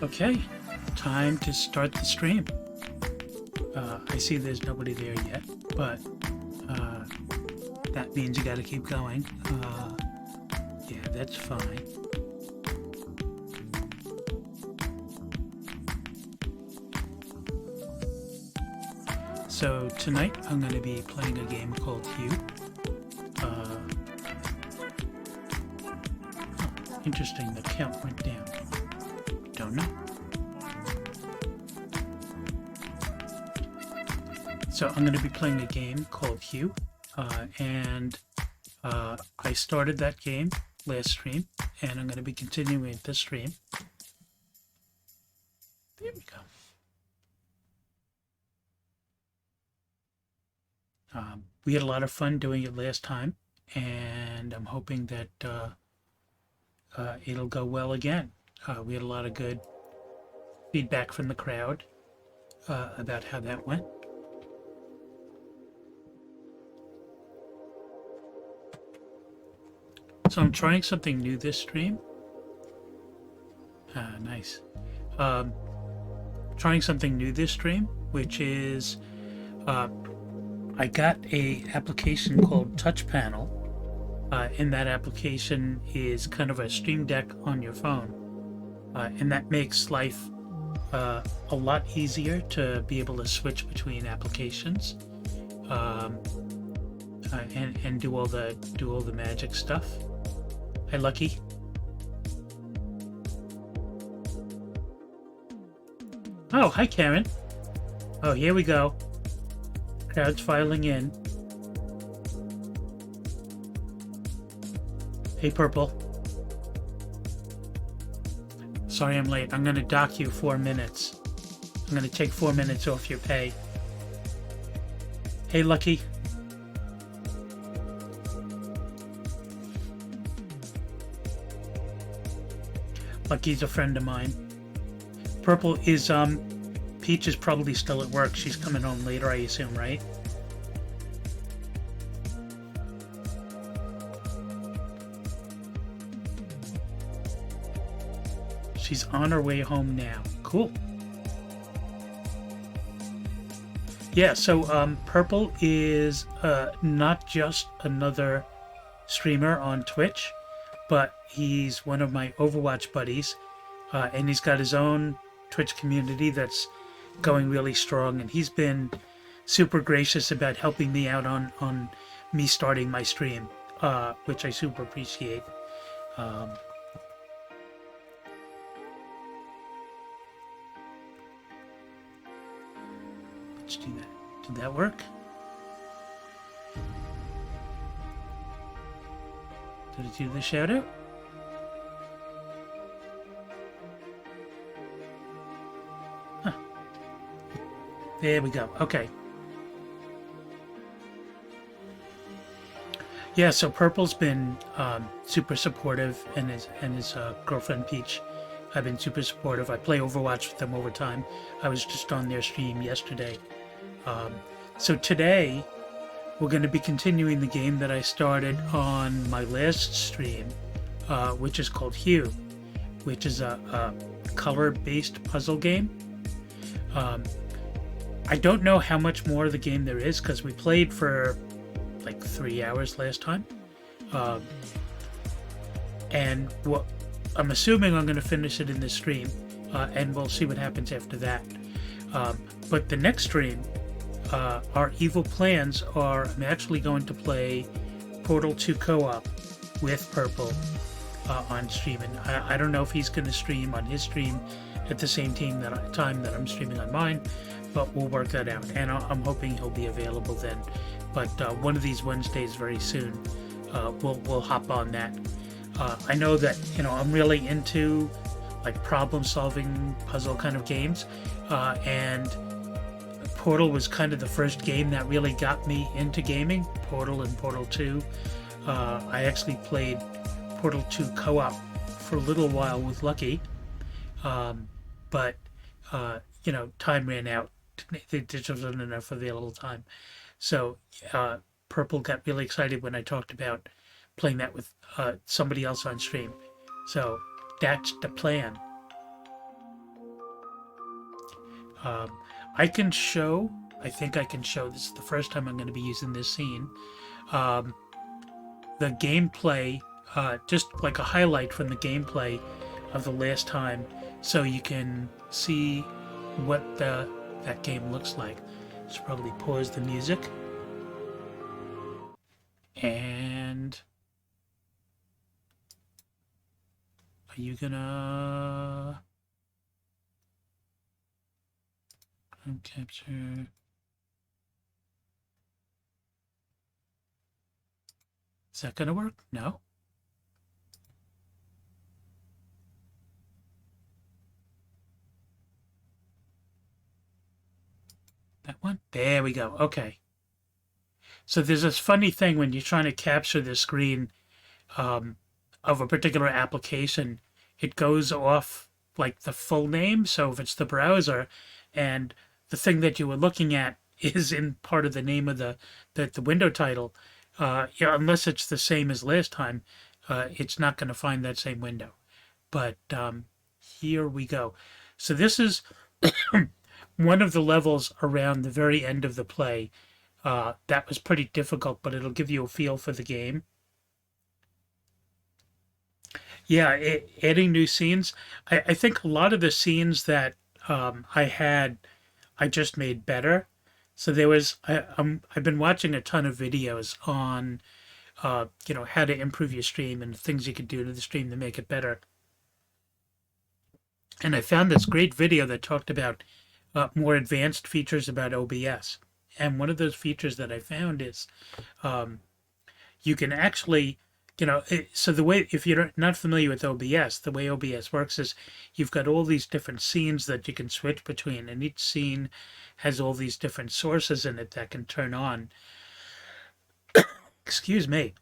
Okay, time to start the stream. I see there's nobody there yet, but that means you gotta keep going. Yeah, that's fine. So tonight I'm going to be playing a game called Hue. Interesting, the count went down. Don't know. So I'm going to be playing a game called Hue, and I started that game last stream, and I'm going to be continuing this stream. There we go. We had a lot of fun doing it last time, and I'm hoping that it'll go well again. We had a lot of good feedback from the crowd about how that went. So I'm trying something new this stream. Nice. Trying something new this stream, which is I got a application called Touch Panel. And that application is kind of a Stream Deck on your phone. And that makes life a lot easier to be able to switch between applications and do all the magic stuff. Hi, Lucky. Oh, hi, Karen. Oh, here we go. Crowd's filing in. Hey, Purple. Sorry I'm late. I'm going to dock you 4 minutes. I'm going to take 4 minutes off your pay. Hey, Lucky. Lucky's a friend of mine. Purple is, Peach is probably still at work. She's coming home later, I assume, right? She's on her way home now. Cool. Yeah, so Purple is not just another streamer on Twitch. but he's one of my Overwatch buddies, and he's got his own Twitch community that's going really strong, and he's been super gracious about helping me out on me starting my stream, which I super appreciate. Let's do that. Did that work? Did it do the shout out? Huh. There we go. Okay. Yeah, so Purple's been super supportive, and his girlfriend Peach have been super supportive. I play Overwatch with them over time. I was just on their stream yesterday. So today we're going to be continuing the game that I started on my last stream, which is called Hue, which is a color-based puzzle game. I don't know how much more of the game there is because we played for like 3 hours last time, and what I'm assuming I'm going to finish it in this stream, and we'll see what happens after that. But the next stream, our evil plans are I'm actually going to play Portal 2 co-op with Purple on stream, and I don't know if he's going to stream on his stream at the same time that I'm streaming on mine, but we'll work that out, and I'm hoping he'll be available then. But one of these Wednesdays very soon, we'll hop on that. I know that I'm really into like problem-solving puzzle kind of games, and Portal was kind of the first game that really got me into gaming. Portal and Portal 2. I actually played Portal 2 co-op for a little while with Lucky, but time ran out. There just wasn't enough available time. So Purple got really excited when I talked about playing that with somebody else on stream. So that's the plan. I think I can show, this is the first time I'm going to be using this scene, the gameplay, just like a highlight from the gameplay of the last time, so you can see what that game looks like. Should probably pause the music. And are you gonna capture? Is that gonna work? No. That one? There we go. Okay. So there's this funny thing when you're trying to capture the screen of a particular application, it goes off like the full name. So if it's the browser and the thing that you were looking at is in part of the name of the window title, unless it's the same as last time, it's not going to find that same window. But here we go. So this is one of the levels around the very end of the play. That was pretty difficult, but it'll give you a feel for the game. Yeah, adding new scenes. I think a lot of the scenes that I just made better. So there was, I've been watching a ton of videos on, how to improve your stream and things you could do to the stream to make it better. And I found this great video that talked about more advanced features about OBS. And one of those features that I found is you can actually, so the way, if you're not familiar with OBS, the way OBS works is you've got all these different scenes that you can switch between, and each scene has all these different sources in it that can turn on. Excuse me.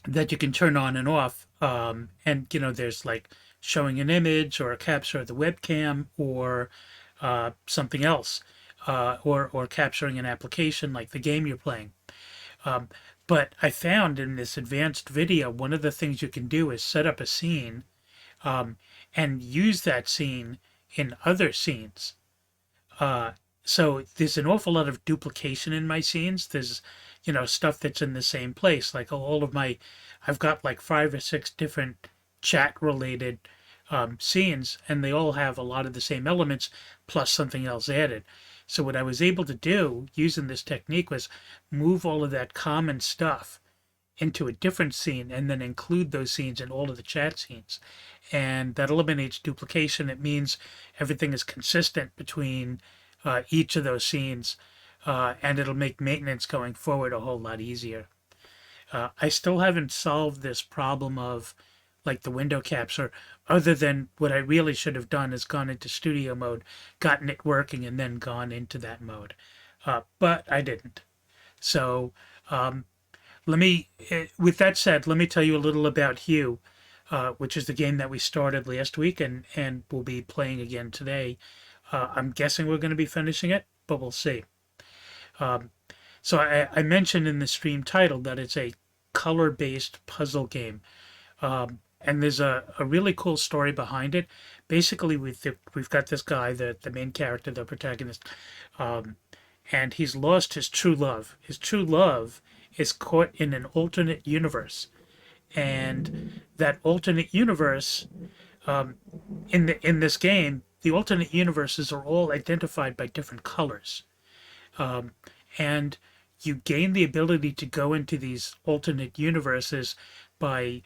That you can turn on and off. And, there's like showing an image or a capture of the webcam or something else. Or capturing an application like the game you're playing. But I found in this advanced video, one of the things you can do is set up a scene and use that scene in other scenes. So there's an awful lot of duplication in my scenes. There's, stuff that's in the same place. Like all of I've got like 5 or 6 different chat related scenes, and they all have a lot of the same elements plus something else added. So what I was able to do using this technique was move all of that common stuff into a different scene and then include those scenes in all of the chat scenes. And that eliminates duplication. It means everything is consistent between each of those scenes, and it'll make maintenance going forward a whole lot easier. I still haven't solved this problem of like the window capture, other than what I really should have done is gone into studio mode, gotten it working, and then gone into that mode. But I didn't. So with that said, let me tell you a little about Hue, which is the game that we started last week and we'll be playing again today. I'm guessing we're going to be finishing it, but we'll see. So I mentioned in the stream title that it's a color-based puzzle game. And there's a really cool story behind it. Basically, we've got this guy, the main character, the protagonist, and he's lost his true love. His true love is caught in an alternate universe. And that alternate universe, in this game, the alternate universes are all identified by different colors. And you gain the ability to go into these alternate universes by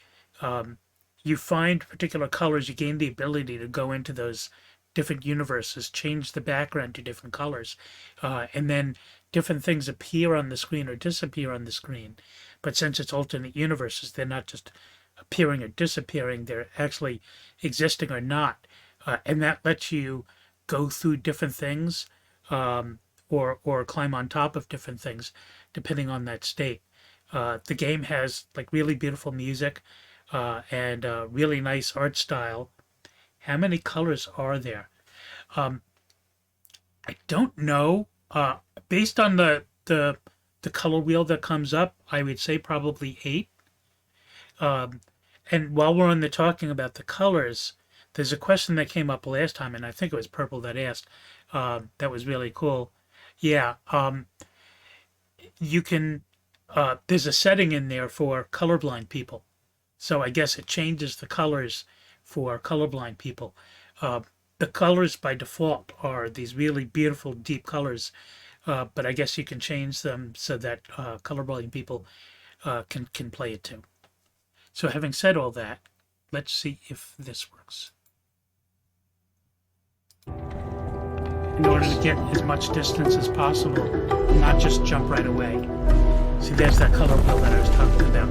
you find particular colors, you gain the ability to go into those different universes, change the background to different colors, and then different things appear on the screen or disappear on the screen. But since it's alternate universes, they're not just appearing or disappearing, they're actually existing or not. And that lets you go through different things, or climb on top of different things, depending on that state. The game has like really beautiful music, and really nice art style. How many colors are there? I don't know. Based on the color wheel that comes up, I would say probably 8. And while we're on the talking about the colors, there's a question that came up last time, and I think it was Purple that asked. That was really cool. Yeah, you can. There's a setting in there for colorblind people. So I guess it changes the colors for colorblind people. The colors by default are these really beautiful deep colors, but I guess you can change them so that colorblind people can play it too. So having said all that, let's see if this works. In order to get as much distance as possible, not just jump right away. See, there's that color wheel that I was talking about.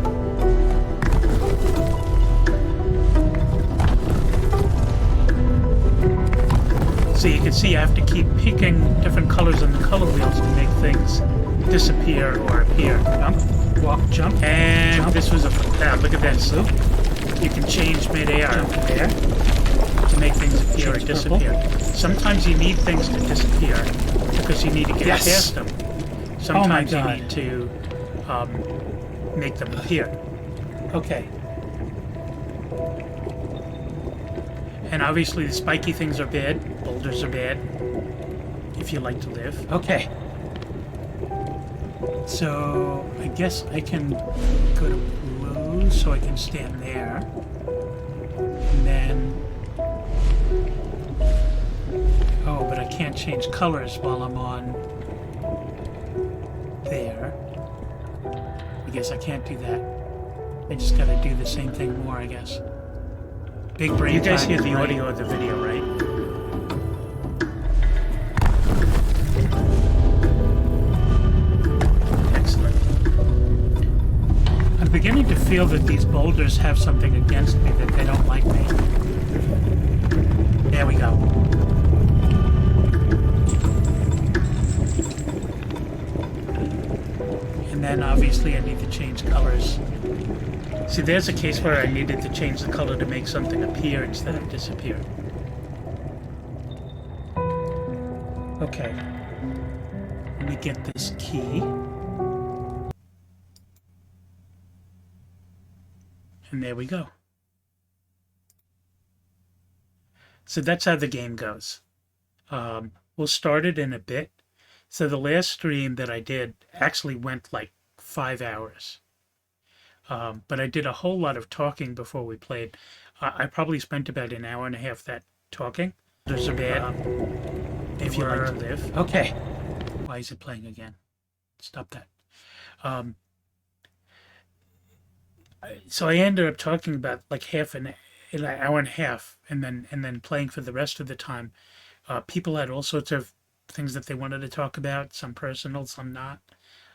So you can see I have to keep picking different colors on the color wheels to make things disappear or appear. Jump, walk, jump, and jump. This was a look at that loop. You can change mid-air there to make things appear or disappear. Sometimes you need things to disappear because you need to get past them. Sometimes you need to make them appear. Okay. And obviously the spiky things are bad, boulders are bad, if you like to live. Okay. So I guess I can go to blue so I can stand there. And then, oh, but I can't change colors while I'm on there. I guess I can't do that. I just gotta do the same thing more, I guess. Big brain. You guys hear the audio of the video, right? Excellent. I'm beginning to feel that these boulders have something against me, that they don't like me. There we go. And then obviously I need to change colors. See, there's a case where I needed to change the color to make something appear instead of disappear. Okay. Let me get this key. And there we go. So that's how the game goes. We'll start it in a bit. So the last stream that I did actually went like 5 hours. But I did a whole lot of talking before we played. I probably spent about an hour and a half that talking. There's a bad. If you like to live. Okay. Why is it playing again? Stop that. Um, so I ended up talking about like half an hour and a half, and then playing for the rest of the time. People had all sorts of things that they wanted to talk about, some personal, some not,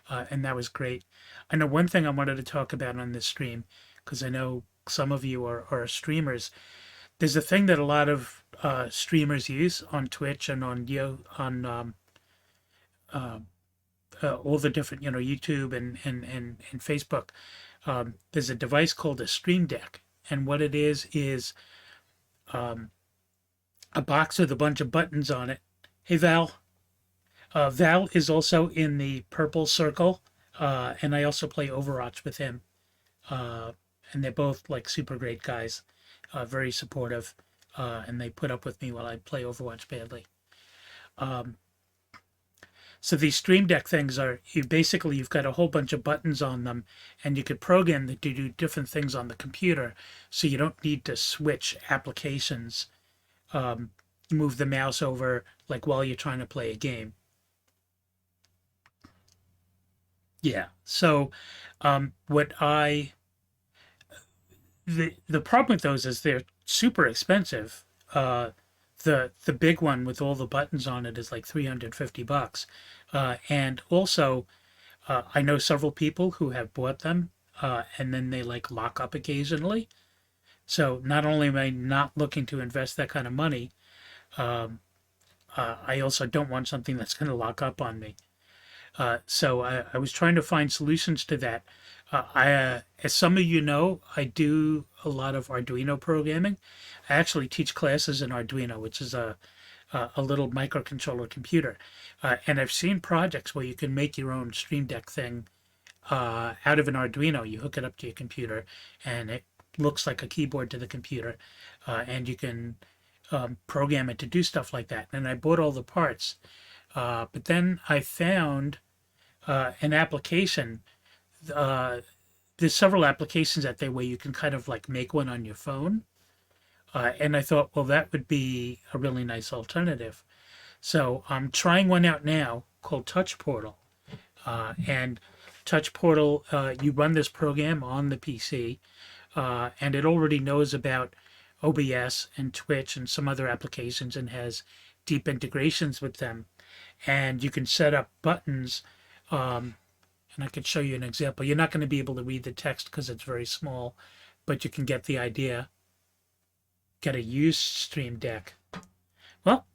and that was great. I know one thing I wanted to talk about on this stream, because I know some of you are streamers. There's a thing that a lot of streamers use on Twitch and on all the different, YouTube and Facebook. There's a device called a Stream Deck, and what it is um, a box with a bunch of buttons on it. Hey, Val. Val is also in the purple circle, and I also play Overwatch with him. And they're both like super great guys, very supportive, and they put up with me while I play Overwatch badly. So these Stream Deck things you've got a whole bunch of buttons on them, and you could program them to do different things on the computer, so you don't need to switch applications, move the mouse over like while you're trying to play a game. Yeah. So the problem with those is they're super expensive. The big one with all the buttons on it is like $350. And also, I know several people who have bought them, and then they like lock up occasionally. So not only am I not looking to invest that kind of money, I also don't want something that's going to lock up on me. So I was trying to find solutions to that. As some of you know, I do a lot of Arduino programming. I actually teach classes in Arduino, which is a little microcontroller computer. And I've seen projects where you can make your own Stream Deck thing out of an Arduino. You hook it up to your computer, and it looks like a keyboard to the computer, and you can program it to do stuff like that. And I bought all the parts. But then I found an application. There's several applications out there where you can kind of like make one on your phone. And I thought, well, that would be a really nice alternative. So I'm trying one out now called Touch Portal. And Touch Portal, you run this program on the PC, and it already knows about OBS and Twitch and some other applications and has deep integrations with them. And you can set up buttons, and I could show you an example. You're not going to be able to read the text because it's very small, but you can get the idea. Get a used Stream Deck. Well,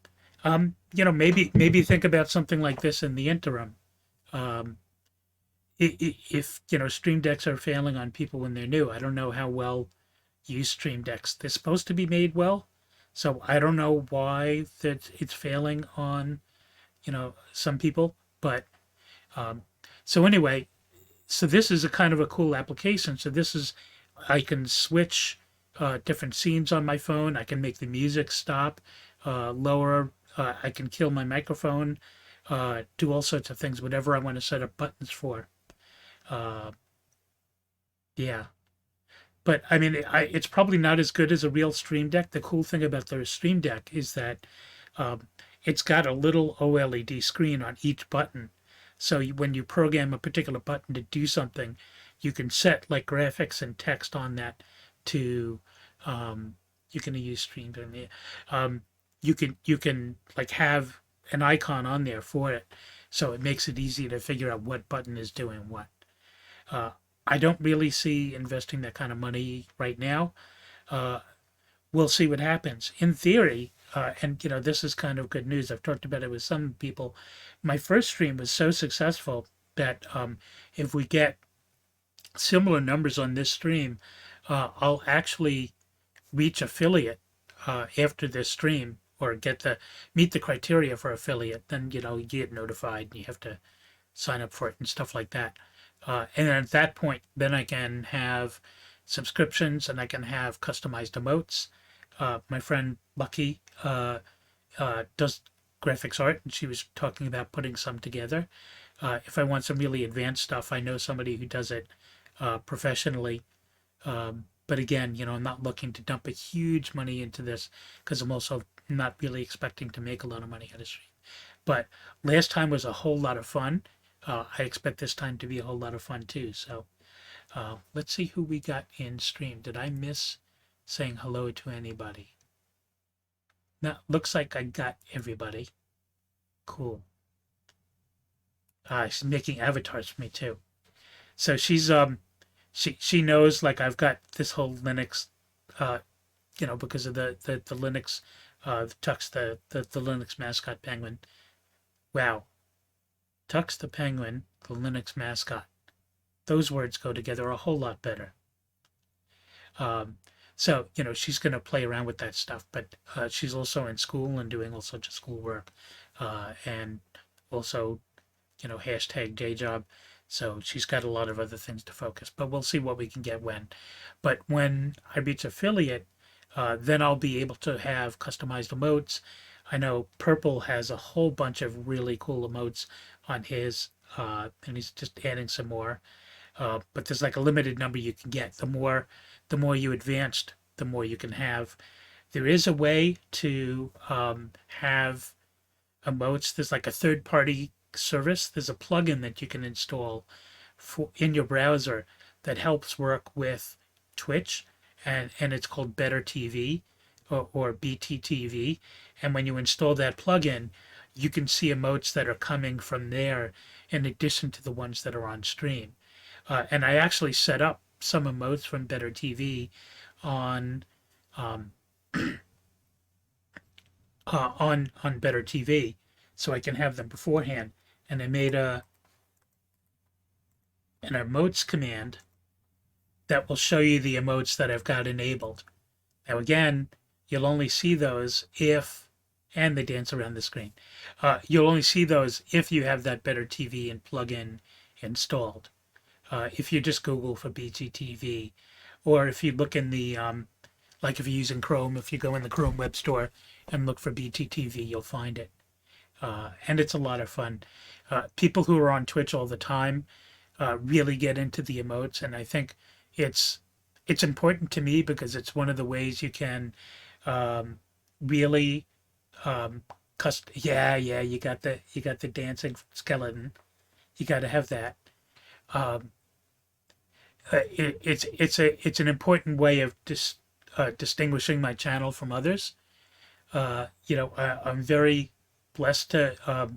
maybe think about something like this in the interim. If Stream Decks are failing on people when they're new, I don't know how well used Stream Decks. They're supposed to be made well, so I don't know why that it's failing on some people. But so anyway, so this is a kind of a cool application. So I can switch different scenes on my phone. I can make the music stop, lower. I can kill my microphone, do all sorts of things, whatever I want to set up buttons for. Yeah. But I mean, it's probably not as good as a real Stream Deck. The cool thing about the Stream Deck is that it's got a little OLED screen on each button. So when you program a particular button to do something, you can set like graphics and text on that to, you can use Stream Deck. You can like have an icon on there for it. So it makes it easy to figure out what button is doing what. I don't really see investing that kind of money right now. We'll see what happens. In theory, and this is kind of good news. I've talked about it with some people. My first stream was so successful that if we get similar numbers on this stream, I'll actually reach affiliate after this stream, or meet the criteria for affiliate. Then you get notified and you have to sign up for it and stuff like that. And at that point, then I can have subscriptions and I can have customized emotes. My friend Lucky does graphics art, and she was talking about putting some together. If I want some really advanced stuff, I know somebody who does it professionally. But again, I'm not looking to dump a huge money into this because I'm also not really expecting to make a lot of money out of stream. But last time was a whole lot of fun. I expect this time to be a whole lot of fun too. So let's see who we got in stream. Did I miss saying hello to anybody? No, looks like I got everybody. Cool. She's making avatars for me too. So she knows like I've got this whole Linux, uh, because of the Linux, Tux the Linux mascot penguin. Wow, Tux the penguin, the Linux mascot. Those words go together a whole lot better. Um, so she's going to play around with that stuff, but she's also in school and doing all sorts of schoolwork, and also hashtag day job. So she's got a lot of other things to focus, but we'll see what we can get when. But when I reach affiliate, then I'll be able to have customized emotes. I know Purple has a whole bunch of really cool emotes on his, and he's just adding some more. But there's like a limited number you can get. The more you advanced, the more you can have. There is a way to have emotes. There's like a third-party service. There's a plugin that you can install in your browser that helps work with Twitch, and it's called Better TV or BTTV. And when you install that plugin, you can see emotes that are coming from there in addition to the ones that are on stream. And I actually set up some emotes from Better TV on um, on Better TV, so I can have them beforehand. And I made an emotes command that will show you the emotes that I've got enabled. Now again, you'll only see those if, and they dance around the screen. You'll only see those if you have that Better TV and plugin installed. If you just Google for BTTV, or if you look in the, like if you're using Chrome, if you go in the Chrome Web Store and look for BTTV, you'll find it. And it's a lot of fun. People who are on Twitch all the time really get into the emotes, and I think it's important to me because it's one of the ways you can really yeah, you got the dancing skeleton. You got to have that. Um, it's an important way of distinguishing my channel from others. I'm very blessed to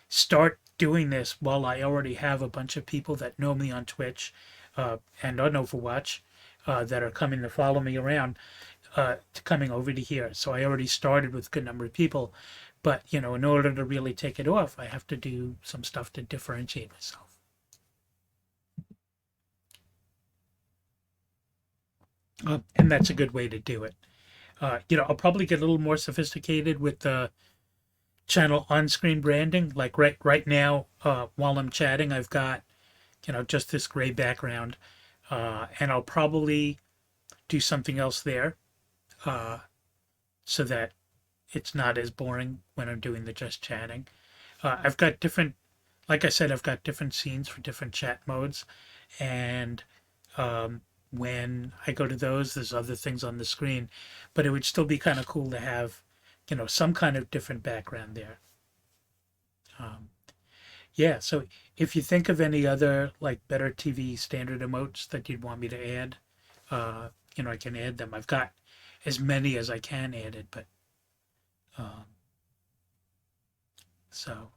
start doing this while I already have a bunch of people that know me on Twitch and on Overwatch that are coming to follow me around, coming over to here. So I already started with a good number of people, but in order to really take it off, I have to do some stuff to differentiate myself. And that's a good way to do it. I'll probably get a little more sophisticated with the channel on-screen branding. Like right now, while I'm chatting, I've got just this gray background, and I'll probably do something else there, so that it's not as boring when I'm doing the just chatting. I've got different, like I said, I've got different scenes for different chat modes, and when I go to those, there's other things on the screen, but it would still be kind of cool to have, some kind of different background there. Yeah, so if you think of any other like Better TV standard emotes that you'd want me to add, I can add them. I've got as many as I can added, but um, so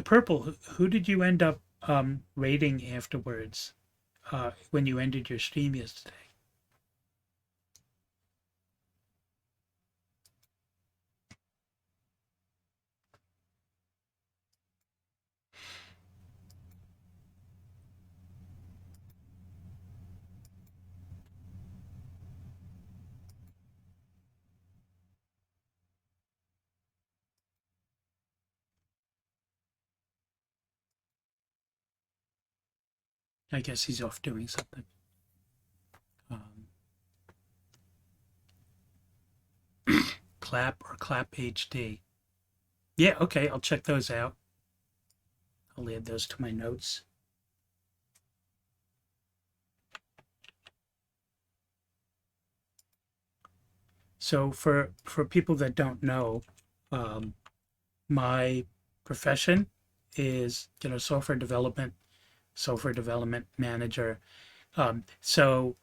Purple, who did you end up rating afterwards when you ended your stream yesterday? I guess he's off doing something. Um, Clap or Clap HD. Yeah, okay, I'll check those out. I'll add those to my notes. So for people that don't know, um, my profession is software development manager. So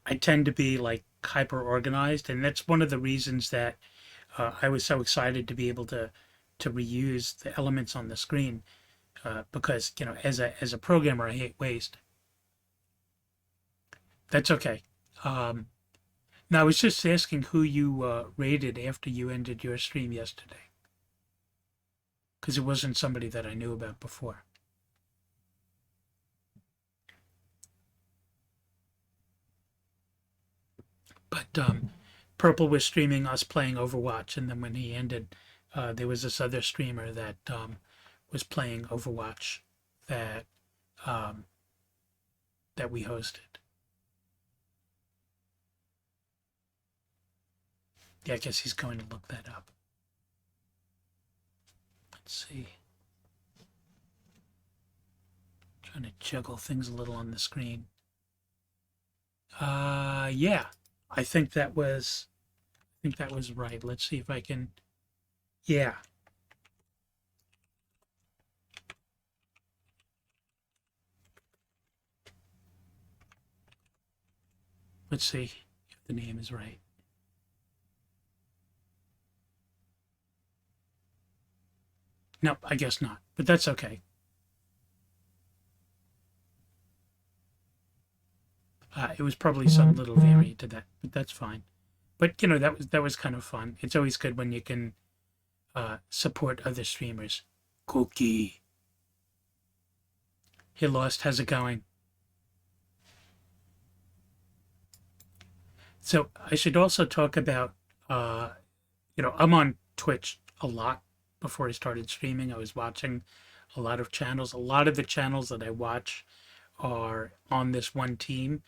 I tend to be like hyper organized, and that's one of the reasons that I was so excited to be able to reuse the elements on the screen, because as a programmer I hate waste. That's okay. Um, Now I was just asking who you rated after you ended your stream yesterday, because it wasn't somebody that I knew about before. But Purple was streaming us playing Overwatch, and then when he ended, there was this other streamer that was playing Overwatch that um, that we hosted. Yeah, I guess he's going to look that up. Let's see. Trying to juggle things a little on the screen. Yeah, I think that was right. Let's see if I can. Yeah. Let's see if the name is right. No, I guess not, but that's okay. It was probably some little variant to that, but that's fine. But that was kind of fun. It's always good when you can support other streamers. Cookie. Hey Lost, how's it going? So I should also talk about I'm on Twitch a lot. Before I started streaming, I was watching a lot of channels. A lot of the channels that I watch are on this one team.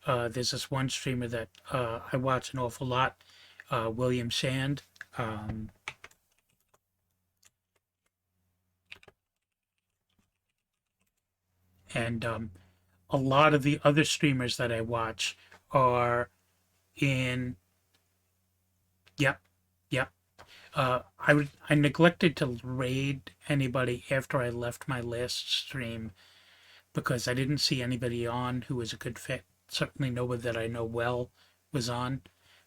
There's this one streamer that I watch an awful lot, William Shand. Um, and A lot of the other streamers that I watch are in. Yep, yep. I neglected to raid anybody after I left my last stream because I didn't see anybody on who was a good fit. Certainly nobody that I know well was on.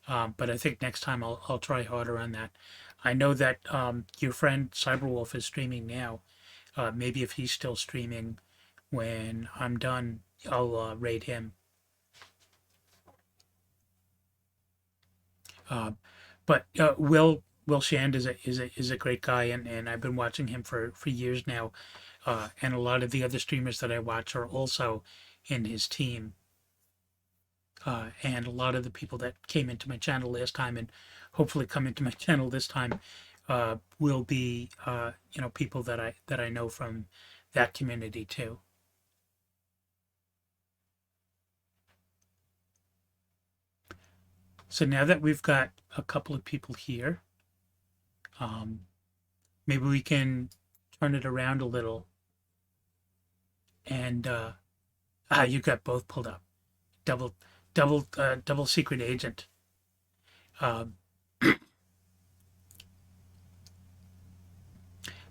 But I think next time I'll try harder on that. I know that your friend Cyberwolf is streaming now. Maybe if he's still streaming when I'm done, I'll raid him. Uh, but Will Shand is a great guy, and I've been watching him for years now. And a lot of the other streamers that I watch are also in his team. And a lot of the people that came into my channel last time and hopefully come into my channel this time will be people that I know from that community too. So now that we've got a couple of people here, maybe we can turn it around a little. And you got both pulled up. Double secret agent. Um,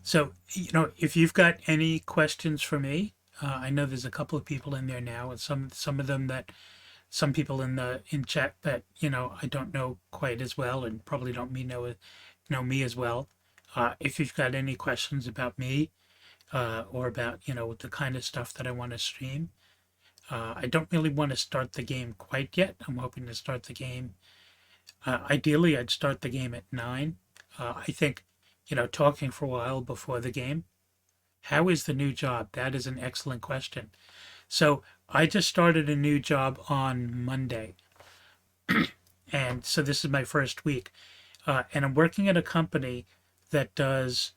so if you've got any questions for me, I know there's a couple of people in there now, and some of them that some people in chat that I don't know quite as well, and probably don't know me as well. If you've got any questions about me, or about the kind of stuff that I want to stream, I don't really want to start the game quite yet. I'm hoping to start the game. Ideally, I'd start the game at 9. I think talking for a while before the game. How is the new job? That is an excellent question. So I just started a new job on Monday. And so this is my first week. And I'm working at a company that does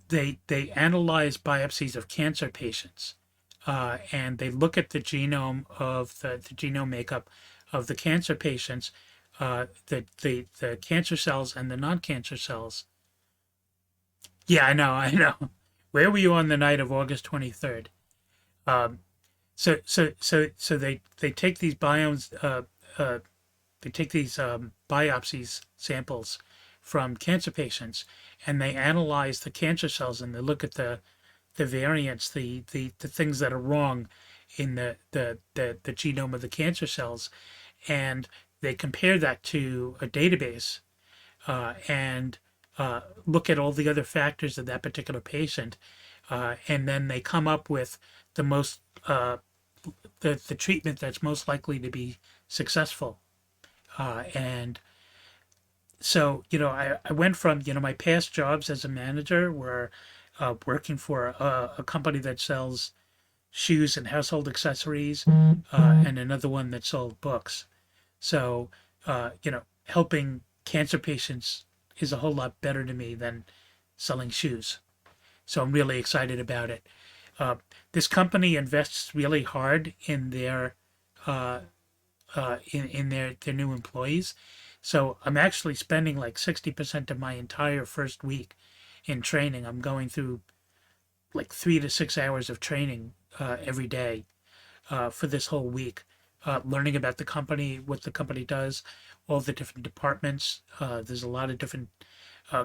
they analyze biopsies of cancer patients, and they look at the genome of the genome makeup of the cancer patients the cancer cells and the non-cancer cells. Yeah, I know. Where were you on the night of August 23rd? Um, so they take these biomes, they take these biopsies samples from cancer patients, and they analyze the cancer cells, and they look at the variants, the things that are wrong in the genome of the cancer cells, and they compare that to a database, and look at all the other factors of that particular patient, and then they come up with the most the treatment that's most likely to be successful. And so, I went from, my past jobs as a manager were working for a company that sells shoes and household accessories, and another one that sold books. So, helping cancer patients is a whole lot better to me than selling shoes. So I'm really excited about it. Uh, this company invests really hard in their in their new employees. So I'm actually spending like 60% of my entire first week in training. I'm going through like 3 to 6 hours of training every day for this whole week, learning about the company, what the company does, all the different departments. There's a lot of different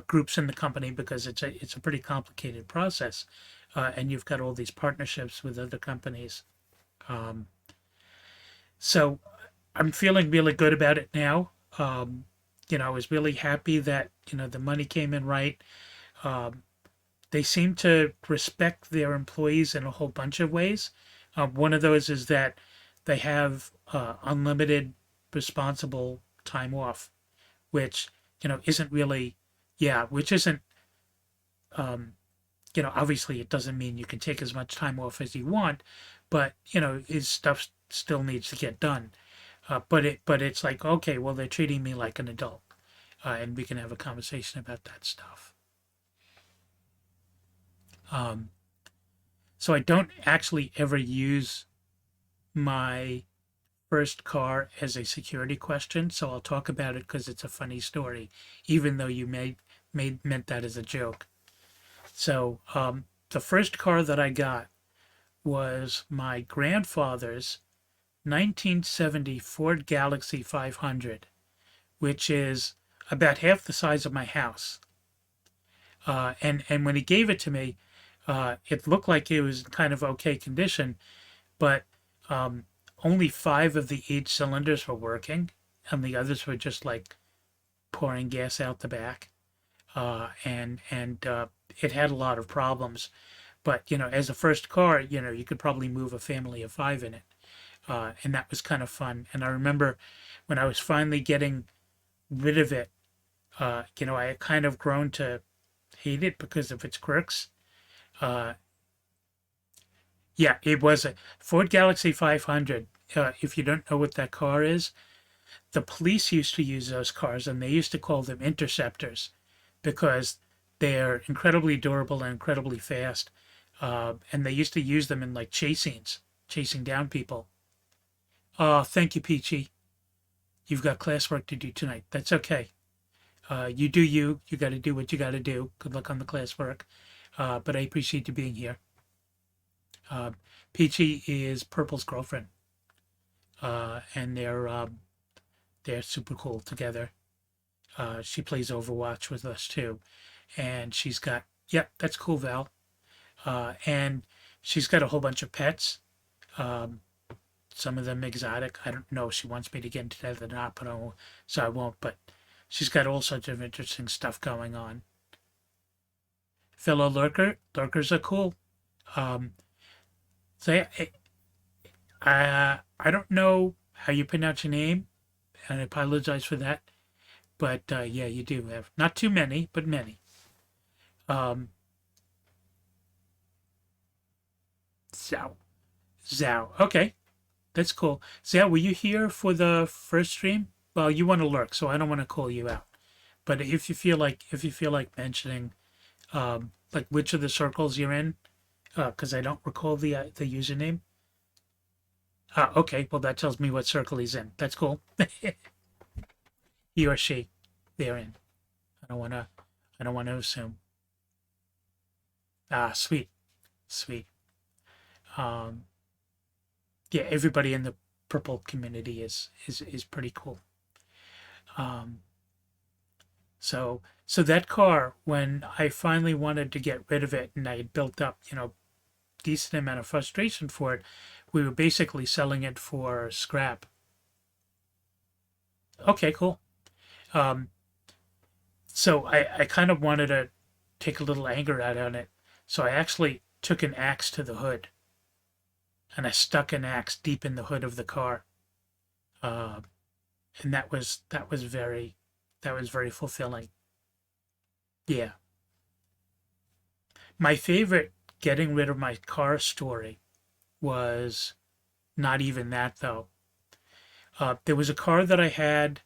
groups in the company because it's a pretty complicated process, and you've got all these partnerships with other companies. Um, so I'm feeling really good about it now. I was really happy that the money came in right. Um, they seem to respect their employees in a whole bunch of ways. One of those is that they have unlimited responsible time off, which isn't really, yeah, which isn't, um, obviously it doesn't mean you can take as much time off as you want, but his stuff still needs to get done. But it's like, okay, well, they're treating me like an adult, and we can have a conversation about that stuff. Um, so I don't actually ever use my first car as a security question, so I'll talk about it because it's a funny story, even though you meant that as a joke. So the first car that I got was my grandfather's 1970 Ford Galaxy 500, which is about half the size of my house. And when he gave it to me, it looked like it was in kind of okay condition, but um, only 5 of the 8 cylinders were working, and the others were just like pouring gas out the back. And it had a lot of problems. But as a first car, you could probably move a family of 5 in it, and that was kind of fun. And I remember when I was finally getting rid of it, I had kind of grown to hate it because of its quirks. Uh, yeah, it was a Ford Galaxy 500. If you don't know what that car is, the police used to use those cars, and they used to call them interceptors because they're incredibly durable and incredibly fast. And they used to use them in like chasing down people. Thank you, Peachy. You've got classwork to do tonight. That's okay. You do you. You got to do what you got to do. Good luck on the classwork. But I appreciate you being here. Uh, Peachy is Purple's girlfriend, and they're super cool together. She plays Overwatch with us too, and she's got, yep, that's cool, Val. And she's got a whole bunch of pets. Um, some of them exotic. I don't know if she wants me to get into that or not, but so I won't. But she's got all sorts of interesting stuff going on. Fellow lurkers are cool. Um, so I don't know how you pronounce your name, and I apologize for that. But yeah, you do have not too many, but many. Um, Zhao. Zhao. Okay, that's cool. Zhao, were you here for the first stream? Well, you want to lurk, so I don't want to call you out. But if you feel like mentioning, like which of the circles you're in, because I don't recall the username. Okay, well that tells me what circle he's in. That's cool. he or she, they're in. I don't want to. I don't want to assume. Ah, sweet, sweet. Um, yeah, everybody in the purple community is pretty cool. Um, so that car, when I finally wanted to get rid of it, and I had built up, decent amount of frustration for it, we were basically selling it for scrap. Okay, cool. Um, so I kind of wanted to take a little anger out on it. So I actually took an axe to the hood and I stuck an axe deep in the hood of the car. Uh, and that was very fulfilling. Yeah. My favorite getting rid of my car story was not even that though. There was a car that I had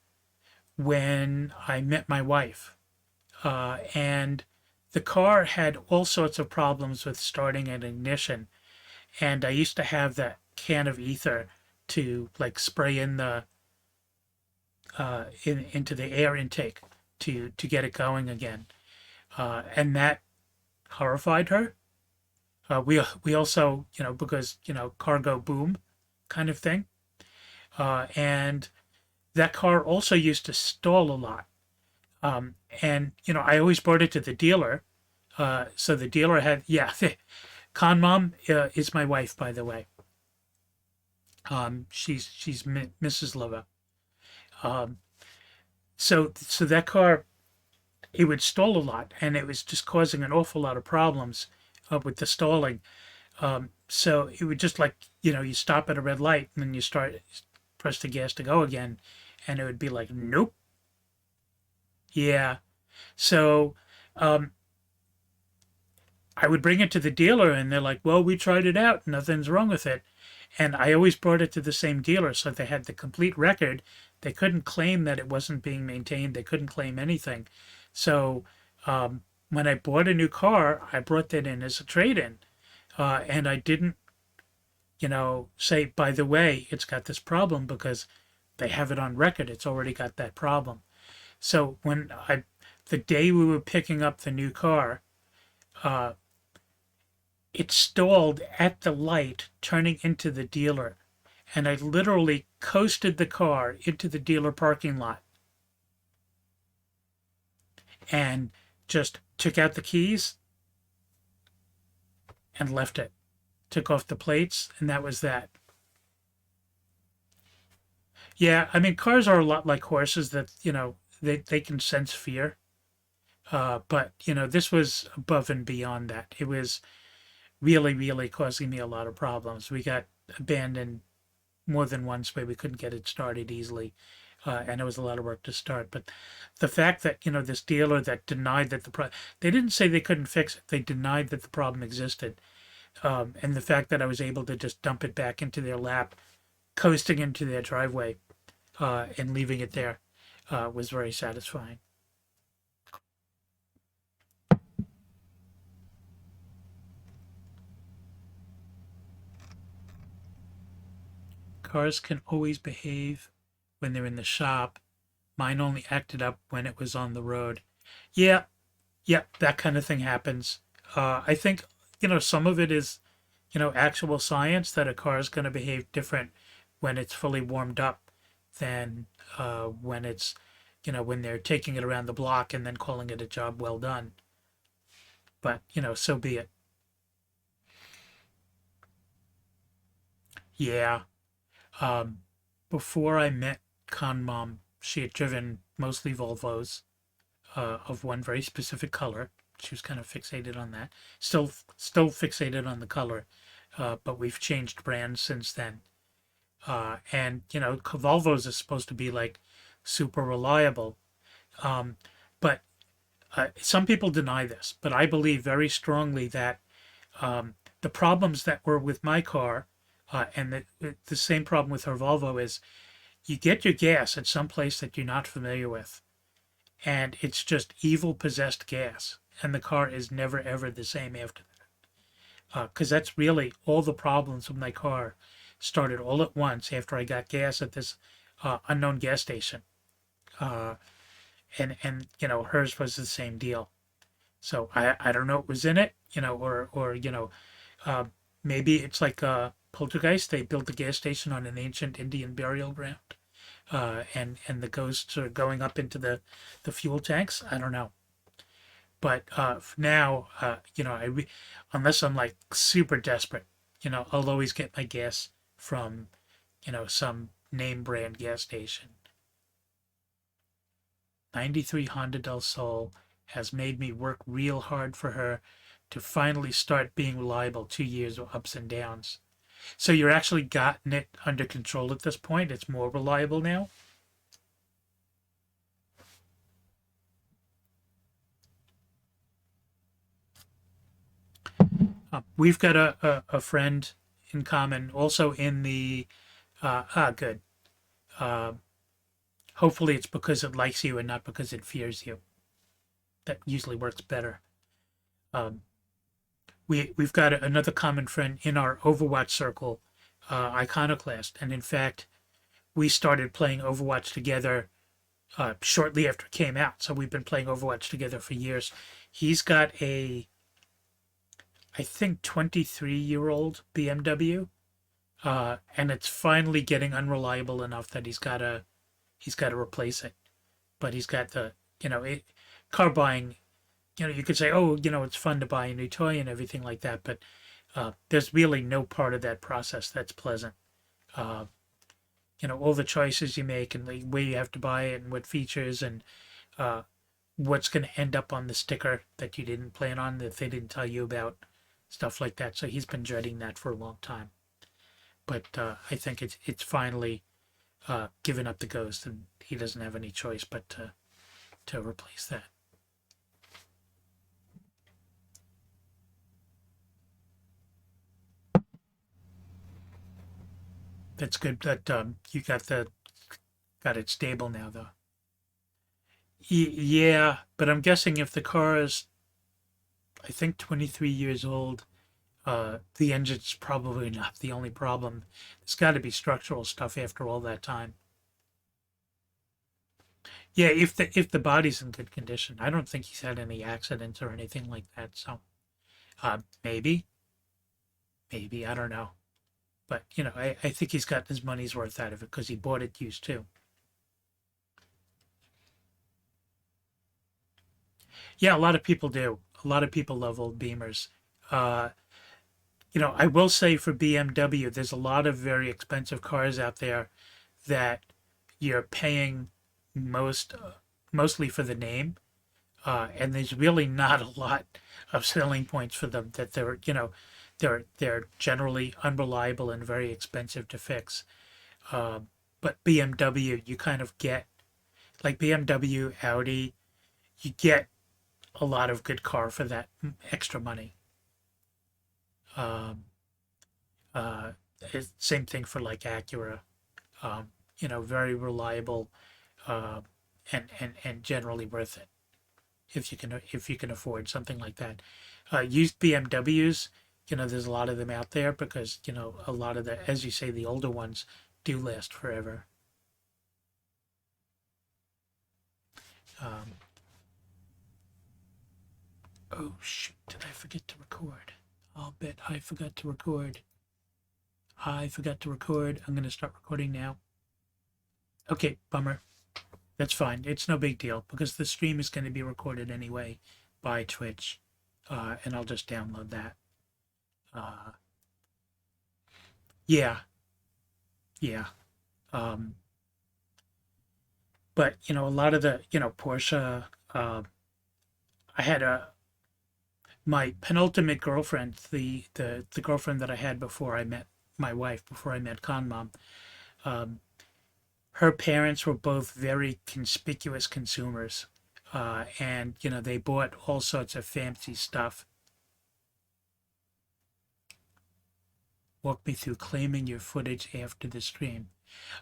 when I met my wife, and the car had all sorts of problems with starting and ignition. And I used to have that can of ether to like spray in the into the air intake to get it going again, and that horrified her. We also, because cargo boom kind of thing, and that car also used to stall a lot. And I always brought it to the dealer. So the dealer had, yeah, Con Mom is my wife, by the way. She's Mrs. Lova. Um, so that car, it would stall a lot, and it was just causing an awful lot of problems with the stalling. So it would just like you stop at a red light and then you press the gas to go again, and it would be like nope. Yeah. So um, I would bring it to the dealer, and they're like, "Well, we tried it out, nothing's wrong with it." And I always brought it to the same dealer, so they had the complete record. They couldn't claim that it wasn't being maintained. They couldn't claim anything. So when I bought a new car, I brought that in as a trade-in, and I didn't, say, by the way, it's got this problem because they have it on record. It's already got that problem. So the day we were picking up the new car, uh, it stalled at the light turning into the dealer, and I literally coasted the car into the dealer parking lot and just took out the keys and left it. Took off the plates, and that was that. Yeah, I mean, cars are a lot like horses that, they can sense fear. But, this was above and beyond that. It was really, really causing me a lot of problems. We got abandoned more than once where we couldn't get it started easily. And it was a lot of work to start. But the fact that, this dealer that denied that they didn't say they couldn't fix it. They denied that the problem existed. And the fact that I was able to just dump it back into their lap, coasting into their driveway, and leaving it there, was very satisfying. Cars can always behave when they're in the shop. Mine only acted up when it was on the road. Yeah, yeah, that kind of thing happens. I think, some of it is, actual science that a car is going to behave different when it's fully warmed up than when when they're taking it around the block and then calling it a job well done. But, so be it. Yeah. Um, Before I met Con Mom, she had driven mostly Volvos, of one very specific color. She was kind of fixated on that. Still fixated on the color, but we've changed brands since then. And Volvos is supposed to be like super reliable, um, but some people deny this. But I believe very strongly that the problems that were with my car, and the same problem with her Volvo is you get your gas at some place that you're not familiar with, and it's just evil possessed gas, and the car is never ever the same after that. Because that's really all the problems with my car started all at once after I got gas at this unknown gas station. uh, and hers was the same deal. So I don't know what was in it, or uh, maybe it's like a poltergeist. They built a gas station on an ancient Indian burial ground, and the ghosts are going up into the fuel tanks. I don't know, but now, unless I'm like super desperate, I'll always get my gas from some name brand gas station. 93 Honda Del Sol has made me work real hard for her to finally start being reliable. 2 years of ups and downs. So you're actually gotten it under control at this point. It's more reliable now. We've got a friend in common, also in the good. Uh, Hopefully, it's because it likes you and not because it fears you. That usually works better. Um, we've got another common friend in our Overwatch circle, Iconoclast, and in fact, we started playing Overwatch together shortly after it came out. So we've been playing Overwatch together for years. He's got I think, 23-year-old BMW, and it's finally getting unreliable enough that he's got to replace it. But he's got car buying. You could say, oh, it's fun to buy a new toy and everything like that, but there's really no part of that process that's pleasant. Uh, all the choices you make and the way you have to buy it and what features and uh, what's going to end up on the sticker that you didn't plan on that they didn't tell you about, stuff like that. So he's been dreading that for a long time. But I think it's finally given up the ghost, and he doesn't have any choice but to replace that. That's good that you got it stable now, though. Yeah, but I'm guessing if the car is, I think, 23 years old, the engine's probably not the only problem. There's got to be structural stuff after all that time. Yeah, if the body's in good condition, I don't think he's had any accidents or anything like that. So, maybe, I don't know, but I think he's got his money's worth out of it because he bought it used too. Yeah, a lot of people do. A lot of people love old Beamers. Uh, I will say for BMW, there's a lot of very expensive cars out there that you're paying most mostly for the name, and there's really not a lot of selling points for them. That they're generally unreliable and very expensive to fix. Uh, but BMW, you kind of get like BMW, Audi, you get a lot of good car for that extra money. Um, uh, Same thing for like Acura. Very reliable, uh, and generally worth it if you can afford something like that. Used BMWs, there's a lot of them out there because a lot of the, as you say, the older ones do last forever. Um, oh shoot! Did I forget to record? I'll bet I forgot to record. I forgot to record. I'm gonna start recording now. Okay, bummer. That's fine. It's no big deal because the stream is going to be recorded anyway by Twitch, and I'll just download that. Uh, yeah, yeah. Um, but a lot of the Porsche. I had a my penultimate girlfriend, the girlfriend that I had before I met my wife, before I met Con Mom. Um, Her parents were both very conspicuous consumers, and they bought all sorts of fancy stuff. Walk me through claiming your footage after the stream.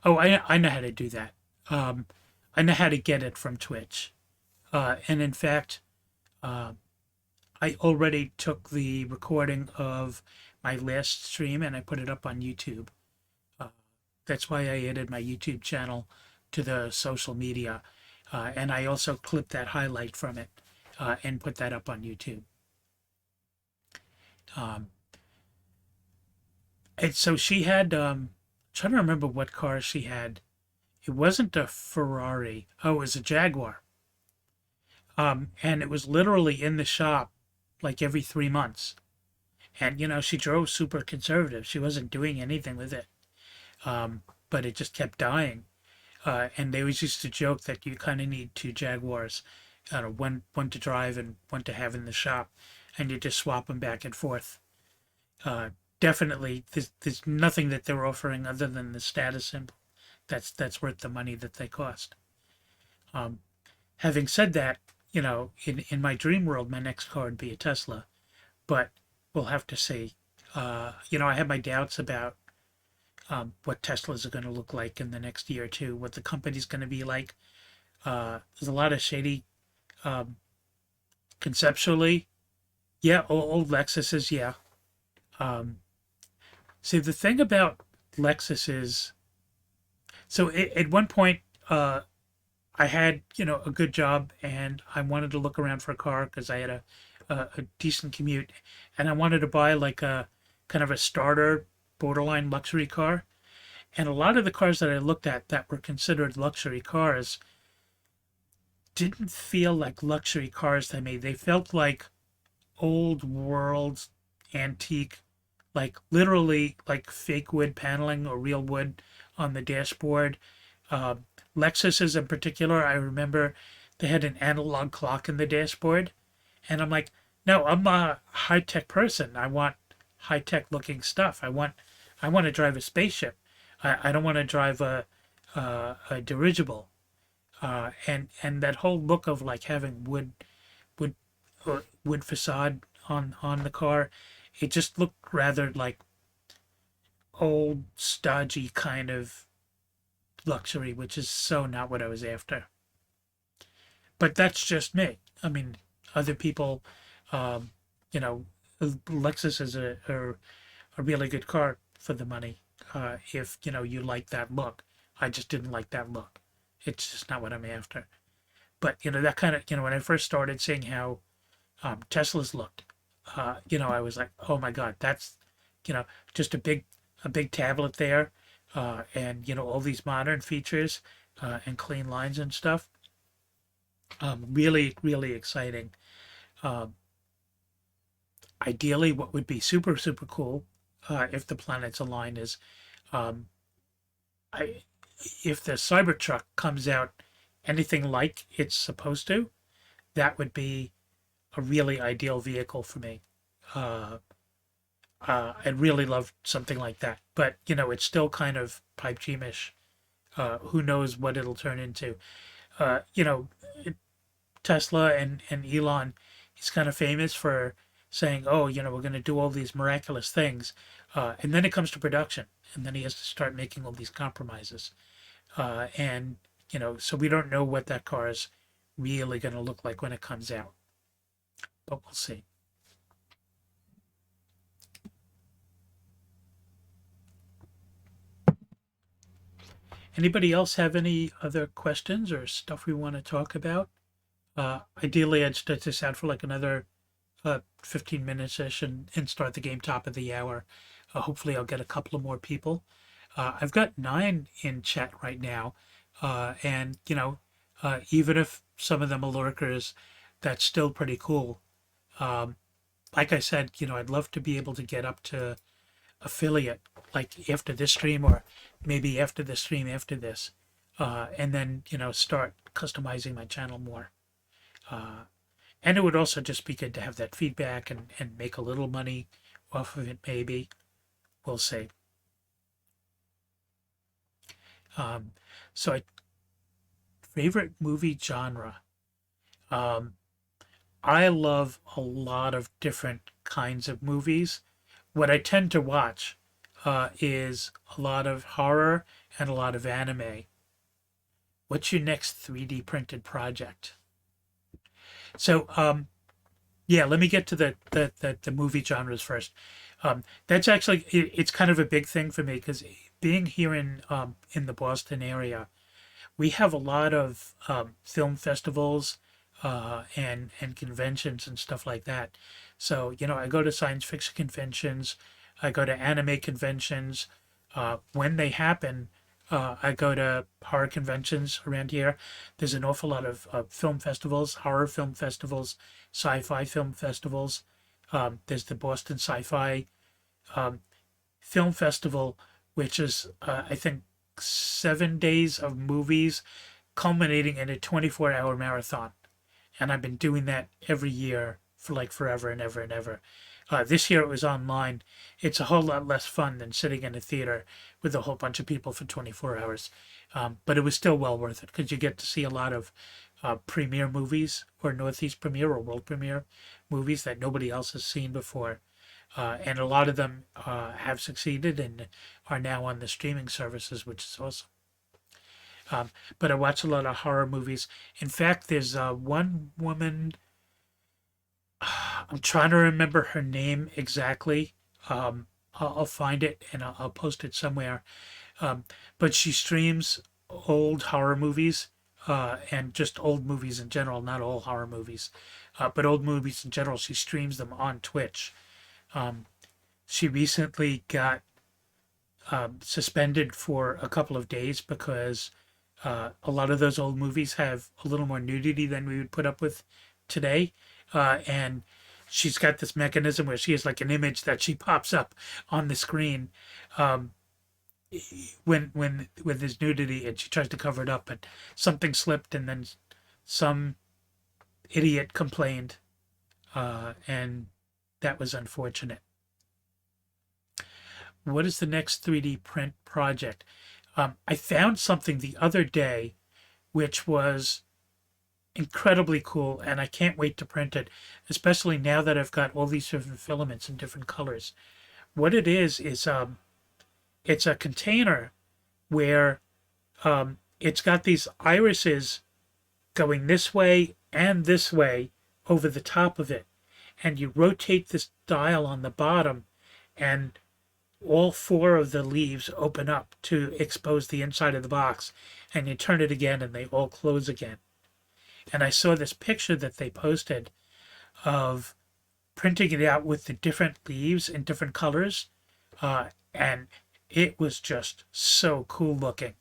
Oh, I know how to do that. Um, I know how to get it from Twitch, and in fact, uh, I already took the recording of my last stream and I put it up on YouTube. Uh, that's why I added my YouTube channel to the social media. And I also clipped that highlight from it and put that up on YouTube. Um, and so she had, trying to remember what car she had. It wasn't a Ferrari. Oh, it was a Jaguar. And it was literally in the shop like every 3 months. And, she drove super conservative. She wasn't doing anything with it. But it just kept dying. And they always used to joke that you kind of need two Jaguars, one to drive and one to have in the shop, and you just swap them back and forth. Uh, Definitely, there's nothing that they're offering other than the status symbol. That's worth the money that they cost. Um, Having said that, in my dream world, my next car would be a Tesla, but we'll have to see. I have my doubts about what Teslas are going to look like in the next year or two, what the company's going to be like. There's a lot of shady um, conceptually. Yeah, old Lexuses, yeah. Um, See, the thing about Lexus is, so at one point, I had, a good job and I wanted to look around for a car because I had a decent commute and I wanted to buy like a kind of a starter borderline luxury car. And a lot of the cars that I looked at that were considered luxury cars didn't feel like luxury cars to me. They felt like old world antique, like literally like fake wood paneling or real wood on the dashboard. Uh, Lexuses in particular, I remember they had an analog clock in the dashboard. And I'm like, no, I'm a high tech person. I want high tech looking stuff. I want to drive a spaceship. I don't want to drive a dirigible. And that whole look of like having wood wood facade on the car, it just looked rather like old stodgy kind of luxury, which is so not what I was after. But that's just me. I mean, other people, um, you know, Lexus is a really good car for the money. If you like that look, I just didn't like that look. It's just not what I'm after. But that kind of when I first started seeing how Teslas looked, I was like, oh my God, that's you know just a big tablet there, and all these modern features and clean lines and stuff. Really, really exciting. Um, Ideally, what would be super, super cool if the planets align is um, I, if the Cybertruck comes out anything like it's supposed to, that would be a really ideal vehicle for me. Uh, I'd really love something like that, but it's still kind of pipe dreamish. Who knows what it'll turn into? Uh, you know, Tesla and Elon, he's kind of famous for saying, "Oh, we're going to do all these miraculous things," and then it comes to production, and then he has to start making all these compromises, and so we don't know what that car is really going to look like when it comes out, but we'll see. Anybody else have any other questions or stuff we want to talk about? Ideally, I'd stretch this out for like another 15 minutes ish and start the game top of the hour. Hopefully, I'll get a couple of more people. I've got 9 in chat right now, and even if some of them are lurkers, that's still pretty cool. Um, like I said, I'd love to be able to get up to affiliate, like after this stream or maybe after the stream after this, and then start customizing my channel more. Uh, and it would also just be good to have that feedback and make a little money off of it, maybe. We'll see. Um, so, favorite movie genre. Um, I love a lot of different kinds of movies. What I tend to watch is a lot of horror and a lot of anime. What's your next 3D printed project? So, yeah, let me get to the movie genres first. That's actually it's kind of a big thing for me because being here in the Boston area, we have a lot of film festivals and conventions and stuff like that. So I go to science fiction conventions, I go to anime conventions. When they happen, I go to horror conventions around here. There's an awful lot of film festivals, horror film festivals, sci-fi film festivals. There's the Boston Sci-Fi um, Film Festival, which is, I think, 7 days of movies culminating in a 24-hour marathon. And I've been doing that every year for like forever and ever and ever. This year it was online. It's a whole lot less fun than sitting in a theater with a whole bunch of people for 24 hours. But it was still well worth it because you get to see a lot of premiere movies or Northeast premiere or world premiere movies that nobody else has seen before. And a lot of them have succeeded and are now on the streaming services, which is awesome. But I watch a lot of horror movies. In fact, there's one woman, I'm trying to remember her name exactly. I'll find it and I'll post it somewhere. But she streams old horror movies and just old movies in general, not all horror movies, but old movies in general. She streams them on Twitch. She recently got suspended for a couple of days because a lot of those old movies have a little more nudity than we would put up with today. And she's got this mechanism where she has like an image that she pops up on the screen when with his nudity, and she tries to cover it up, but something slipped, and then some idiot complained, and that was unfortunate. What is the next 3D print project? I found something the other day which was incredibly cool, and I can't wait to print it, especially now that I've got all these different filaments in different colors. What it is it's a container where it's got these irises going this way and this way over the top of it. And you rotate this dial on the bottom, and all four of the leaves open up to expose the inside of the box. And you turn it again and they all close again. And I saw this picture that they posted of printing it out with the different leaves in different colors. And it was just so cool looking.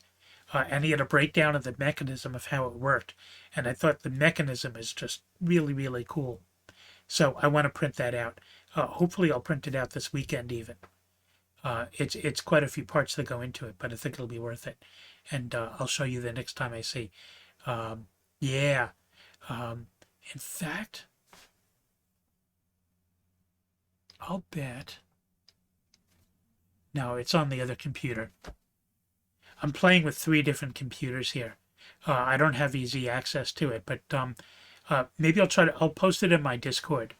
And he had a breakdown of the mechanism of how it worked. And I thought the mechanism is just really, really cool. So I want to print that out. Hopefully I'll print it out this weekend even. It's quite a few parts that go into it, but I think it'll be worth it. And I'll show you the next time I see. Yeah. In fact, I'll bet. No, it's on the other computer. I'm playing with 3 different computers here. I don't have easy access to it, but maybe I'll post it in my Discord.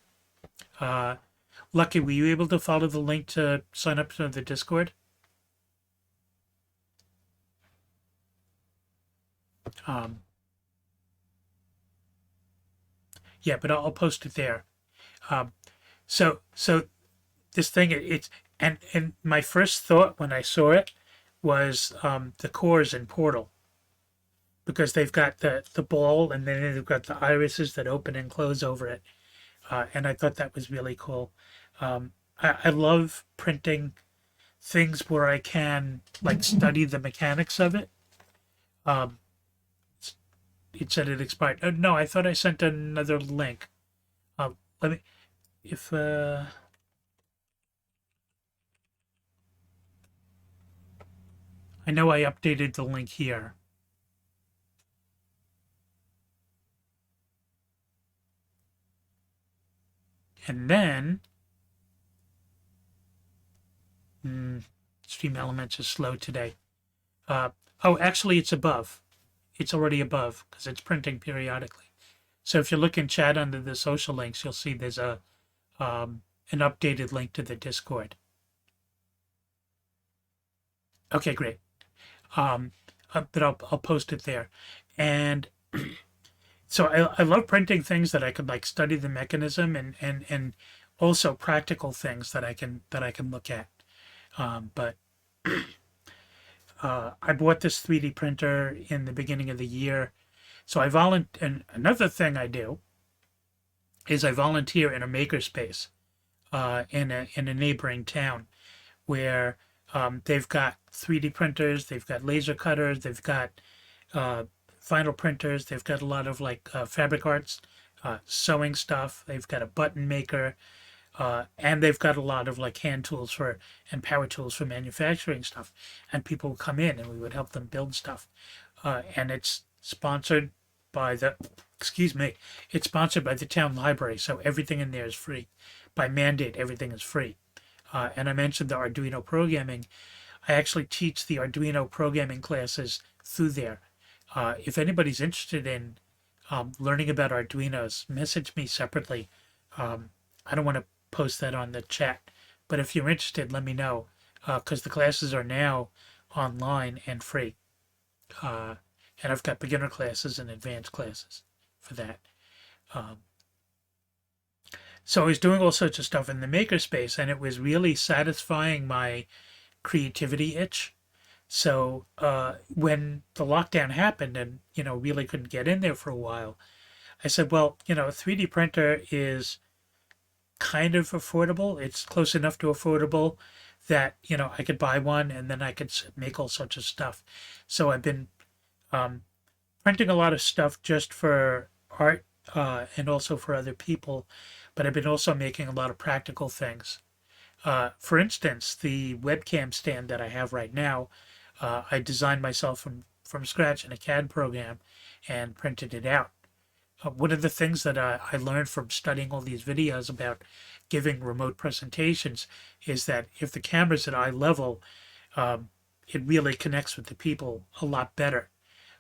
Lucky, were you able to follow the link to sign up to the Discord? Yeah, but I'll post it there. So this thing, it's and my first thought when I saw it was the cores in Portal, because they've got the ball and then they've got the irises that open and close over it, and I thought that was really cool. I love printing things where I can like study the mechanics of it. Um, it said it expired. Oh, no, I thought I sent another link. Let me, if I know I updated the link here. And then, Stream Elements is slow today. Oh, actually, it's above. It's already above because it's printing periodically. So if you look in chat under the social links, you'll see there's an updated link to the Discord. Okay, great. But I'll post it there. And so I love printing things that I could like study the mechanism and also practical things that I can look at. But I bought this 3D printer in the beginning of the year. So and another thing I do is I volunteer in a makerspace in a neighboring town where they've got 3D printers, they've got laser cutters, they've got uh, vinyl printers, they've got a lot of like fabric arts, sewing stuff, they've got a button maker, and they've got a lot of like hand tools for and power tools for manufacturing stuff. And people would come in and we would help them build stuff. And it's sponsored by the, excuse me, it's sponsored by the town library. So everything in there is free. By mandate, everything is free. And I mentioned the Arduino programming. I actually teach the Arduino programming classes through there. If anybody's interested in learning about Arduinos, message me separately. I don't want to post that on the chat, but if you're interested, let me know, because the classes are now online and free. And I've got beginner classes and advanced classes for that. So I was doing all sorts of stuff in the makerspace, and it was really satisfying my creativity itch. So when the lockdown happened and, really couldn't get in there for a while, I said, well, a 3D printer is kind of affordable. It's close enough to affordable that, I could buy one and then I could make all sorts of stuff. So I've been printing a lot of stuff just for art and also for other people, but I've been also making a lot of practical things. For instance, the webcam stand that I have right now, I designed myself from scratch in a CAD program and printed it out. One of the things that I learned from studying all these videos about giving remote presentations is that if the camera's at eye level, it really connects with the people a lot better.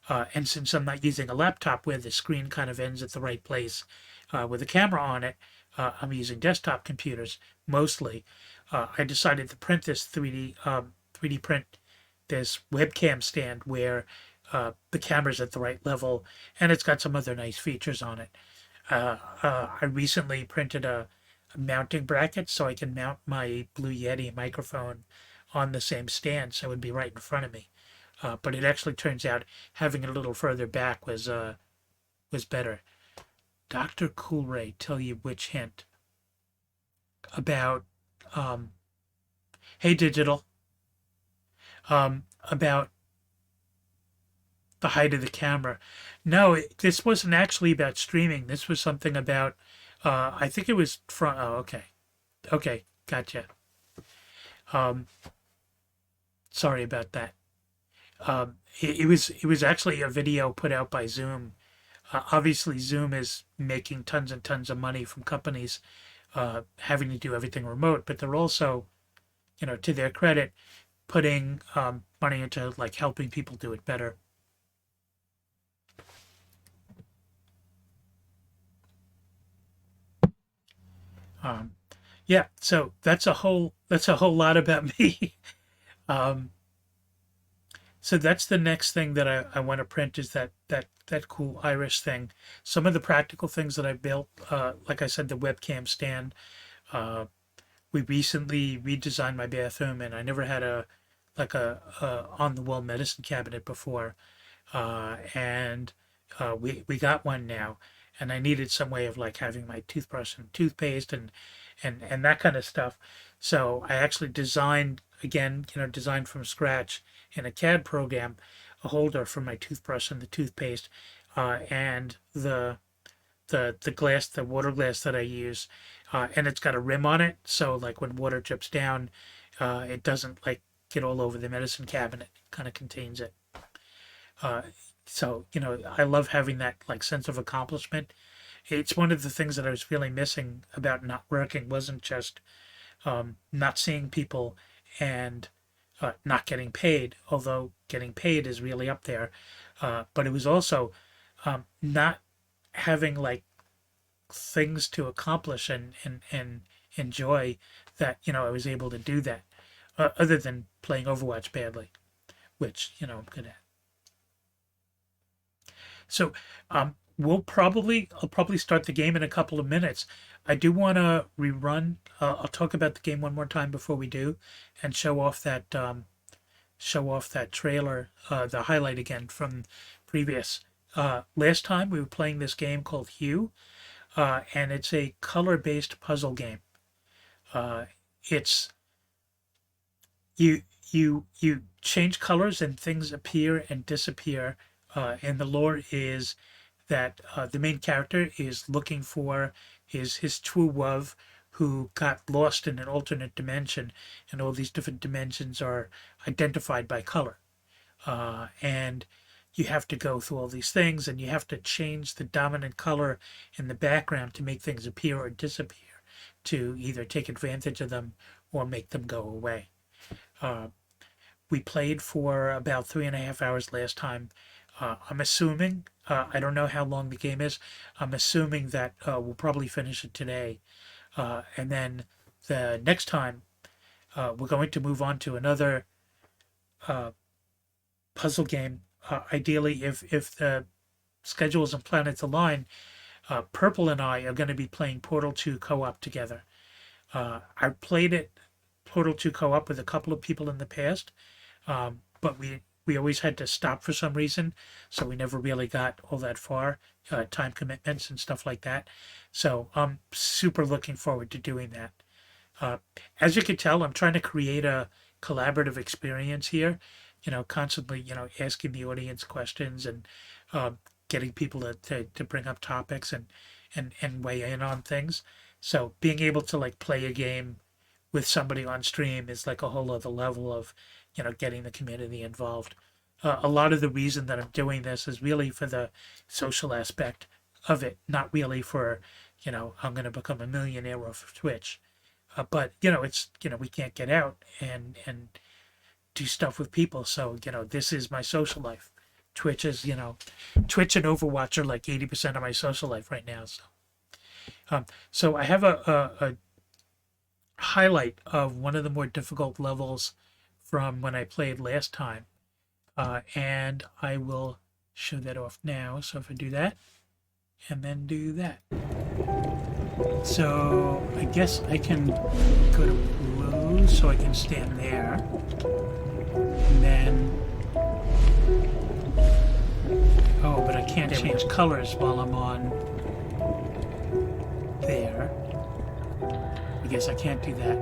And since I'm not using a laptop where the screen kind of ends at the right place with a camera on it, I'm using desktop computers mostly. I decided to print this 3D print this webcam stand where the camera's at the right level, and it's got some other nice features on it. I recently printed a mounting bracket so I can mount my Blue Yeti microphone on the same stand, so it would be right in front of me. But it actually turns out having it a little further back was better. Dr. Coolray tell you which hint about Hey Digital, about the height of the camera. No, this wasn't actually about streaming. This was something about I think it was from, oh, okay, gotcha. Sorry about that. It was actually a video put out by Zoom. Obviously, Zoom is making tons and tons of money from companies having to do everything remote, but they're also, to their credit, putting money into like helping people do it better. Yeah, so that's a whole lot about me. So that's the next thing that I want to print is that cool iris thing. Some of the practical things that I built, like I said, the webcam stand. We recently redesigned my bathroom, and I never had a on the wall medicine cabinet before, and we got one now, and I needed some way of like having my toothbrush and toothpaste and that kind of stuff. So I actually designed designed from scratch in a CAD program a holder for my toothbrush and the toothpaste, and the glass, the water glass that I use, and it's got a rim on it, so like when water drips down, it doesn't like get all over the medicine cabinet. It kind of contains it. So I love having that like sense of accomplishment. It's one of the things that I was really missing about not working. Wasn't just not seeing people and not getting paid, although getting paid is really up there. But it was also not having like things to accomplish and enjoy that, I was able to do that, other than playing Overwatch badly, which, I'm good at. So I'll probably start the game in a couple of minutes. I do want to rerun. I'll talk about the game one more time before we do, and show off show off that trailer, the highlight again from previous. Last time we were playing this game called Hue, and it's a color-based puzzle game. It's you change colors and things appear and disappear. And the lore is that the main character is looking for his true love, who got lost in an alternate dimension, and all these different dimensions are identified by color. And you have to go through all these things, and you have to change the dominant color in the background to make things appear or disappear, to either take advantage of them or make them go away. We played for about 3.5 hours last time. I'm assuming, I don't know how long the game is, I'm assuming that we'll probably finish it today. And then the next time, we're going to move on to another puzzle game. Ideally, if the schedules and planets align, Purple and I are going to be playing Portal 2 co-op together. I played it Portal 2 co-op with a couple of people in the past, but we always had to stop for some reason, so we never really got all that far, time commitments and stuff like that. So I'm super looking forward to doing that. As you can tell, I'm trying to create a collaborative experience here, constantly, asking the audience questions and getting people to bring up topics and weigh in on things. So being able to like play a game with somebody on stream is like a whole other level of, getting the community involved. A lot of the reason that I'm doing this is really for the social aspect of it, not really for, I'm going to become a millionaire off of Twitch. But, it's, we can't get out and do stuff with people. So, this is my social life. Twitch is, Twitch and Overwatch are like 80% of my social life right now. So I have a highlight of one of the more difficult levels from when I played last time, and I will show that off now. So if I do that and then do that, so I guess I can go to blue so I can stand there, and then but I can't change colors while I'm on there. I guess I can't do that.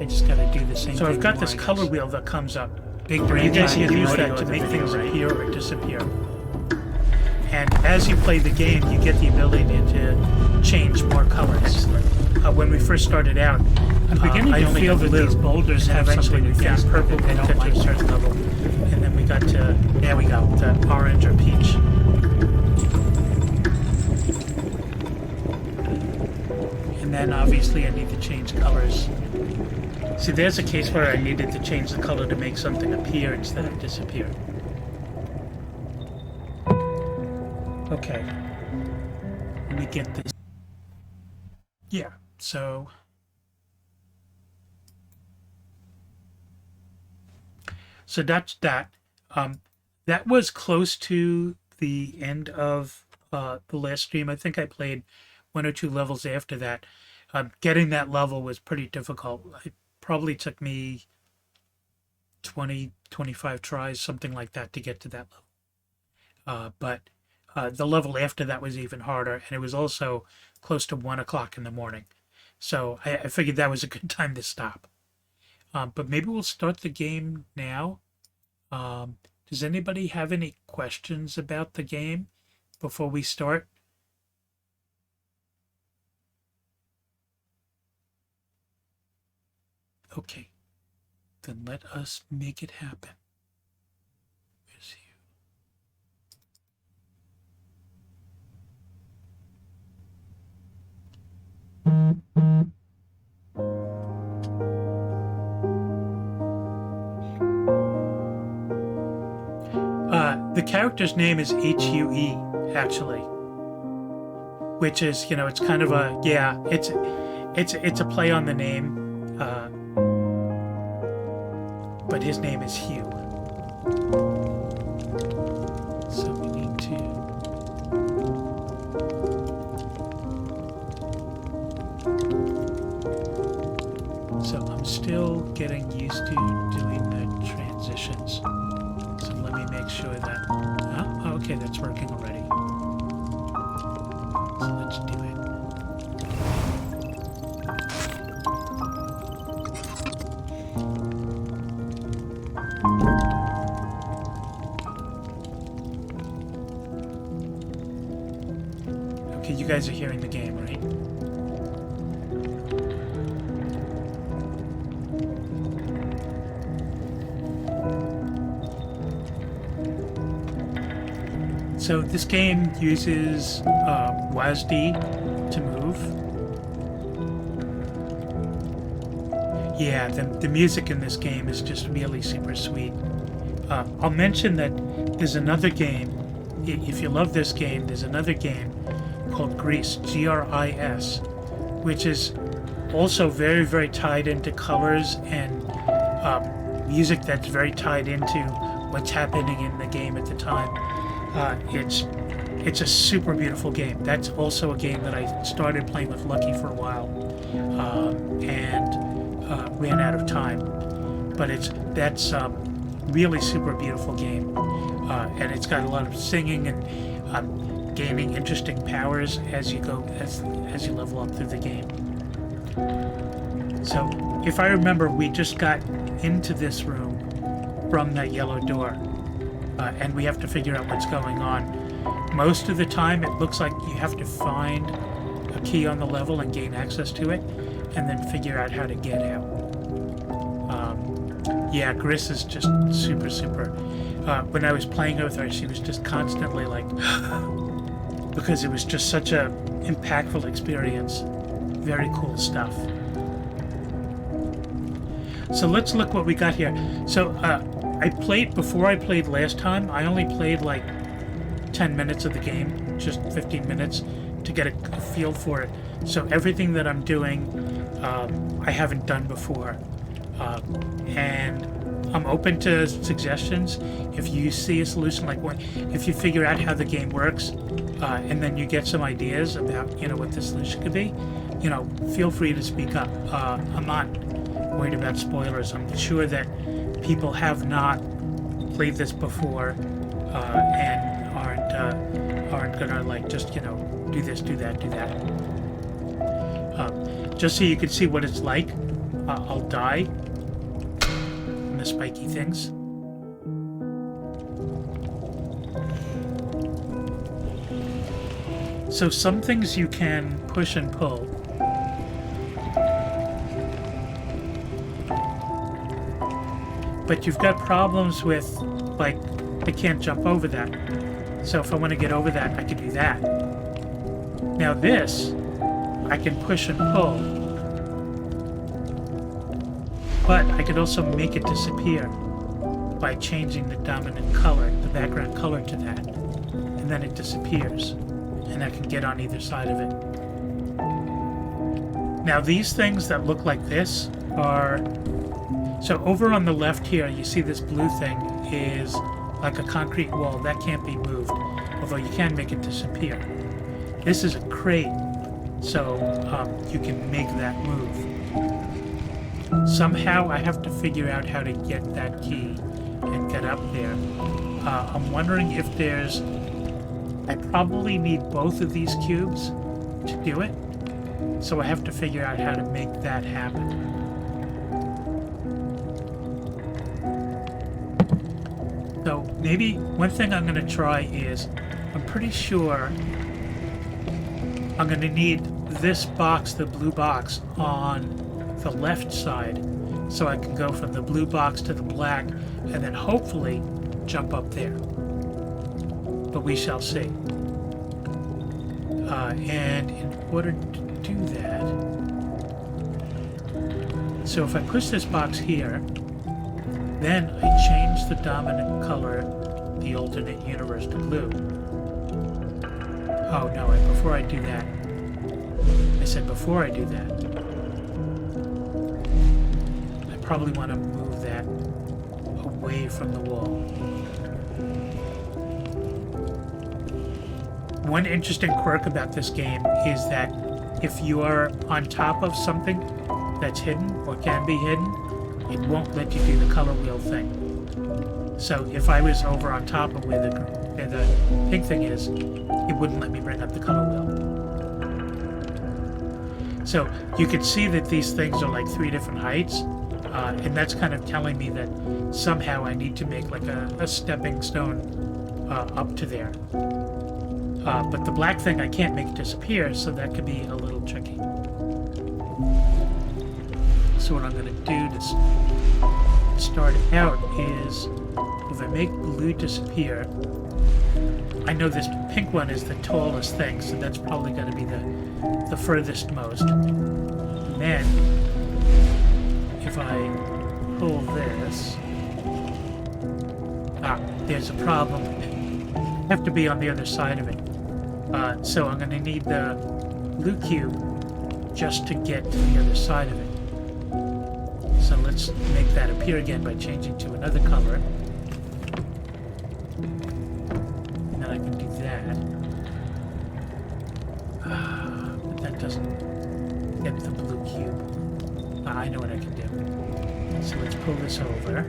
I just gotta do the same thing. So I've got this color wheel that comes up. Big brain. You guys can use that to make things appear or disappear. And as you play the game, you get the ability to change more colors. When we first started out, I feel that these boulders have eventually we found purple. They don't like a certain level, and then we got to there we go, the orange or peach. And then obviously I need to change colors. See, there's a case where I needed to change the color to make something appear instead of disappear. Okay. Let me get this. Yeah, so that's that. That was close to the end of the last stream. I think I played 1 or 2 levels after that. Getting that level was pretty difficult. It probably took me 20, 25 tries, something like that, to get to that level. But the level after that was even harder, and it was also close to 1 o'clock in the morning. So I figured that was a good time to stop. But maybe we'll start the game now. Does anybody have any questions about the game before we start? Okay, then let us make it happen. Where's the character's name is H-U-E, actually, which is, it's kind of a, yeah, it's a play on the name, but his name is Hue. So we need to... So I'm still getting used to doing the transition. positions. So let me make sure that... Oh, okay, that's working already. So let's do it. Okay, you guys are hearing the game, right? So this game uses WASD to move. Yeah, the music in this game is just really super sweet. I'll mention that there's another game. If you love this game, there's another game called Gris, Gris, which is also very, very tied into colors and music that's very tied into what's happening in the game at the time. It's a super beautiful game. That's also a game that I started playing with Lucky for a while and ran out of time. But that's really super beautiful game, and it's got a lot of singing and gaining interesting powers as you go as you level up through the game. So if I remember, we just got into this room from that yellow door. And we have to figure out what's going on. Most of the time, it looks like you have to find a key on the level and gain access to it, and then figure out how to get out. Yeah, Gris is just super, super. When I was playing with her, she was just constantly like, because it was just such a impactful experience. Very cool stuff. So let's look what we got here. So, before I played last time, I only played like 10 minutes of the game, just 15 minutes to get a feel for it. So everything that I'm doing, I haven't done before. And I'm open to suggestions. If you see a solution, like if you figure out how the game works, and then you get some ideas about, what the solution could be, feel free to speak up. I'm not worried about spoilers. I'm sure that people have not played this before and aren't gonna like just do this, do that, do that. Just so you can see what it's like, I'll die from the spiky things. So some things you can push and pull. But you've got problems with, like, I can't jump over that. So if I want to get over that, I can do that. Now this, I can push and pull. But I could also make it disappear by changing the dominant color, the background color to that. And then it disappears. And I can get on either side of it. Now these things that look like this are... So over on the left here, you see this blue thing is like a concrete wall. That can't be moved, although you can make it disappear. This is a crate, so you can make that move. Somehow I have to figure out how to get that key and get up there. I'm wondering if there's... I probably need both of these cubes to do it, so I have to figure out how to make that happen. So maybe one thing I'm going to try is, I'm pretty sure I'm going to need this box, the blue box, on the left side, so I can go from the blue box to the black, and then hopefully jump up there. But we shall see. And in order to do that, so if I push this box here, then I change the dominant color, the alternate universe, to blue. Oh no, before I do that, I said before I do that, I probably want to move that away from the wall. One interesting quirk about this game is that if you are on top of something that's hidden or can be hidden, it won't let you do the color wheel thing. So if I was over on top of where the pink thing is, it wouldn't let me bring up the color wheel. So you can see that these things are like 3 different heights, and that's kind of telling me that somehow I need to make like a stepping stone up to there. But the black thing I can't make disappear, so that could be a little tricky. So what I'm going to do to start out is, if I make blue disappear, I know this pink one is the tallest thing, so that's probably going to be the furthest most. And then, if I pull this, there's a problem. I have to be on the other side of it. So I'm going to need the blue cube just to get to the other side of it. So let's make that appear again by changing to another color. And then I can do that. But that doesn't get the blue cube. I know what I can do. So let's pull this over.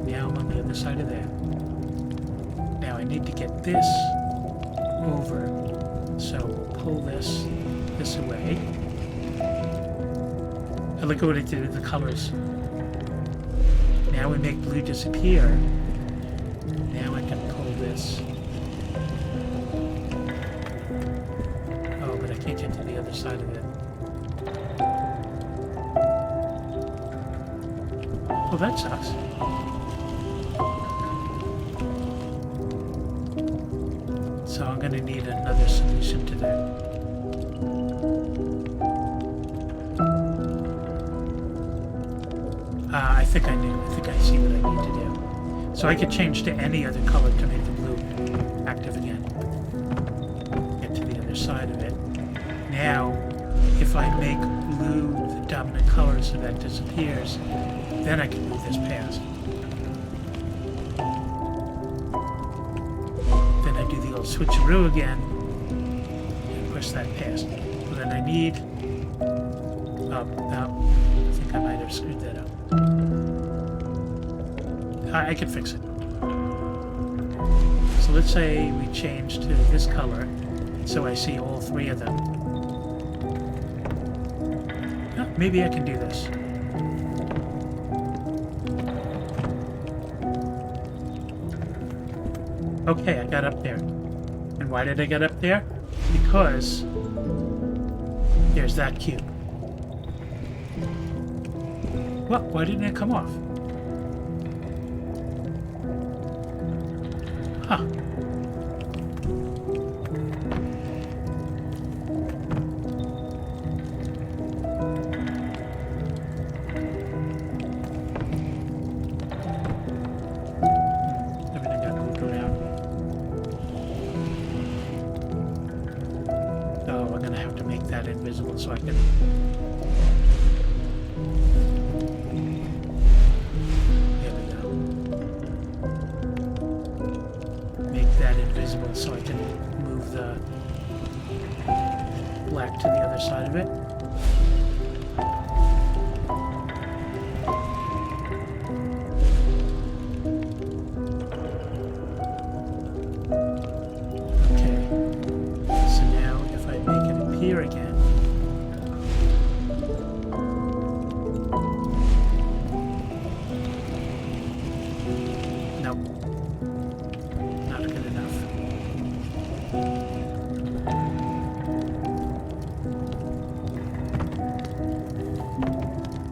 Now I'm on the other side of that. Now I need to get this over, so pull this away. And look at what it did with the colors. Now we make blue disappear. Now I can pull this. Oh, but I can't get to the other side of it. Well, that sucks. So I'm going to need another solution to that. I think I see what I need to do. So I could change to any other color to make the blue active again. Get to the other side of it. Now, if I make blue the dominant color so that disappears, then I can move this past. Then I do the old switcheroo again and push that past. So then I need... I think I might have screwed that up. I can fix it. So let's say we change to this color, so I see all 3 of them. Oh, maybe I can do this. Okay, I got up there. And why did I get up there? Because there's that cube. What? Why didn't it come off? Huh. Everything got to go down. Oh, I'm gonna have to make that invisible so I can... so I can move the black to the other side of it. Okay. So now if I make it appear again, nope. Not good enough.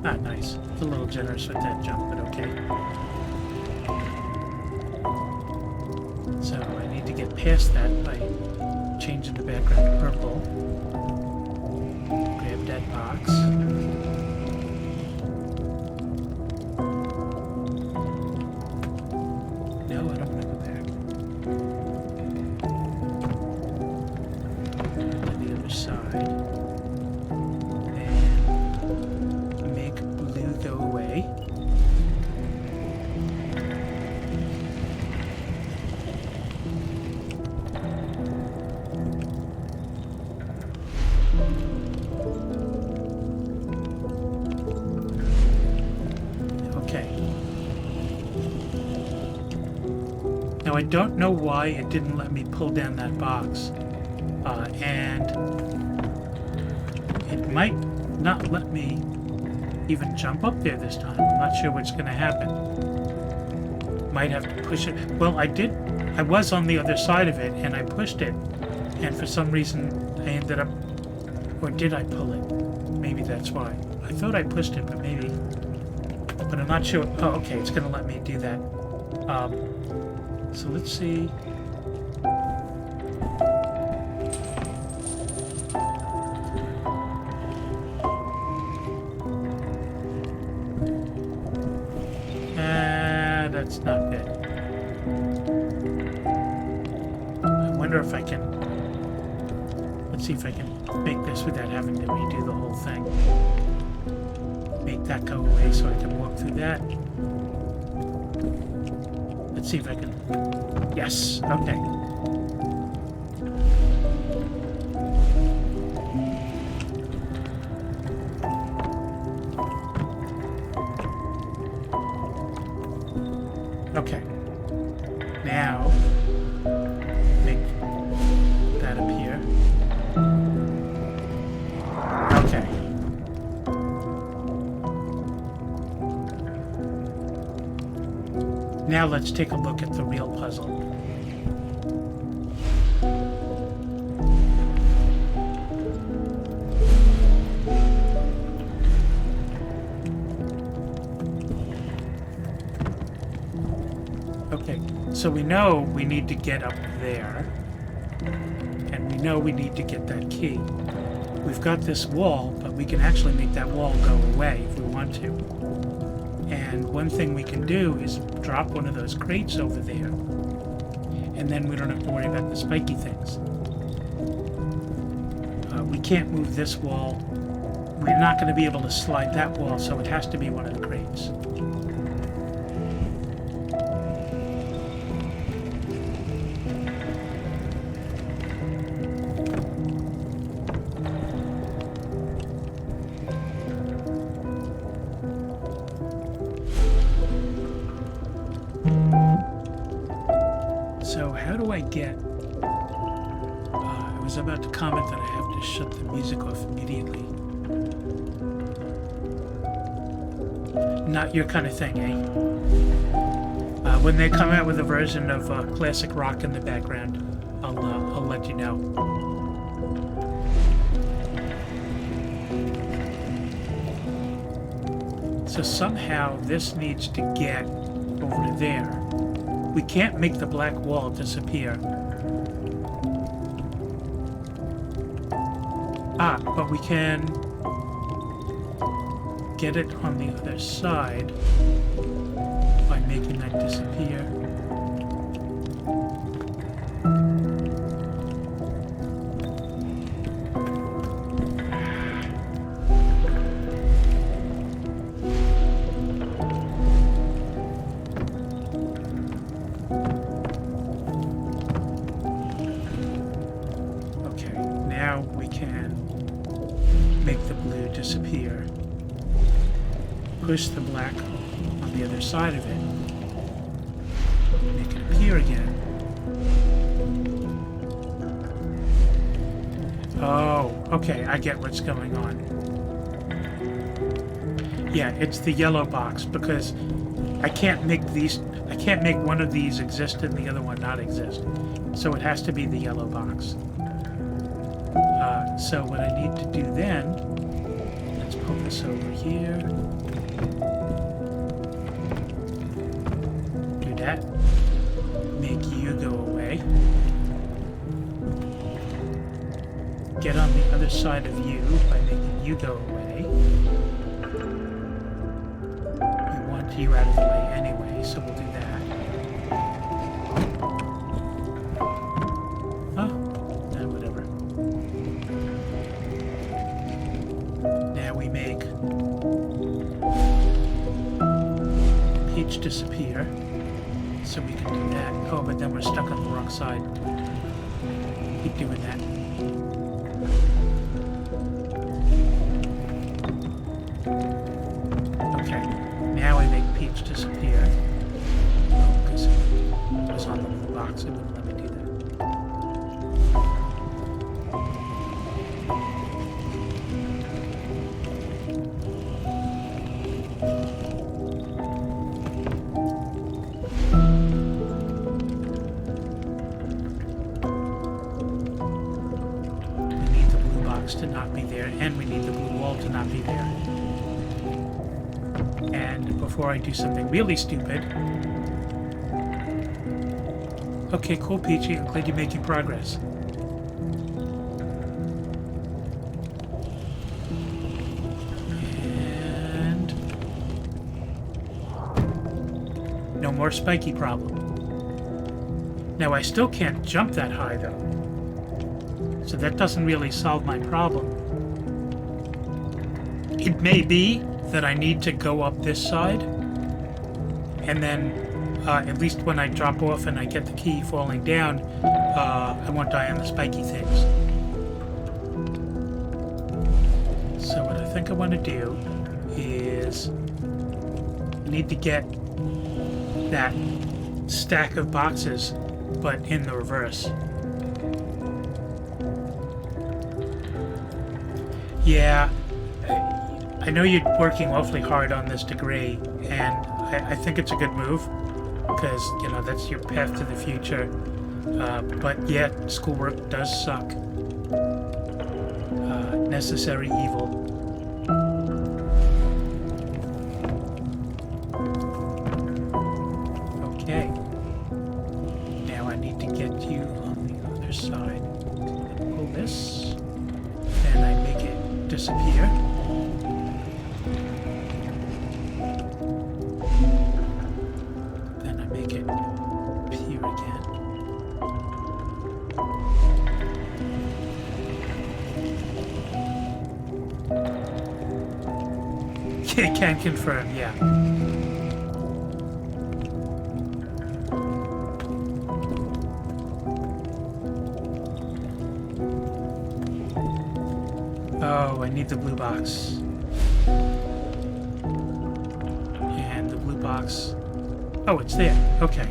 Ah, nice. It's a little generous with that jump, but okay. So I need to get past that by changing the background to purple. Grab that box. No, I don't want to go back. To the other side. Go away. I don't know why it didn't let me pull down that box. And it might not let me even jump up there this time. I'm not sure what's going to happen. Might have to push it. Well, I was on the other side of it, and I pushed it. And for some reason, I ended up... Or did I pull it? Maybe that's why. I thought I pushed it, but maybe... But I'm not sure. Oh, okay, it's going to let me do that. So let's see. That's not good. I wonder if I can... Let's see if I can make this without having to redo the whole thing. Make that go away so I can walk through that. Let's see if I can... Yes, okay. Okay. Now, make that appear. Okay. Now let's take a look at the real puzzle. Okay, so we know we need to get up there, and we know we need to get that key. We've got this wall, but we can actually make that wall go away if we want to. And one thing we can do is drop one of those crates over there, and then we don't have to worry about the spiky things. We can't move this wall. We're not going to be able to slide that wall, so it has to be one of the crates. So how do I get... I was about to comment that I have to shut the music off immediately. Not your kind of thing, eh? When they come out with a version of classic rock in the background, I'll let you know. So somehow this needs to get over there. We can't make the black wall disappear. But we can get it on the other side by making that disappear. Now we can make the blue disappear. Push the black on the other side of it. Make it appear again. Oh, okay, I get what's going on. Yeah, it's the yellow box because I can't make one of these exist and the other one not exist. So it has to be the yellow box. So what I need to do then, let's pull this over here. Do that. Make you go away. Get on the other side of you by making you go away. We want you out of the way anyway, so we'll do that. Whatever. Now we make Peach disappear, so we can do that. Oh, but then we're stuck on the wrong side. Keep doing that. Okay, now I make Peach disappear. Oh, because it was on the box. It wouldn't let me do that. We need the blue box to not be there, and we need the blue wall to not be there. And before I do something really stupid... Okay, cool, Peachy. I'm glad you're making progress. And... no more spiky problem. Now, I still can't jump that high, though. So that doesn't really solve my problem. It may be that I need to go up this side, and then at least when I drop off and I get the key falling down, I won't die on the spiky things. So what I think I want to do is I need to get that stack of boxes, but in the reverse. Yeah, I know you're working awfully hard on this degree, and I think it's a good move, because, you know, that's your path to the future. But yet, schoolwork does suck. Necessary evil. Okay. Now I need to get you on the other side. Pull this, and I make it disappear. Then I make it appear again. Can confirm, yeah. Oh, I need the blue box. And the blue box... oh, it's there. Okay.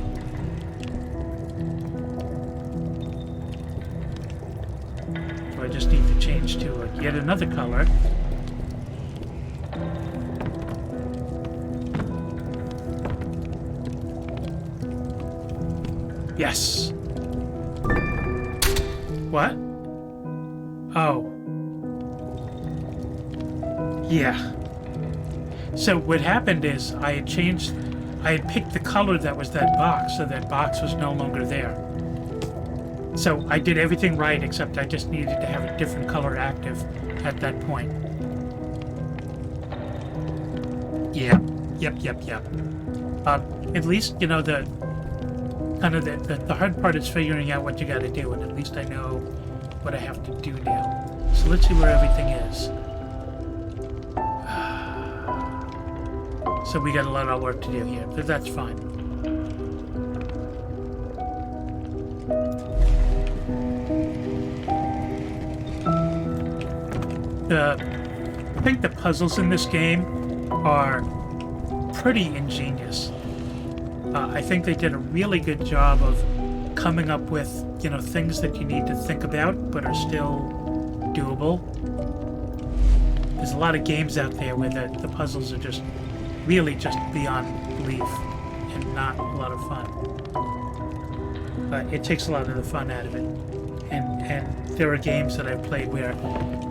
So I just need to change to yet another color. Yes. What? Oh. Yeah. So what happened is I had picked the color that was that box, so that box was no longer there. So I did everything right, except I just needed to have a different color active at that point. Yeah. Yep. At least, you know, the hard part is figuring out what you gotta do, and at least I know what I have to do now. So let's see where everything is. So we got a lot of work to do here, but that's fine. I think the puzzles in this game are pretty ingenious. I think they did a really good job of coming up with, you know, things that you need to think about but are still doable. There's a lot of games out there where the puzzles are just really just beyond belief and not a lot of fun. But it takes a lot of the fun out of it. And there are games that I've played where,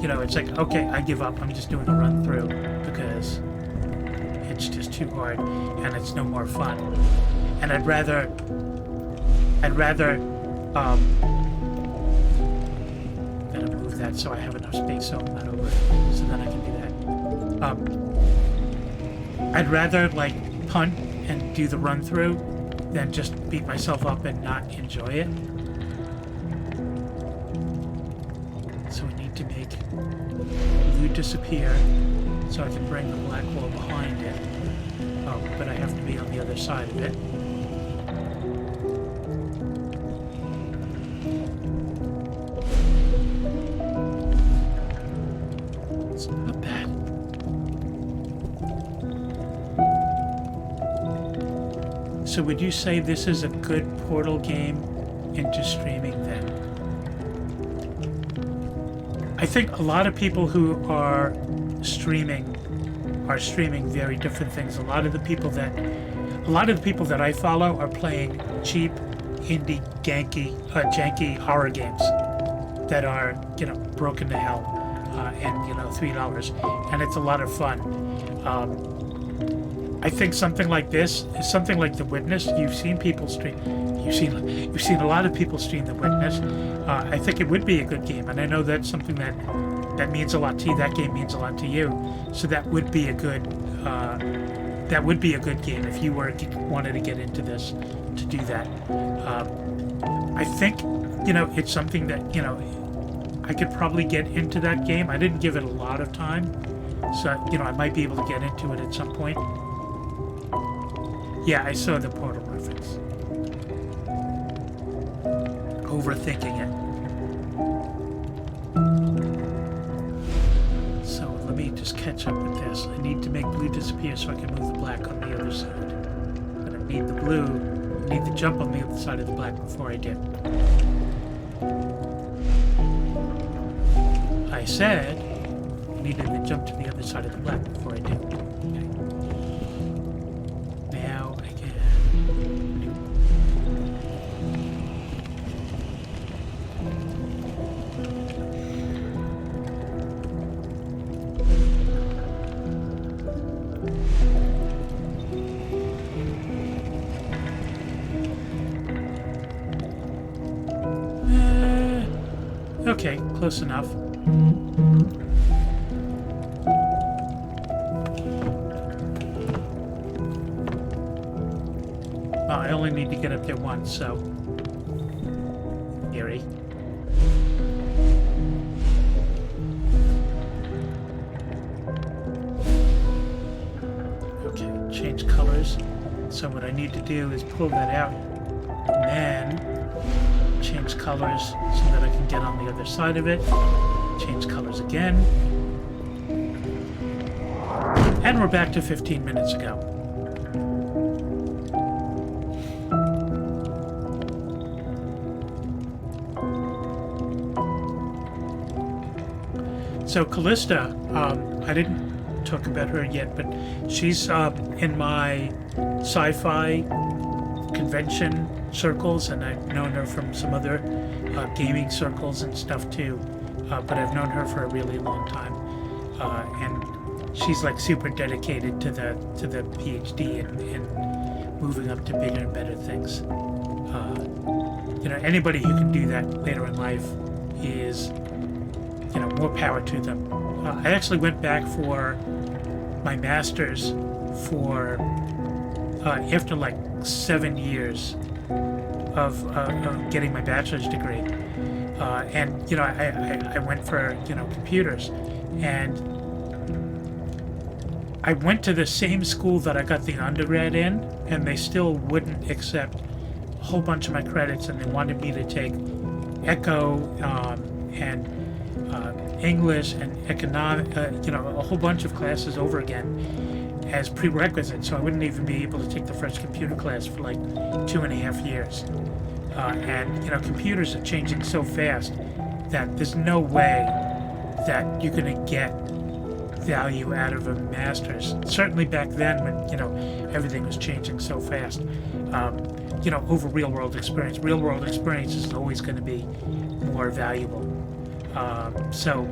you know, it's like, okay, I give up. I'm just doing a run through because it's just too hard and it's no more fun. And I'd rather gonna move that so I have enough space so I'm not over it, so then I can do that. I'd rather like punt and do the run through than just beat myself up and not enjoy it. So we need to make blue disappear so I can bring the black wall behind it. Oh, but I have to be on the other side of it. It's not bad. So would you say this is a good Portal game into streaming then. I think a lot of people who are streaming very different things. A lot of the people that I follow are playing cheap, indie, janky horror games that are, broken to hell, and $3, and it's a lot of fun. I think something like this is something like The Witness. You've seen people stream. You've seen a lot of people stream The Witness. I think it would be a good game, and I know that's something that means a lot to you. That game means a lot to you, so that would be a good game if you wanted to get into this, to do that. I think it's something that I could probably get into that game. I didn't give it a lot of time, so I might be able to get into it at some point. Yeah, I saw the Portal reference. Overthinking it. So let me just catch up with this. I need to make blue disappear so I can move the black on the other side. But I need the blue, I need the jump on the other side of the black before I dip. I said I needed to jump to the other side of the black before I dip. Okay. Now I can do. Okay, close enough. Well, I only need to get up there once, so... Eerie. Okay, change colors. So what I need to do is pull that out, and then change colors so that I can get on the other side of it. Change colors again. And we're back to 15 minutes ago. So Callista, I didn't talk about her yet, but she's in my sci-fi convention circles, and I've known her from some other gaming circles and stuff too. But I've known her for a really long time, and she's like super dedicated to the PhD and moving up to bigger and better things. Anybody who can do that later in life is, more power to them. I actually went back for my master's for after like 7 years of getting my bachelor's degree, and I went for computers, and I went to the same school that I got the undergrad in, and they still wouldn't accept a whole bunch of my credits, and they wanted me to take Echo and English and economic, a whole bunch of classes over again as prerequisites, so I wouldn't even be able to take the first computer class for like 2.5 years. And computers are changing so fast that there's no way that you're going to get value out of a master's. Certainly back then when everything was changing so fast, over real world experience. Real world experience is always going to be more valuable. So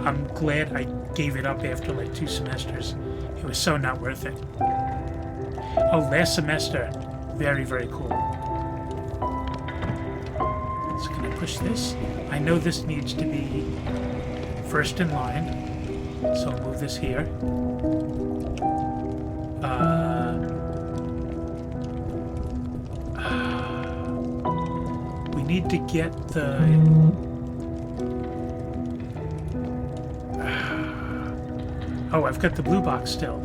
I'm glad I gave it up after like 2 semesters. It was so not worth it. Oh, last semester, very, very cool. So can I push this? I know this needs to be first in line, so I'll move this here. We need to get the... Oh, I've got the blue box still.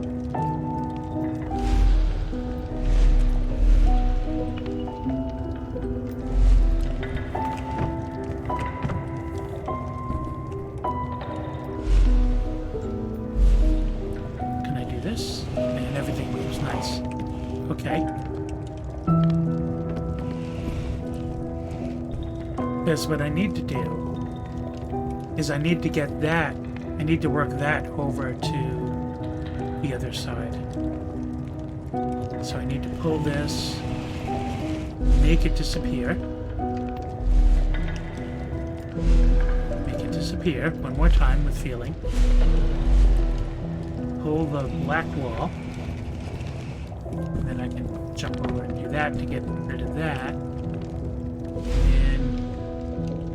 Can I do this? And everything moves nice. Okay. Because what I need to do is I need to get that, I need to work that over to the other side. So I need to pull this, make it disappear. Make it disappear one more time with feeling. Pull the black wall. And then I can jump over and do that to get rid of that. And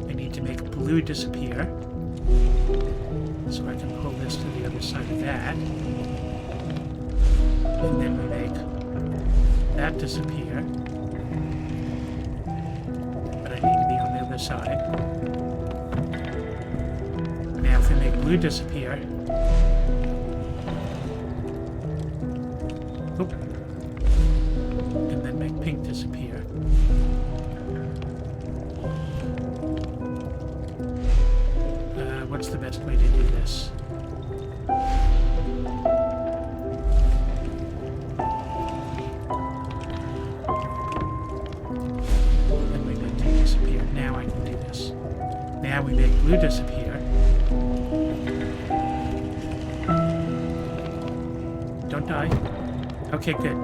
I need to make blue disappear. So I can pull this to the other side of that. And then we make that disappear. But I need to be on the other side. Now if we make blue disappear. Oop. And then make pink disappear. What's the best way to do this? And we make pink disappear. Now I can do this. Now we make blue disappear. Don't die. Okay, good.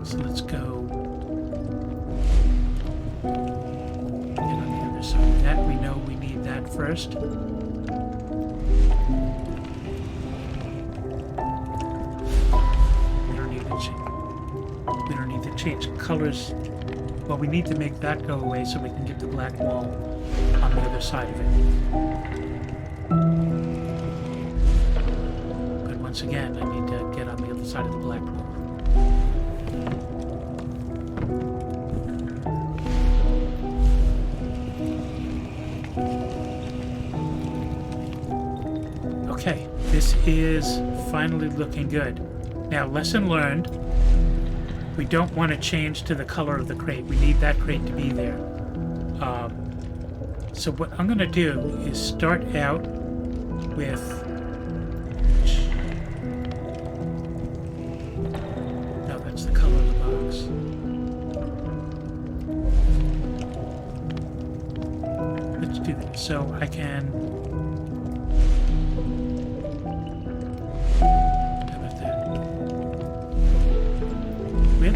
So let's go. That we know we need that first. We don't need to change colors. Well, we need to make that go away so we can get the black wall on the other side of it. But once again, I need to get on the other side of the black wall. Okay, this is finally looking good. Now, lesson learned. We don't want to change to the color of the crate. We need that crate to be there. So what I'm going to do is start out with... No, that's the color of the box. Let's do that. So I can...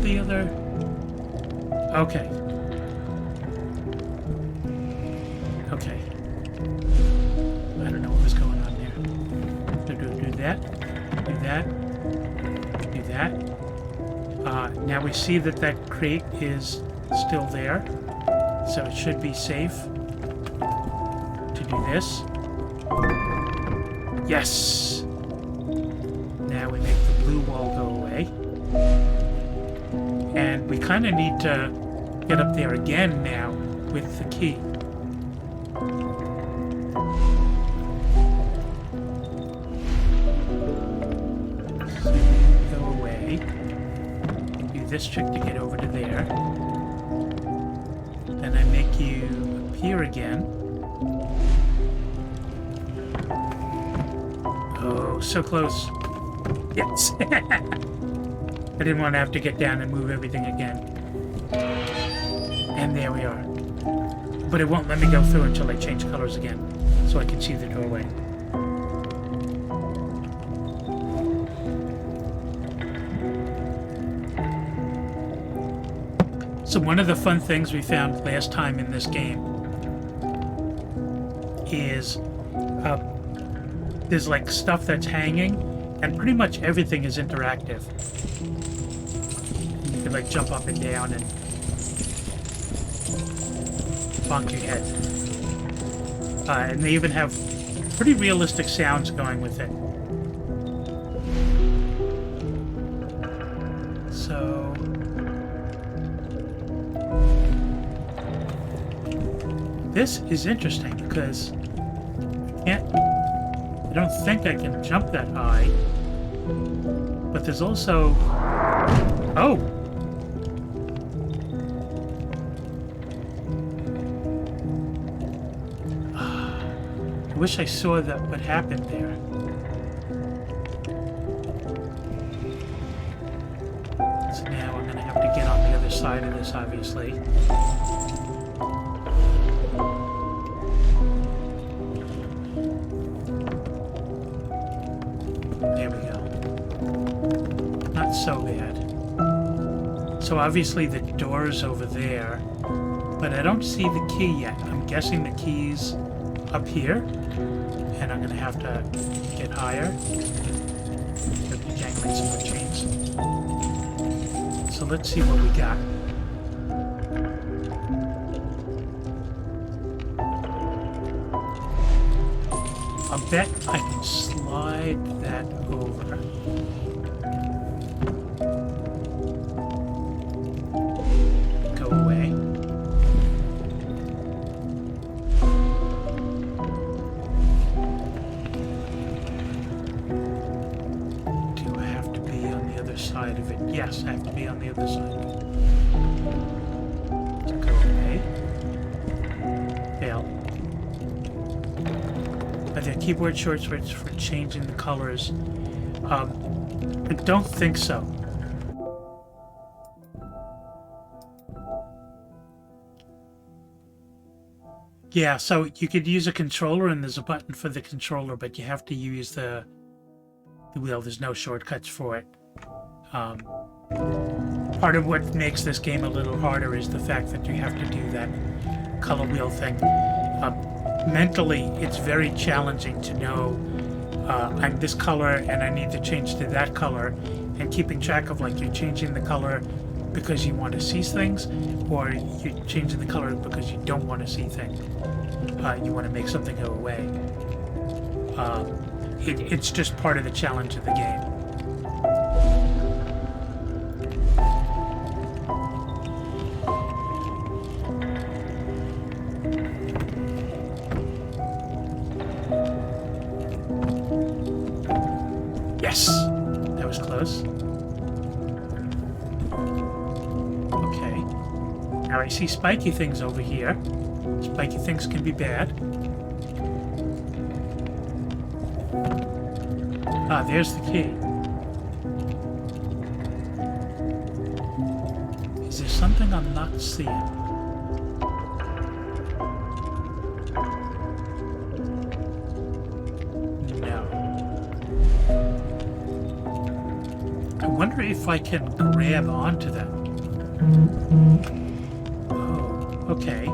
the other... Okay. Okay. I don't know what was going on there. So do that. Do that. Do that. Now we see that that crate is still there. So it should be safe to do this. Yes! Now we make the blue wall go away. And we kind of need to get up there again now with the key. So go away. Do this trick to get over to there. Then I make you appear again. Oh, so close. Yes! I didn't want to have to get down and move everything again. And there we are. But it won't let me go through until I change colors again, so I can see the doorway. So one of the fun things we found last time in this game is there's like stuff that's hanging, and pretty much everything is interactive. You can like jump up and down and bonk your head. And they even have pretty realistic sounds going with it. So... this is interesting because I don't think I can jump that high. But there's also... oh! I wish I saw that what happened there. So now I'm gonna side of this, obviously. There we go. Not so bad. So obviously the door's over there, but I don't see the key yet. I'm guessing the key's up here, and I'm gonna have to get higher. They're dangling some more chains. So let's see what we got. I'll bet I can slide that over. Go away. Do I have to be on the other side of it? Yes, I have to be on the other side of it. So go away. Fail. Are there keyboard shortcuts for changing the colors? I don't think so. Yeah, so you could use a controller, and there's a button for the controller, but you have to use the wheel. There's no shortcuts for it. Part of what makes this game a little harder is the fact that you have to do that color wheel thing. Mentally, it's very challenging to know I'm this color and I need to change to that color, and keeping track of, like, you're changing the color because you want to see things, or you're changing the color because you don't want to see things. You want to make something go away. It's just part of the challenge of the game. Yes! That was close. Okay. Now I see spiky things over here. Spiky things can be bad. Ah, there's the key. Is there something I'm not seeing? I wonder if I can grab onto them. Oh, okay.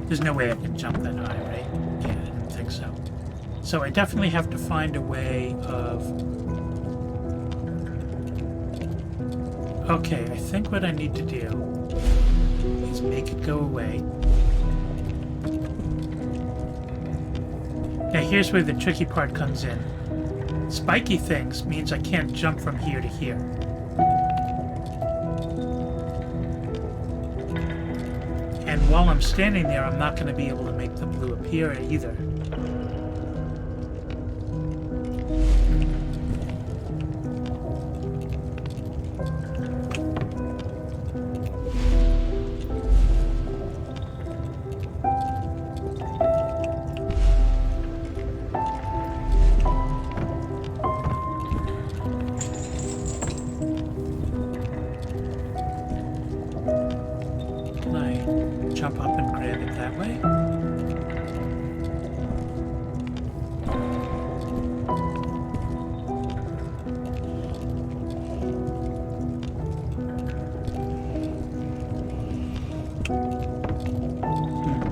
There's no way I can jump that high, right? Yeah, I didn't think so. So I definitely have to find a way of... Okay, I think what I need to do is make it go away. Now here's where the tricky part comes in. Spiky things means I can't jump from here to here. And while I'm standing there, I'm not going to be able to make the blue appear either. Jump up and grab it that way.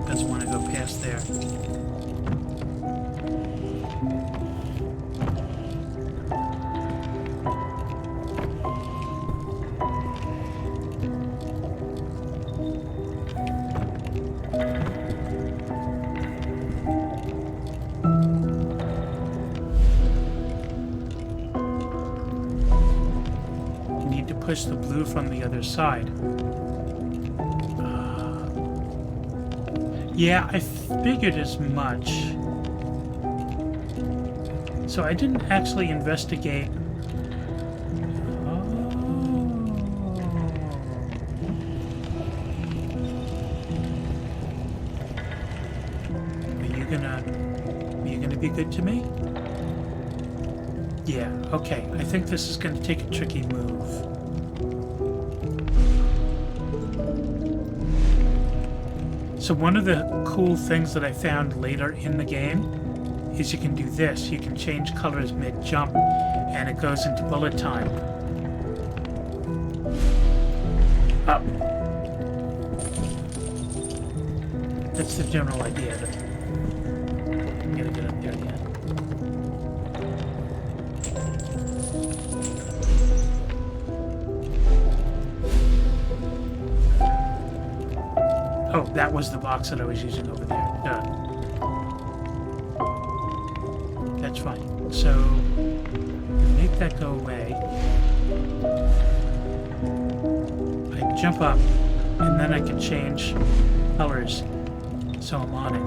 Doesn't want to go past there. Push the blue from the other side. Yeah, I figured as much. So I didn't actually investigate gonna be good to me? Yeah, okay. I think this is gonna take a tricky move. So one of the cool things that I found later in the game is you can do this. You can change colors mid-jump, and it goes into bullet time. Up. That's the general idea. I'm gonna get up there again. Oh, that was the box that I was using over there. That's fine. So, make that go away. I jump up, and then I can change colors. So I'm on it.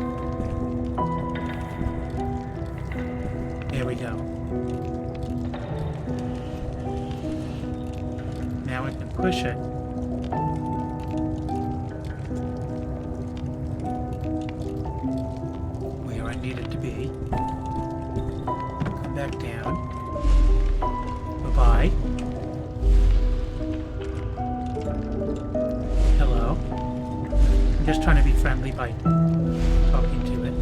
There we go. Now I can push it. Where I need it to be. Come back down. Bye-bye. Hello. I'm just trying to be friendly by talking to it.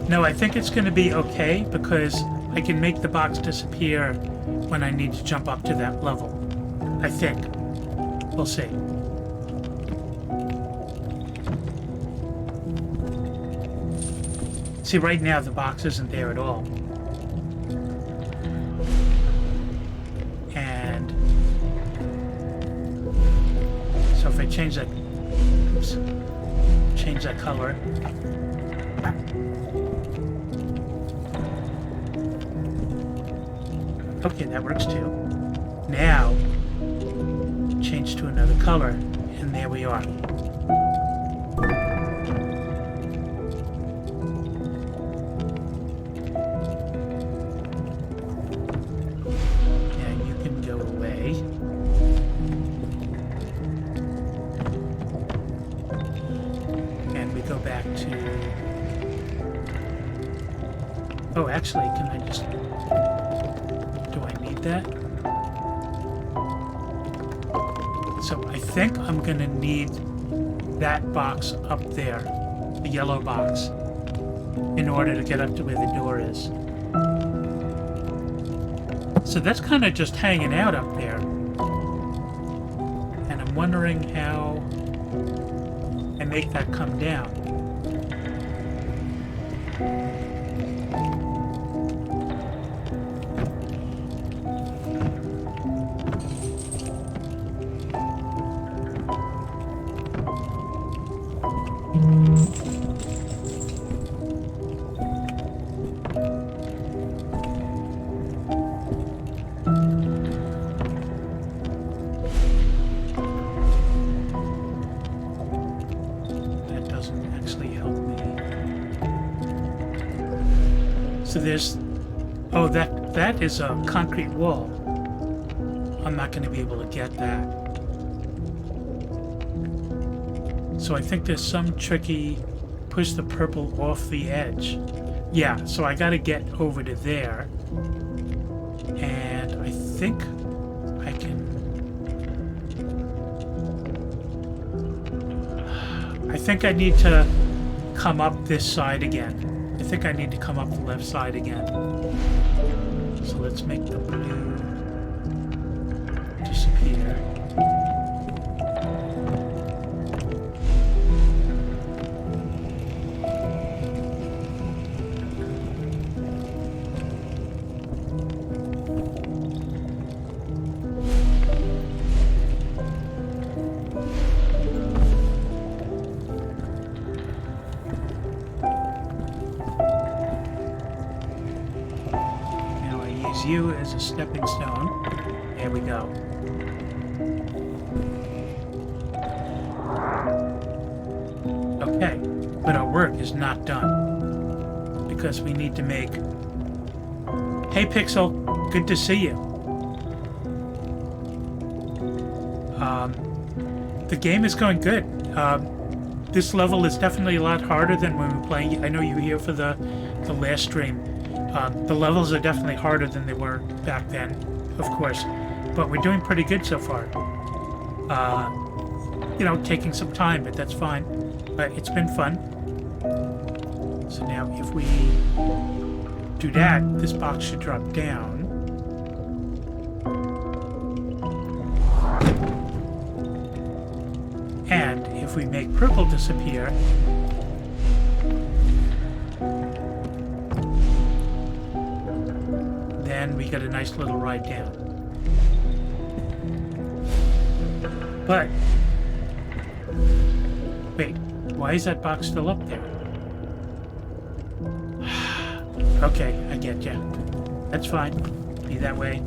No, I think it's going to be okay because I can make the box disappear when I need to jump up to that level. I think. We'll see. See, right now the box isn't there at all. And so if I change that, oops, change that color. Okay, that works too. Now, change to another color, and there we are. Now you can go away. And we go back to... Oh, actually, can I just... Do I need that? So I think I'm gonna need that box up there, the yellow box, in order to get up to where the door is. So that's kind of just hanging out up there. And I'm wondering how I make that come down. That doesn't actually help me. So there's... Oh, that is a concrete wall. I'm not going to be able to get that. So I think there's some tricky push the purple off the edge. Yeah, so I gotta get over to there. And I think I can... I think I need to come up this side again. I think I need to come up the left side again. So let's make the blue disappear. You as a stepping stone. There we go. Okay, but our work is not done because we need to make... Hey Pixel, good The game is going good. This level is definitely a lot harder than when we were playing. I know you were here for the last stream. The levels are definitely harder than they were back then, of course. But we're doing pretty good so far. You know, taking some time, but that's fine. It's been fun. So now if we do that, this box should drop down. And if we make purple disappear, then we get a nice little ride down. But, wait, why is that box still up there? Okay, I get ya. That's fine. Be that way.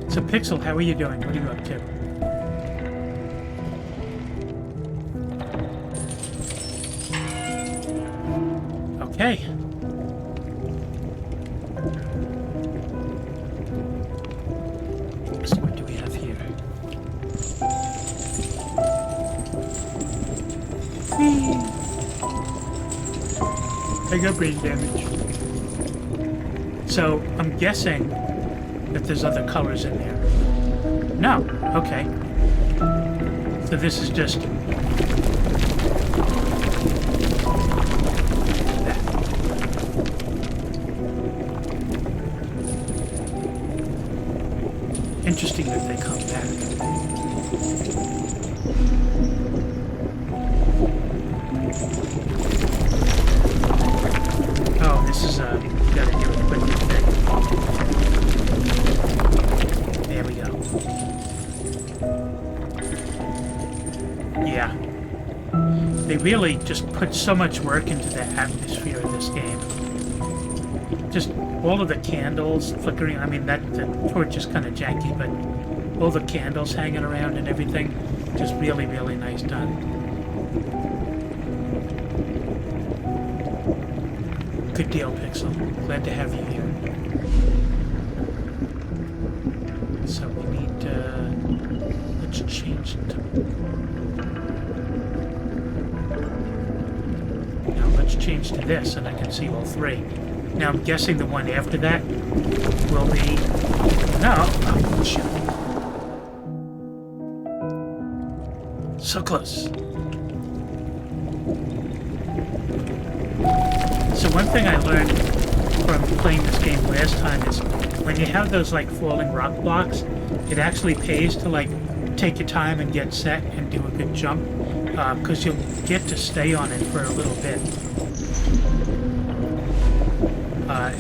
So Pixel, how are you doing? What are you up to? Okay. So what do we have here? I got brain damage. So I'm guessing that there's other colors in there. No. Okay. So this is just that. Interesting that they come back. Oh, this is gotta do it quickly. There we go. Yeah. They really just put so much work into the atmosphere of this game. Just all of the candles flickering. I mean, the torch is kind of janky, but all the candles hanging around and everything, just really, really nice done. Good deal, Pixel. Glad to have you here. So we need, let's change it. Now let's change to this, and I can see all three. Now I'm guessing the one after that will be, no, oh, shit. So close. So one thing I learned from playing this game last time is when you have those like falling rock blocks, it actually pays to like take your time and get set and do a good jump, because you'll get to stay on it for a little bit.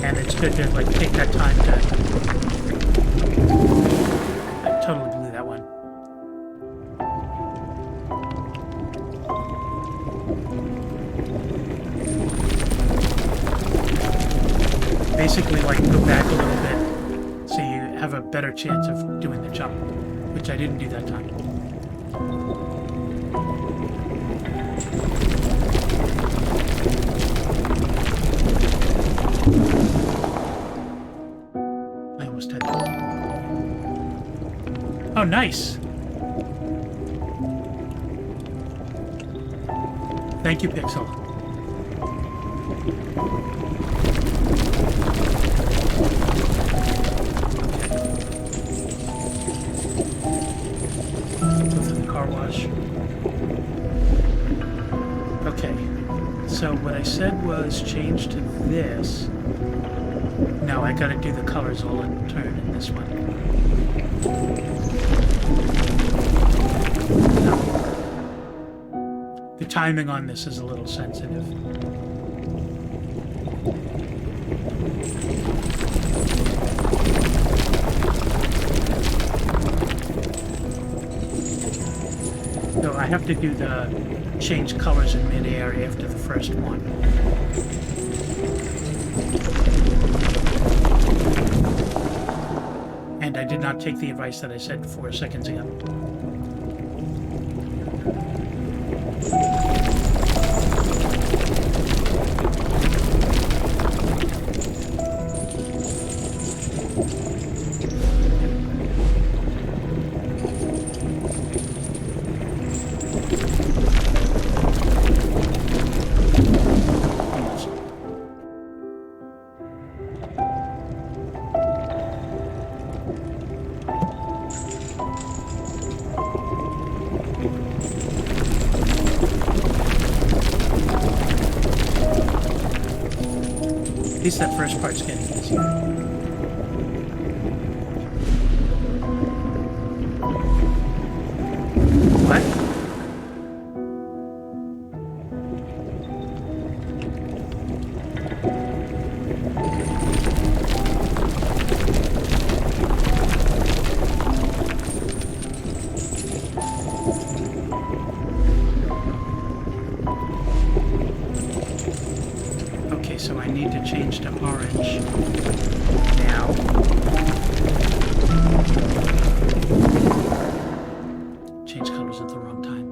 And it's good to like take that time to... I totally blew that one. Basically like go back a little bit so you have a better chance of doing the jump, which I didn't do that time. I almost had that. Oh, nice! Thank you, Pixel. Okay, so what I said was change to this. No, I gotta do the colors all in turn in this one. No. The timing on this is a little sensitive. So I have to do the change colors in mid-air after the first one. And I I did not take the advice that I said 4 seconds ago. At least that first part's getting easier. What? Okay, so I need to change to orange now. Change colors at the wrong time.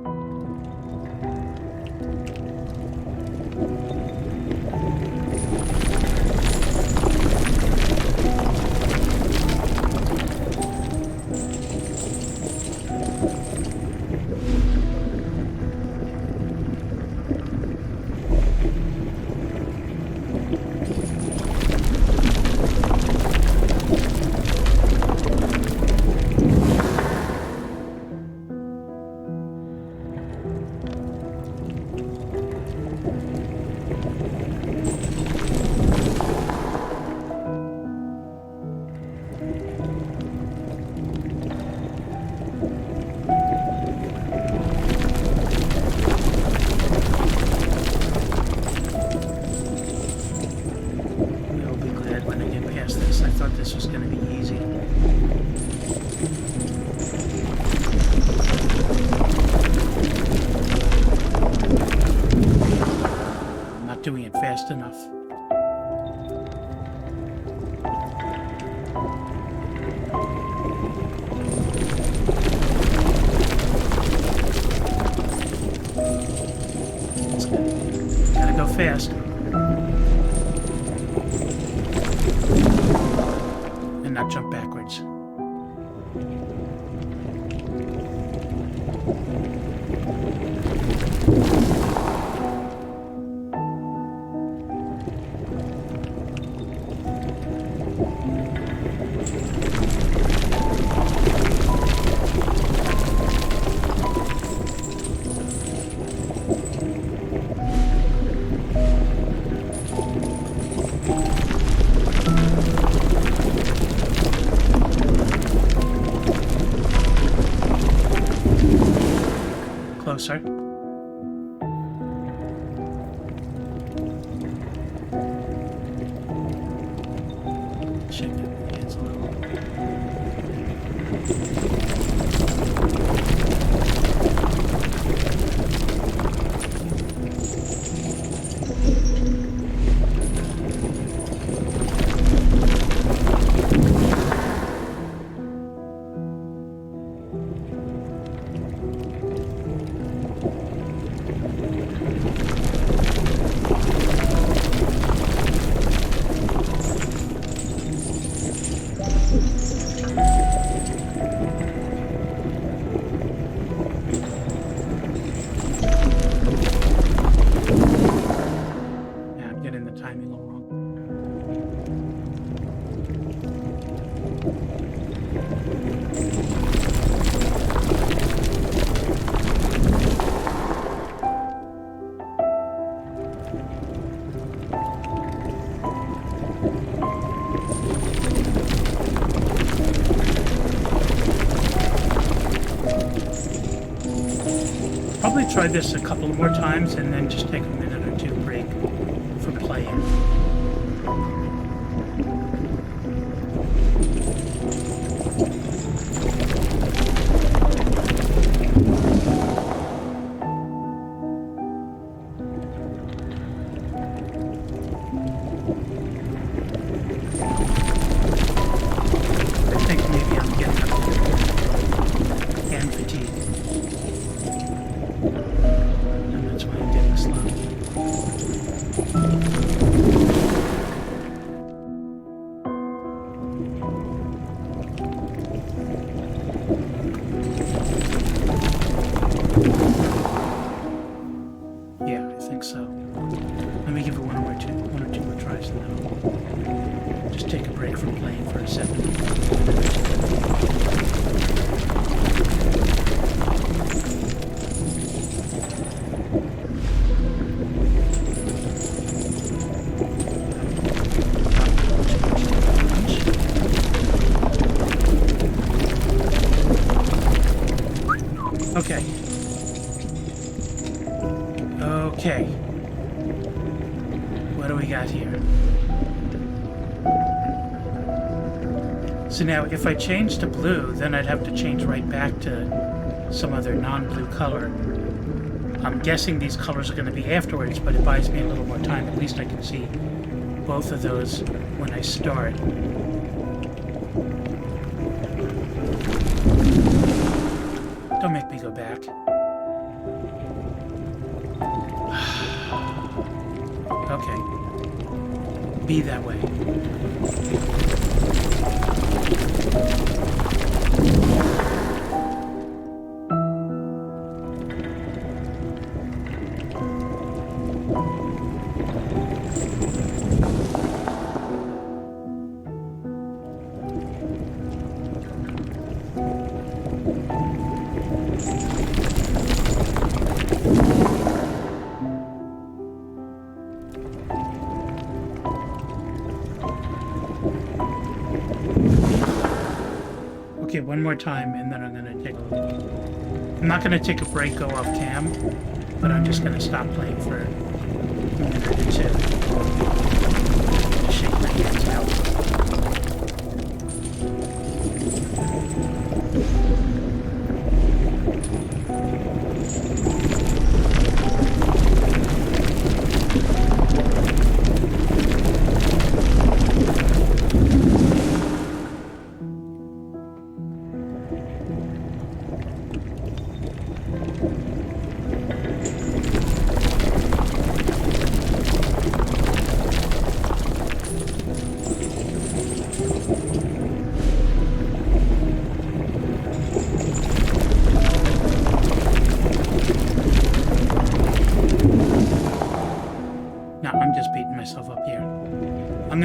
I'll be glad when I get past this. I thought this was going to be easy. I'm not doing it fast enough. Gotta go fast. And not jump backwards. Closer. Shake it. It's a little. Timing all wrong. Probably try this a couple more times and then just take a minute or two break for playing. I think maybe I'm just take a break from playing for a second. Okay. Okay. What do we got here? So now, if I change to blue, then I'd have to change right back to some other non-blue color. I'm guessing these colors are going to be afterwards, but it buys me a little more time. At least I can see both of those when I start. Don't make me go back. Okay. Be that way. Okay, one more time, and then I'm gonna take a look. I'm not gonna take a break, go off cam, but I'm just gonna stop playing for a minute or two. Just shake my hands out. I'm just beating myself up here. I'm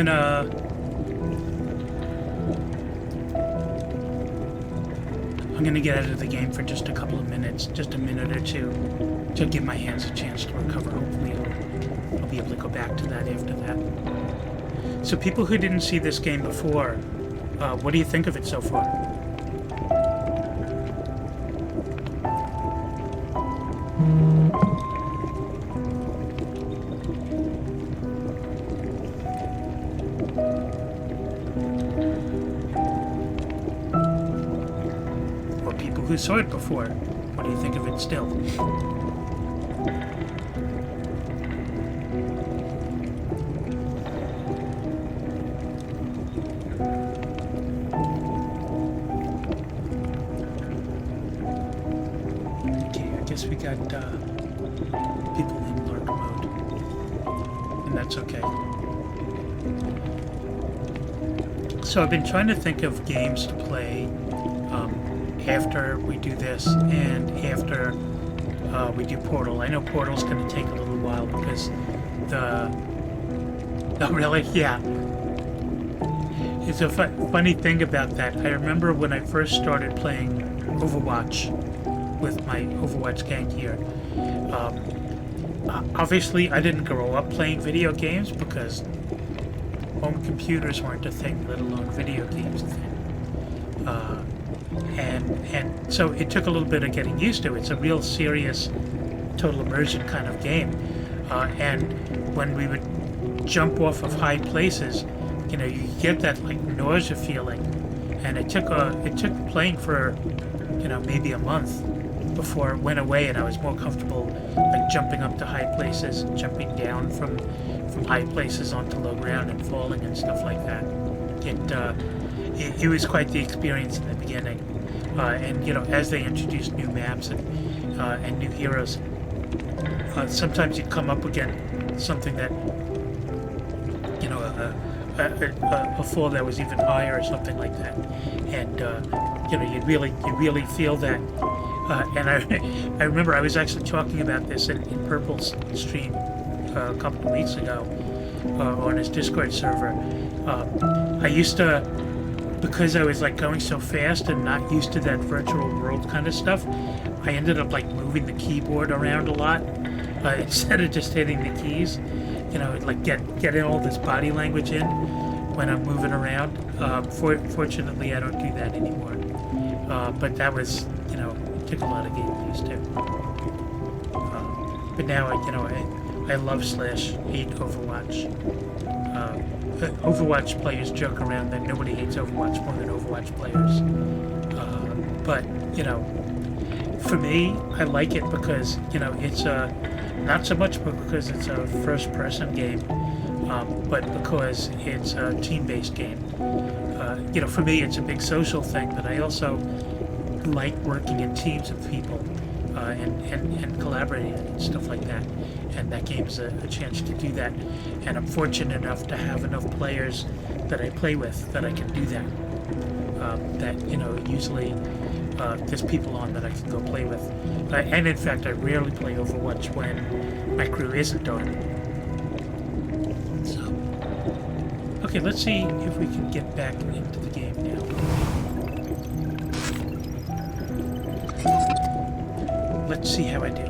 gonna get out of the game for just a couple of minutes, just a minute or two, to give my hands a chance to recover. Hopefully I'll be able to go back to that after that. So people who didn't see this game before, what do you think of it so far? Who saw it before? What do you think of it still? Okay, I guess we got people in lurk mode, and that's okay. So I've been trying to think of games to play after we do this and after we do Portal. I know Portal's going to take a little while because oh really? Yeah. It's a funny thing about that. I remember when I first started playing Overwatch with my Overwatch gang here. Obviously, I didn't grow up playing video games because home computers weren't a thing, let alone video games a thing. And so it took a little bit of getting used to. It's a real serious total immersion kind of game. And when we would jump off of high places, you know, you get that like nausea feeling. And it took playing for, you know, maybe a month before it went away, and I was more comfortable like jumping up to high places, jumping down from high places onto low ground and falling and stuff like that. It was quite the experience in the beginning. And you know, as they introduced new maps and new heroes, sometimes you come up against something that, you know, a fall that was even higher or something like that, and you know, you really feel that. And I remember I was actually talking about this in Purple's stream a couple of weeks ago, on his Discord server. I used to, because I was like going so fast and not used to that virtual world kind of stuff, I ended up like moving the keyboard around a lot instead of just hitting the keys. You know, like getting all this body language in when I'm moving around. Fortunately, I don't do that anymore. But that was, you know, took a lot of getting used to. But now, I love /8 Overwatch. Overwatch players joke around that nobody hates Overwatch more than Overwatch players. But, you know, for me, I like it because, you know, it's not so much because it's a first-person game, but because it's a team-based game. You know, for me, it's a big social thing, but I also like working in teams of people and collaborating and stuff like that. And that game's a chance to do that. And I'm fortunate enough to have enough players that I play with that I can do that. That, you know, usually there's people on that I can go play with. And in fact, I rarely play Overwatch when my crew isn't on. So, okay, let's see if we can get back into the game now. Let's see how I do.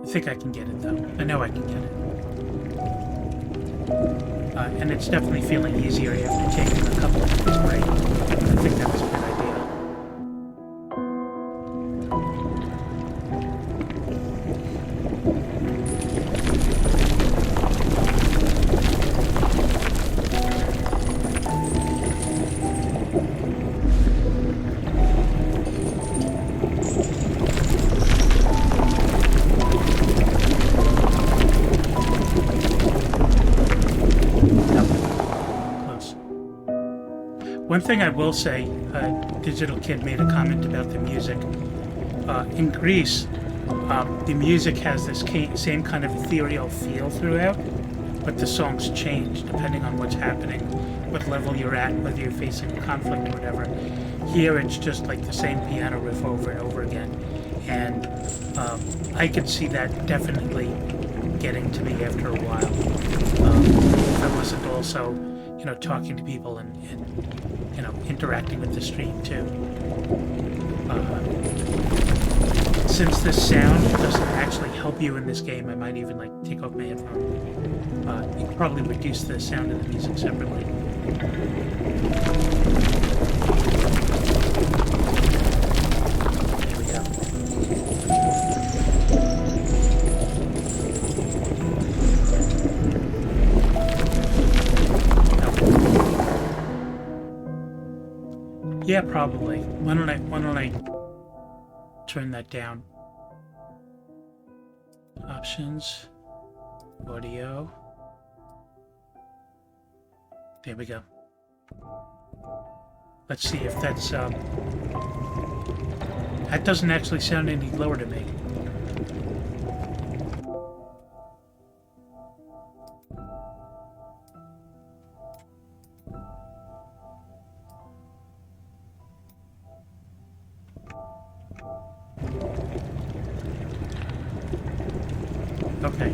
I think I can get it though. I know I can get it. And it's definitely feeling easier after taking a couple of days break. I think that was a good idea. One thing I will say, Digital Kid made a comment about the music. In Greece, the music has this same kind of ethereal feel throughout, but the songs change depending on what's happening, what level you're at, whether you're facing a conflict or whatever. Here it's just like the same piano riff over and over again. And I could see that definitely getting to me after a while. If I wasn't also, you know, talking to people and you know, interacting with the stream too. Since the sound doesn't actually help you in this game, I might even like take off my headphones. You could probably reduce the sound of the music separately. There we go. Yeah, probably. Why don't I turn that down? Options, audio. There we go. Let's see if that's that doesn't actually sound any lower to me. Okay.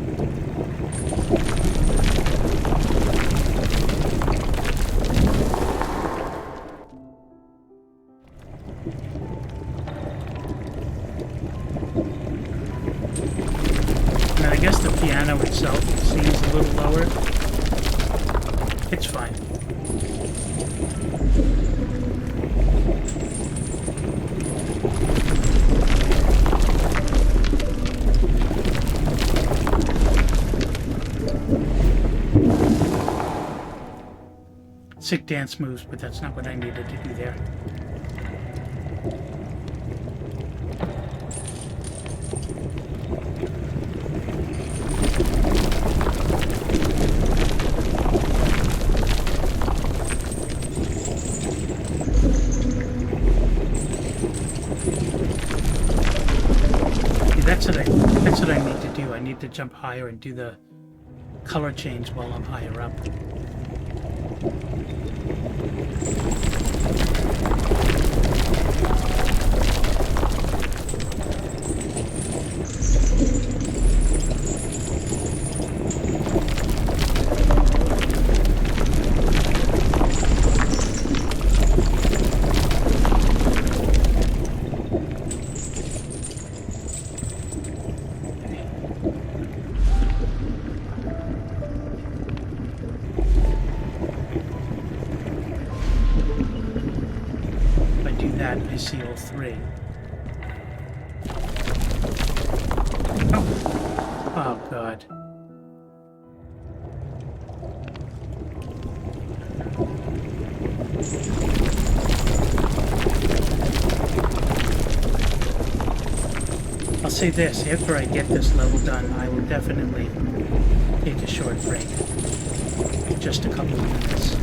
And I guess the piano itself seems a little lower. It's fine. Sick dance moves, but that's not what I needed to do there. that's what I need to do. I need to jump higher and do the color change while I'm higher up. I see all three. Oh, oh God. I'll say this, after I get this level done, I will definitely take a short break. Just a couple of minutes.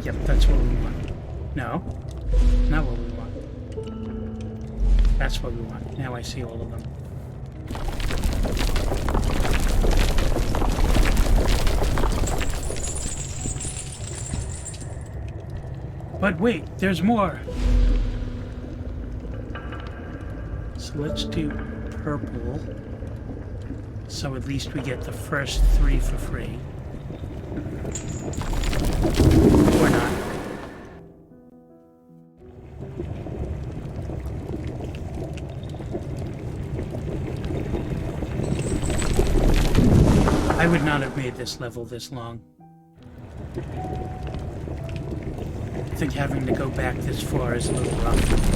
Yep, that's what we want. No, not what we want. That's what we want. Now I see all of them. But wait, there's more. So let's do purple. So at least we get the first three for free. Or not. I would not have made this level this long. I think having to go back this far is a little rough.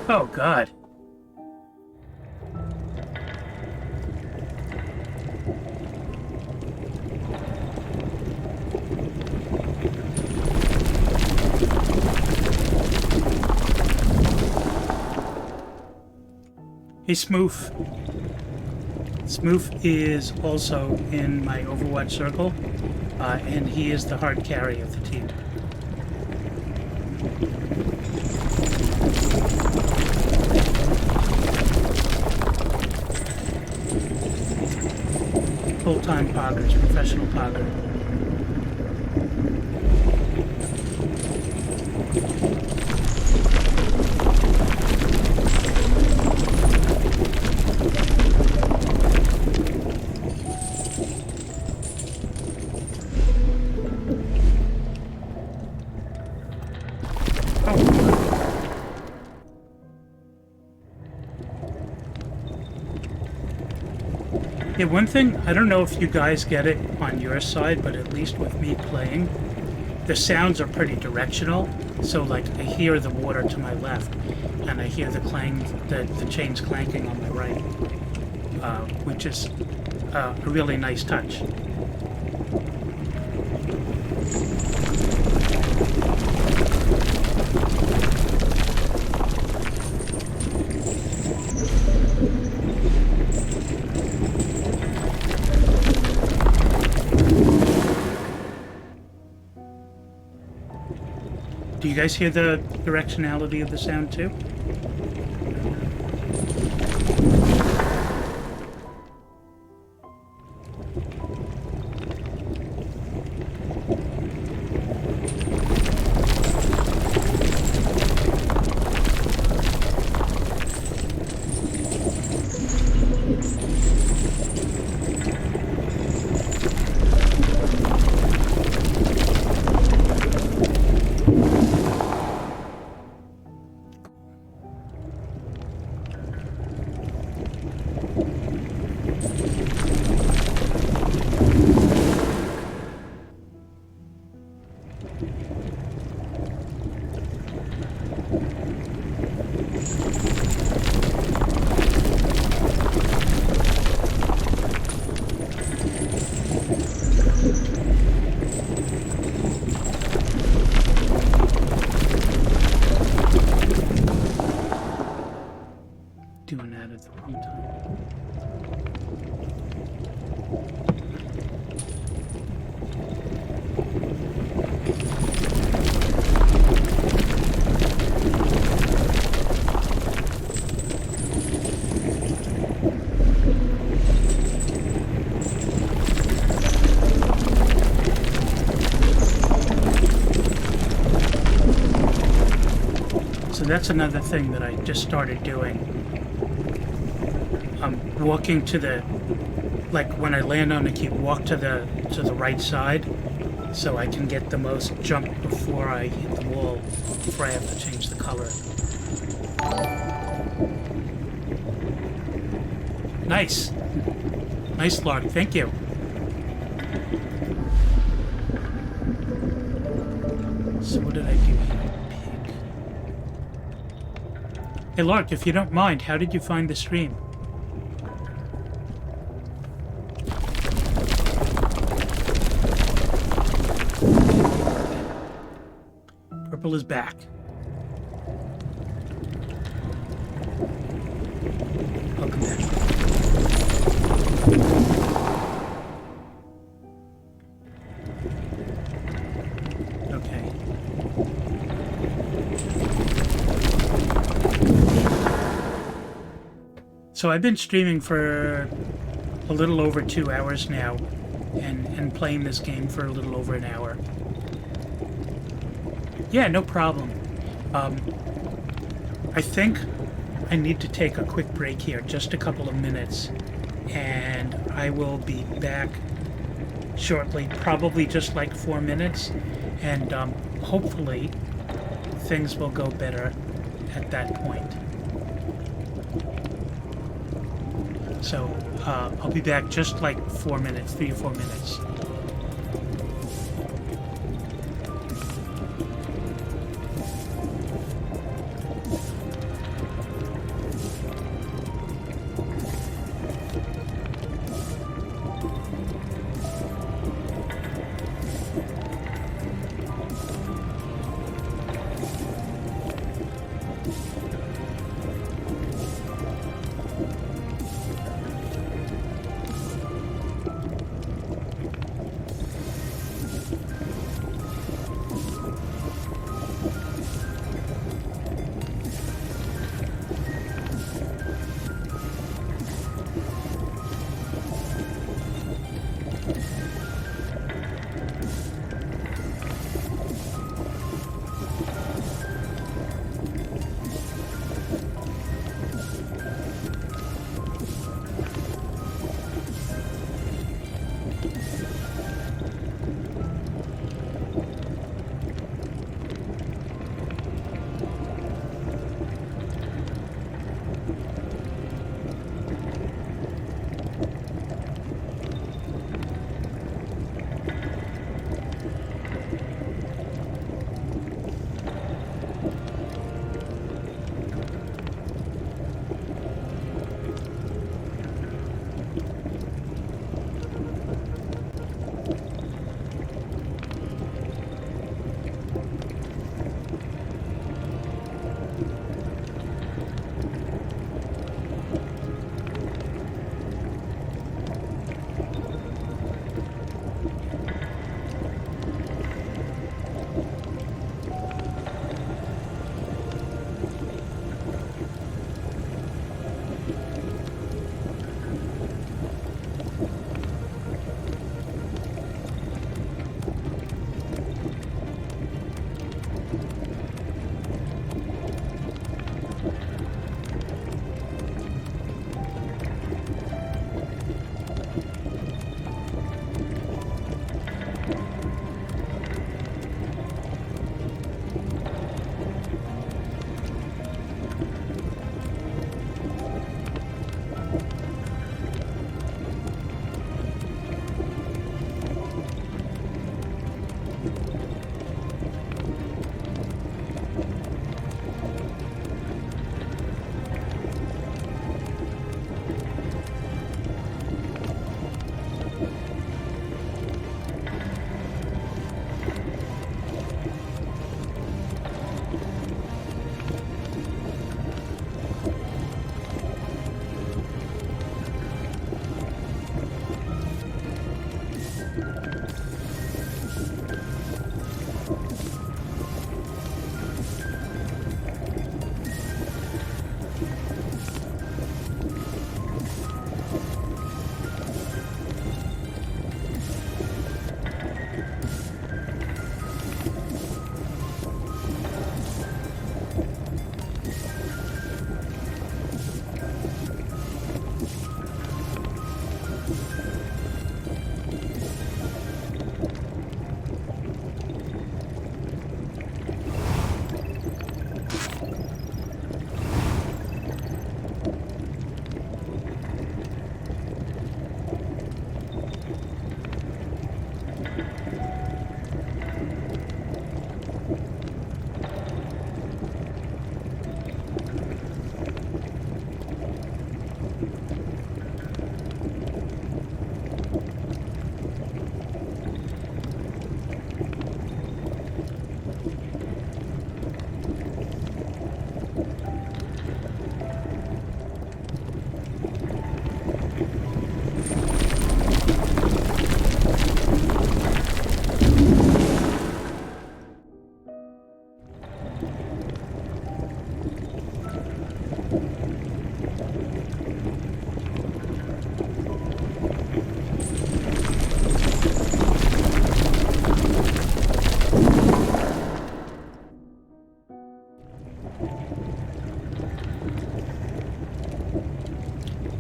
Oh, God. Hey, Smoof. Smoof is also in my Overwatch circle, and he is the hard carry of the team. Full-time poggers, professional pogger. Yeah, one thing, I don't know if you guys get it on your side, but at least with me playing, the sounds are pretty directional. So like I hear the water to my left, and I hear the clang, the chains clanking on my right, which is a really nice touch. Do you guys hear the directionality of the sound too? So that's another thing that I just started doing. I'm walking to the, like when I land on the cube, walk to the right side, so I can get the most jump before I hit the wall, before I have to change the color. Nice. Nice, Lark. Thank you. So what did I do here? Pig. Hey, Lark, if you don't mind, how did you find the stream? Purple is back. Welcome back. Okay. So I've been streaming for a little over 2 hours now, and playing this game for a little over an hour. Yeah, no problem. I think I need to take a quick break here, just a couple of minutes, and I will be back shortly, probably just like 4 minutes, and hopefully things will go better at that point. So I'll be back just like 4 minutes, 3 or 4 minutes.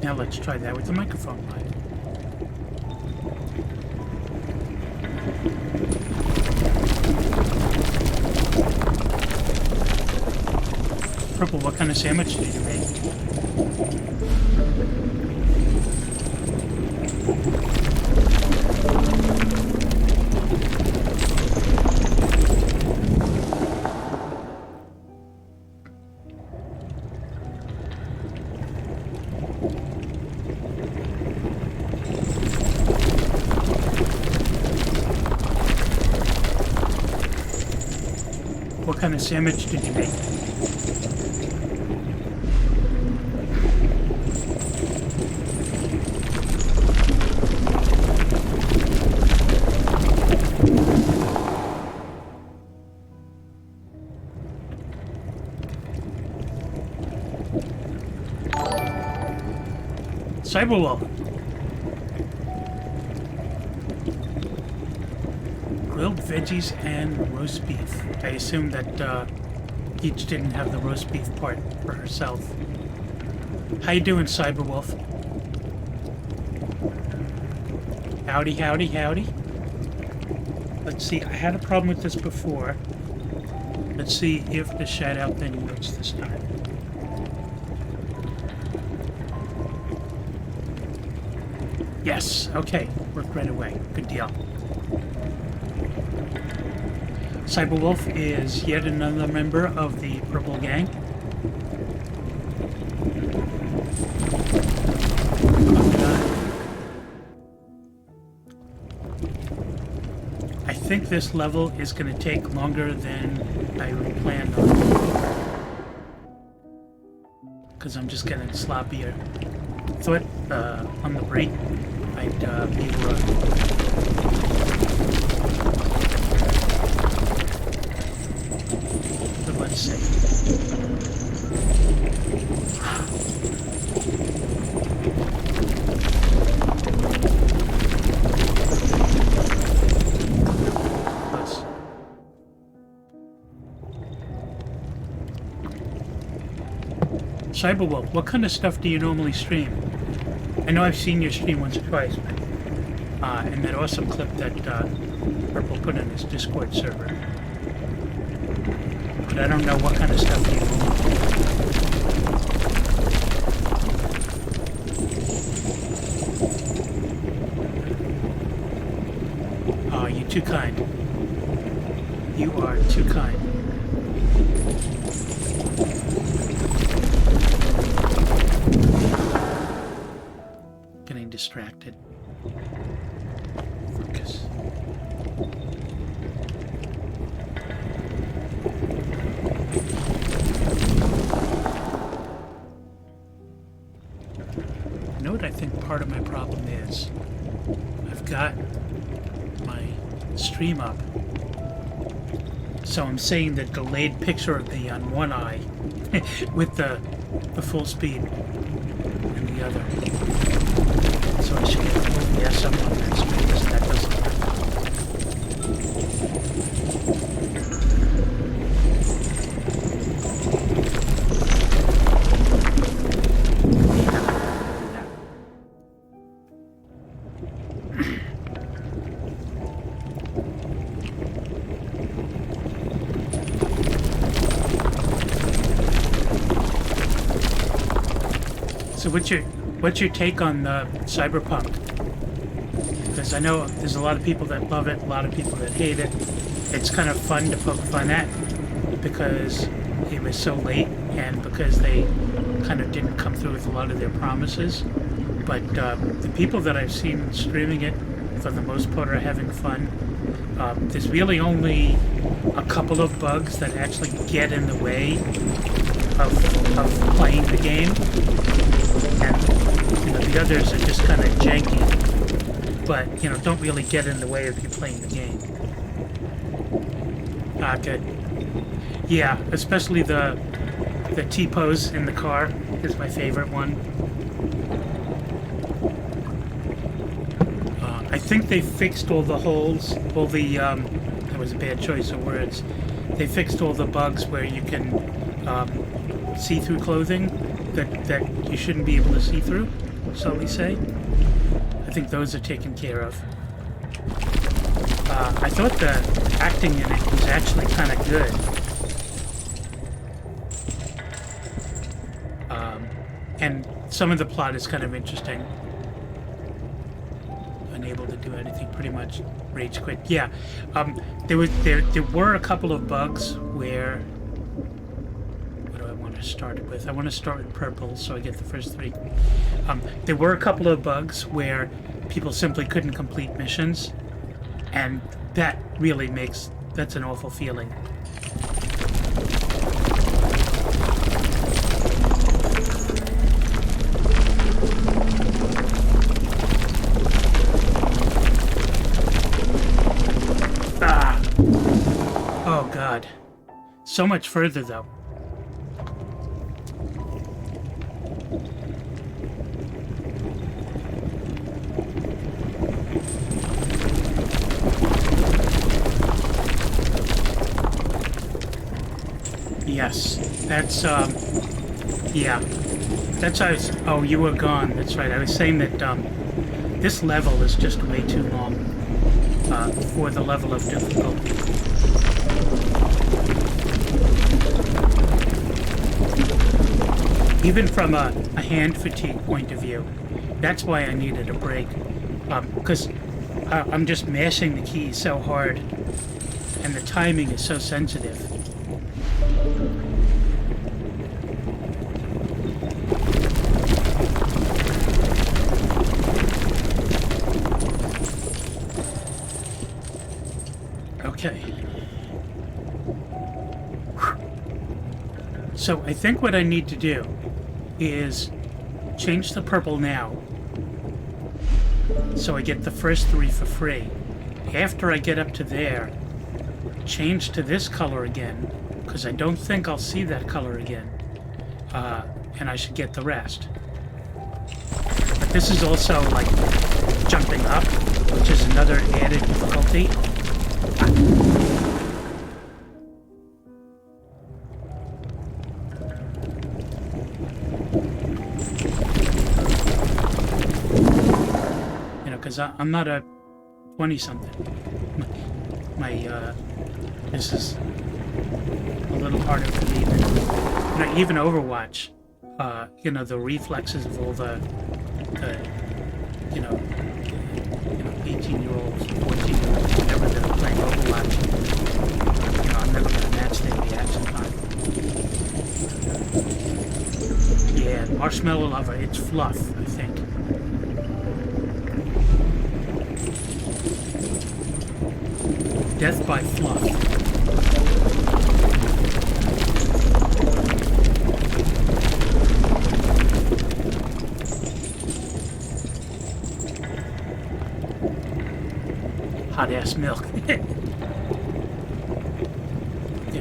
Now let's try that with the microphone light. Purple, what kind of sandwich did you make? What kind of sandwich did you make? Cyberwolf. Grilled veggies and roast beef. I assume that each didn't have the roast beef part for herself. How you doing, Cyberwolf? Howdy, howdy, howdy. Let's see, I had a problem with this before. Let's see if the shout-out thing works this time. Yes, okay, worked right away. Good deal. Cyberwolf is yet another member of the Purple Gang. I think this level is going to take longer than I planned on. Because I'm just getting sloppier. Thought on the break I'd be able to... But let's see. Cyberwolf, what kind of stuff do you normally stream? I know I've seen your stream once or twice, but, and that awesome clip that Purple put in his Discord server. But I don't know what kind of stuff you do. Oh, you're too kind. You are too kind. Getting distracted. Focus. You know what I think part of my problem is? I've got my stream up, so I'm seeing the delayed picture of me on one eye with the full speed in the other. So I should get OBS up on that screen because that doesn't work. So what's your take on Cyberpunk? Because I know there's a lot of people that love it, a lot of people that hate it. It's kind of fun to poke fun at because it was so late and because they kind of didn't come through with a lot of their promises. But the people that I've seen streaming it, for the most part, are having fun. There's really only a couple of bugs that actually get in the way of playing the game. And the others are just kind of janky, but don't really get in the way of you playing the game. Good. Yeah, especially the The T-pose in the car is my favorite one. I think they fixed all the holes, all the, that was a bad choice of words. They fixed all the bugs where you can see through clothing that you shouldn't be able to see through, shall we say. I think those are taken care of. I thought the acting in it was actually kind of good. And some of the plot is kind of interesting. Unable to do anything, pretty much rage quit. Yeah, there were a couple of bugs where. What do I want to start it with? I want to start with purple, so I get the first three. There were a couple of bugs where people simply couldn't complete missions, and that really that's an awful feeling. Oh God. So much further though. Yes. That's yeah. That's oh, you were gone. That's right. I was saying that this level is just way too long for the level of difficulty. Even from a hand fatigue point of view, that's why I needed a break. Because I'm just mashing the keys so hard, and the timing is so sensitive. Okay. So I think what I need to do is change the purple now so I get the first three for free. After I get up to there, change to this color again, because I don't think I'll see that color again, and I should get the rest. But this is also like jumping up, which is another added difficulty. Because I'm not a 20-something. This is a little harder for me than, even Overwatch. The reflexes of all the 18-year-olds, 14-year-olds, whatever that are playing Overwatch. I'm never gonna match their reaction time. Yeah, Marshmallow Lover, it's fluff, I think. Death by fluff. Hot ass milk. Yeah,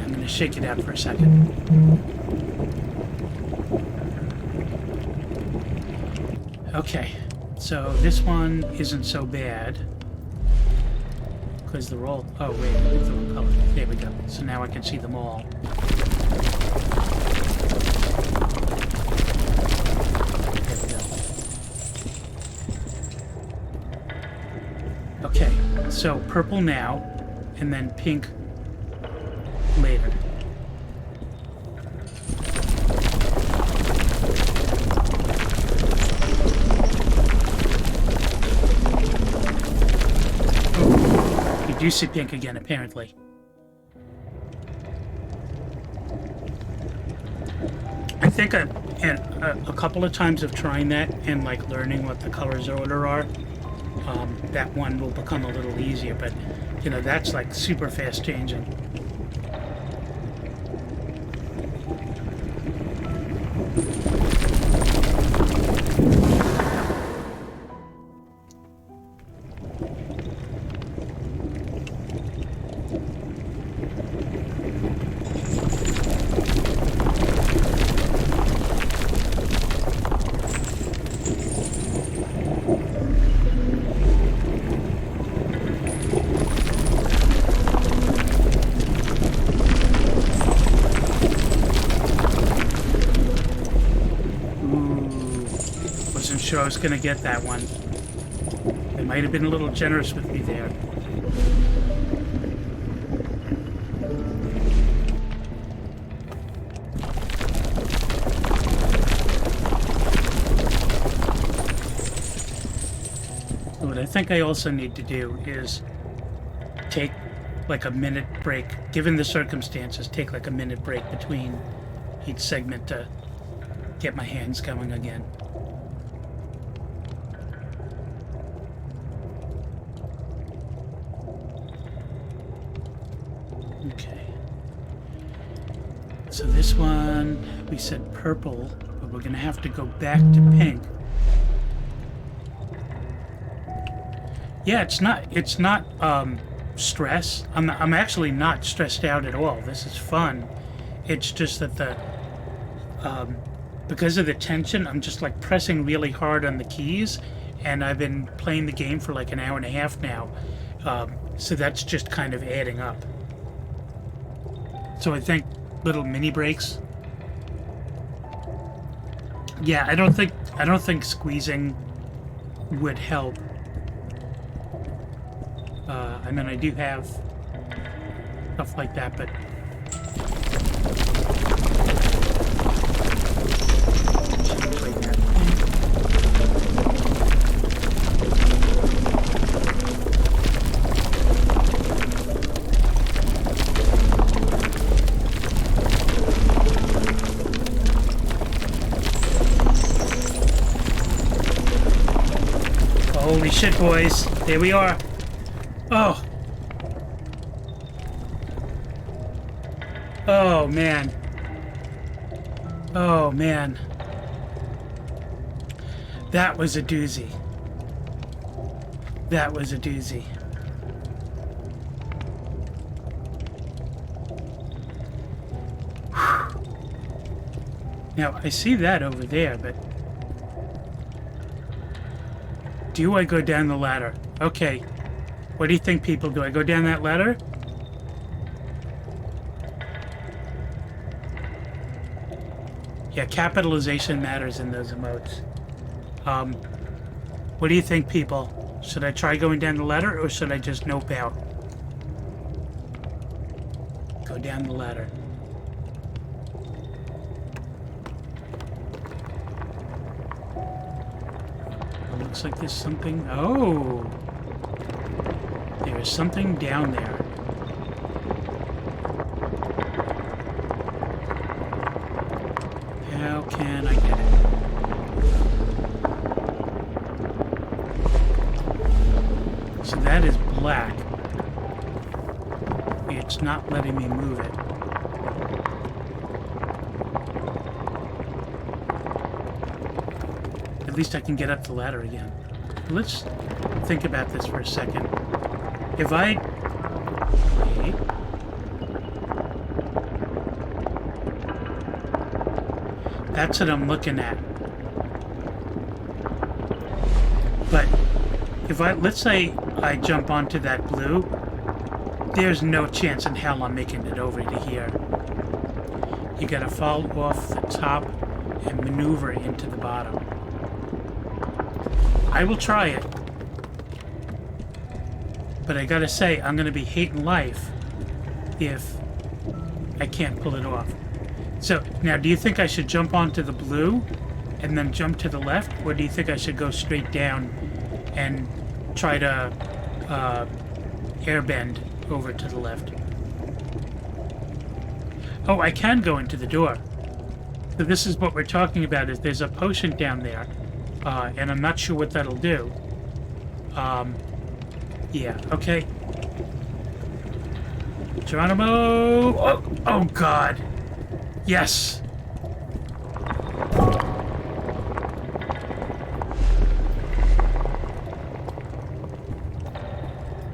I'm gonna shake it out for a second. Okay, so this one isn't so bad. Because they're all... Oh, wait, I picked the wrong color. There we go. So now I can see them all. There we go. Okay, so purple now, and then pink later. You see pink again, apparently. I think a couple of times of trying that and like learning what the colors order are, that one will become a little easier, but that's like super fast changing. sure I was going to get that one. They might have been a little generous with me there. What I think I also need to do is take like a minute break. Given the circumstances, take like a minute break between each segment to get my hands going again. Okay. So this one, we said purple, but we're gonna have to go back to pink. Yeah, it's not stress. I'm actually not stressed out at all. This is fun. It's just that the because of the tension, I'm just like pressing really hard on the keys, and I've been playing the game for like an hour and a half now. So that's just kind of adding up. So I think little mini breaks. Yeah, I don't think squeezing would help. I mean, I do have stuff like that, but holy shit, boys! There we are. Oh. Oh, man. Oh, man. That was a doozy. That was a doozy. Now, I see that over there, but... do I go down the ladder? Okay. What do you think, people? Do I go down that ladder? Yeah, capitalization matters in those emotes. What do you think, people? Should I try going down the ladder, or should I just nope out? Go down the ladder. It looks like there's something... oh! There's something down there. How can I get it? So that is black. It's not letting me move it. At least I can get up the ladder again. Let's think about this for a second. If I... wait. That's what I'm looking at. But if I... let's say I jump onto that blue, there's no chance in hell I'm making it over to here. You gotta fall off the top and maneuver into the bottom. I will try it. But I gotta say, I'm gonna be hating life if I can't pull it off. So, now, do you think I should jump onto the blue and then jump to the left? Or do you think I should go straight down and try to airbend over to the left? Oh, I can go into the door. So this is what we're talking about, is there's a potion down there. And I'm not sure what that'll do. Yeah, okay. Geronimo! Oh, God. Yes!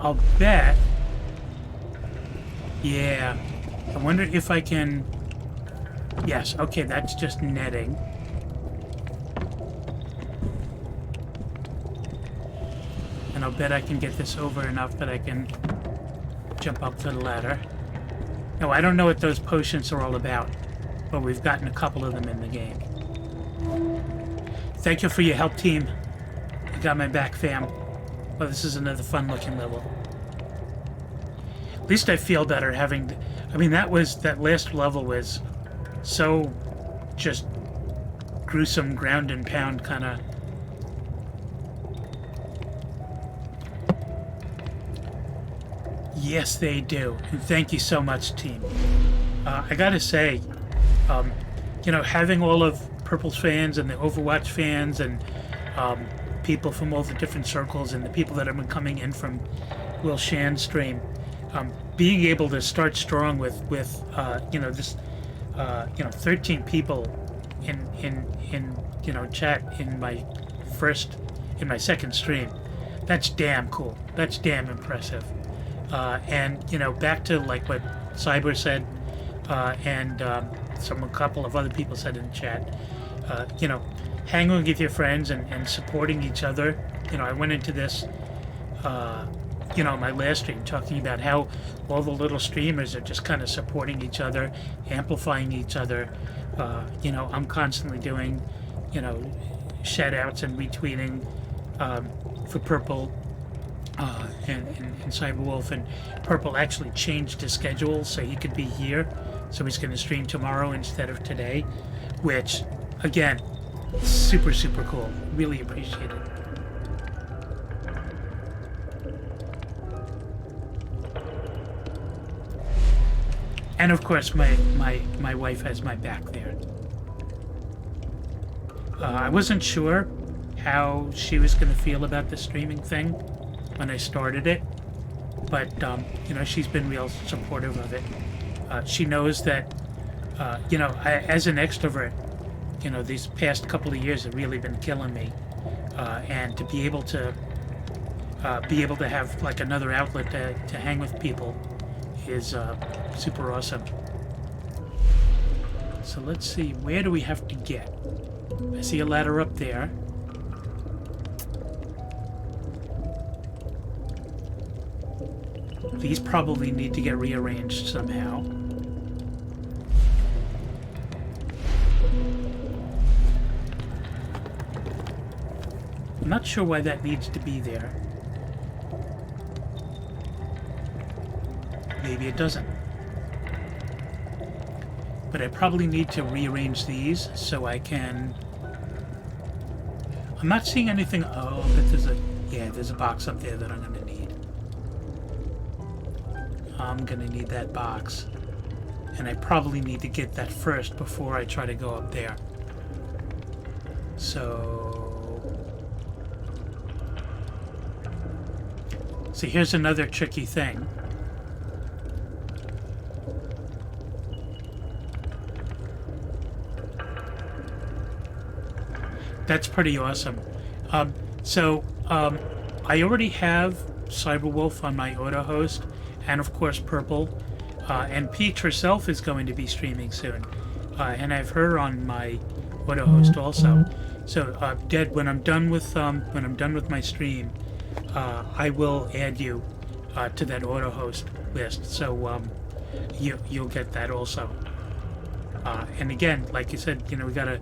I'll bet... yeah. I wonder if I can... yes, okay, that's just netting. And I'll bet I can get this over enough that I can jump up to the ladder. No, I don't know what those potions are all about, but we've gotten a couple of them in the game. thank you for your help, team. You got my back, fam. Oh, this is another fun-looking level. At least I feel better having... I mean, that last level was so just gruesome, ground and pound kind of... Yes, they do. And thank you so much, team. I gotta say, you know, having all of Purple's fans and the Overwatch fans and people from all the different circles and the people that have been coming in from Will Shan's stream, being able to start strong with you know, this 13 people in you know, chat in my second stream, that's damn cool. That's damn impressive. And you know, back to like what Cyber said, and a couple of other people said in the chat, you know, hanging with your friends and supporting each other. You know, I went into this, you know, my last stream talking about how all the little streamers are just kind of supporting each other, amplifying each other. You know, I'm constantly doing, you know, shout outs and retweeting for Purple and Cyberwolf, and Purple actually changed his schedule so he could be here. So he's going to stream tomorrow instead of today, which, again, super, super cool. Really appreciate it. And of course, my wife has my back there. I wasn't sure how she was going to feel about the streaming thing when I started it, but you know, she's been real supportive of it. She knows that, you know, as an extrovert, you know, these past couple of years have really been killing me, and to be able to have like another outlet to hang with people is super awesome. So let's see, where do we have to get? I see a ladder up there. These probably need to get rearranged somehow. I'm not sure why that needs to be there. Maybe it doesn't. But I probably need to rearrange these so I can... I'm not seeing anything... Oh, but there's a box up there that I'm going to need. I'm going to need that box. And I probably need to get that first before I try to go up there. So here's another tricky thing. That's pretty awesome. I already have Cyberwolf on my auto host, and of course Purple, and Peach herself is going to be streaming soon, and I have her on my auto host also. So, Dead, when I'm done with my stream, I will add you to that auto host list. So you'll get that also. And again, like you said, you know, we gotta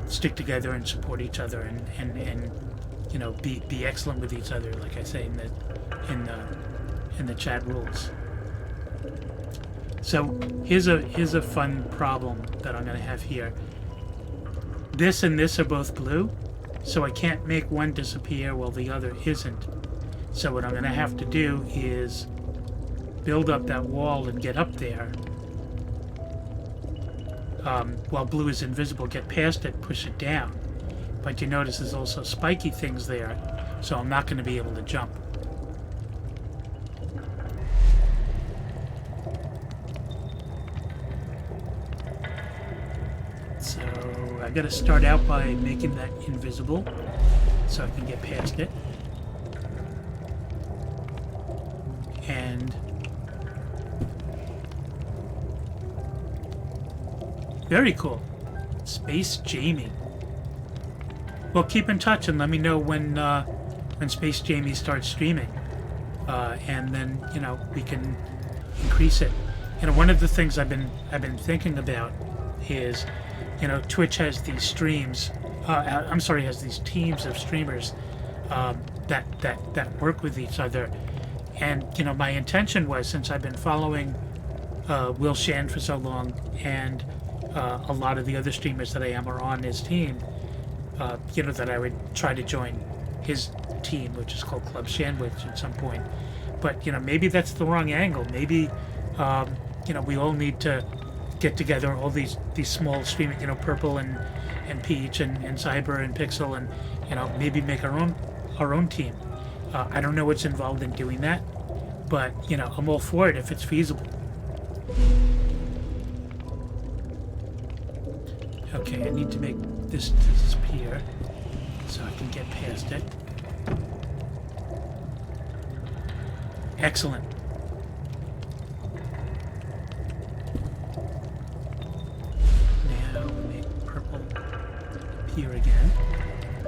stick together and support each other, and you know, be excellent with each other, like I say in the chat rules. So here's a fun problem that I'm gonna have here. This and this are both blue, so I can't make one disappear while the other isn't. So what I'm gonna have to do is build up that wall and get up there. While blue is invisible, get past it, push it down. But you notice there's also spiky things there, so I'm not going to be able to jump. So I got to start out by making that invisible so I can get past it. And very cool. Space Jamie. Well, keep in touch and let me know when Space Jamie starts streaming, and then, you know, we can increase it. You know, one of the things I've been thinking about is, you know, Twitch has these streams I'm sorry, has these teams of streamers that work with each other. And my intention was, since I've been following Will Shan for so long, and a lot of the other streamers that I am are on his team, that I would try to join his team, which is called Club Sandwich, at some point. But maybe that's the wrong angle. Maybe we all need to get together, all these small streaming, Purple and Peach and Cyber and Pixel, and maybe make our own team. I don't know what's involved in doing that, but I'm all for it if it's feasible. Okay, I need to make this disappear so I can get past it. Excellent. Now make purple appear again.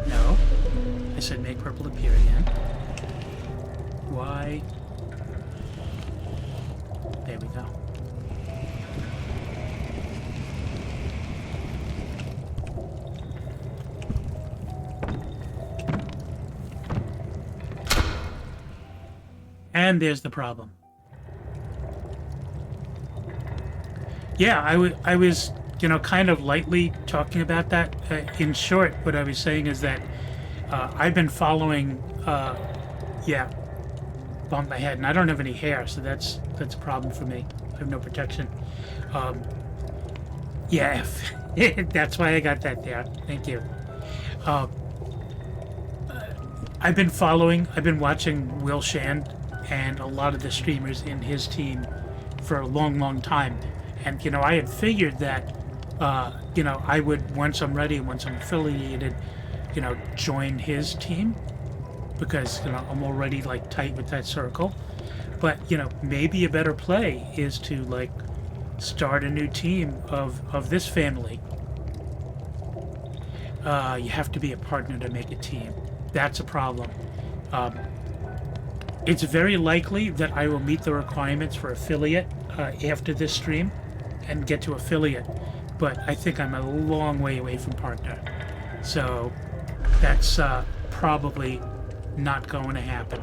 No, I said make purple appear again. Why? There we go. And there's the problem. Yeah, I was, kind of lightly talking about that. In short, what I was saying is that I've been following, bumped my head, and I don't have any hair, so that's a problem for me. I have no protection. Yeah, that's why I got that there. Thank you. I've been watching Will Shan and a lot of the streamers in his team for a long time. And, I had figured that, I would, once I'm ready, once I'm affiliated, join his team, because, I'm already, tight with that circle. But, maybe a better play is to, start a new team of this family. You have to be a partner to make a team. That's a problem. It's very likely that I will meet the requirements for affiliate after this stream and get to affiliate, but I think I'm a long way away from partner. So that's probably not going to happen,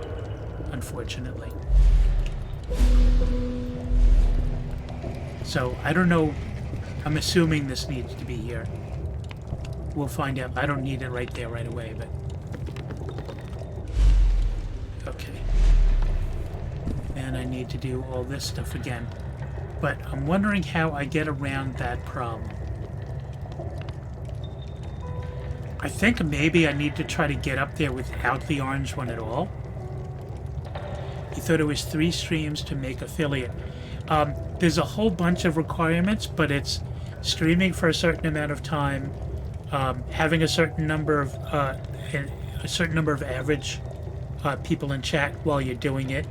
unfortunately. So I don't know. I'm assuming this needs to be here. We'll find out. I don't need it right there right away, but okay. And I need to do all this stuff again. But I'm wondering how I get around that problem. I think maybe I need to try to get up there without the orange one at all. You thought it was 3 streams to make affiliate. There's a whole bunch of requirements, but it's streaming for a certain amount of time, having a certain number of average people in chat while you're doing it,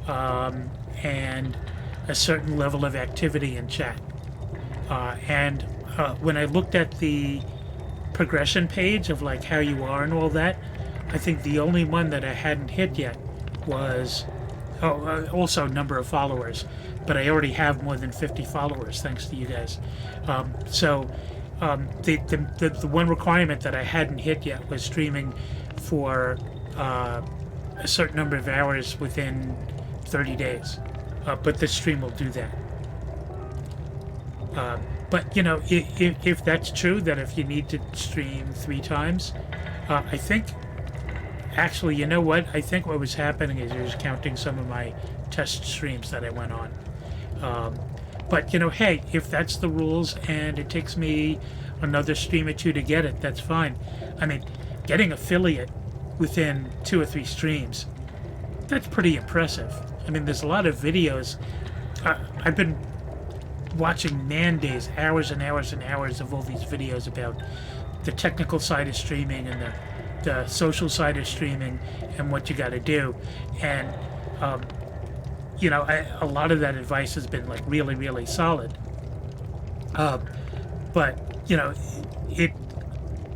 and a certain level of activity in chat. And when I looked at the progression page of how you are and all that, I think the only one that I hadn't hit yet was also number of followers, but I already have more than 50 followers thanks to you guys. So the one requirement that I hadn't hit yet was streaming for a certain number of hours within 30 days. But this stream will do that. But if that's true, that if you need to stream 3 times, I think, actually, you know what? I think what was happening is it was counting some of my test streams that I went on. But hey, if that's the rules and it takes me another stream or 2 to get it, that's fine. I mean, getting affiliate within 2 or 3 streams, that's pretty impressive. I mean, there's a lot of videos. I've been watching man days, hours and hours and hours of all these videos about the technical side of streaming and the social side of streaming and what you got to do. And, a lot of that advice has been really, really solid. But,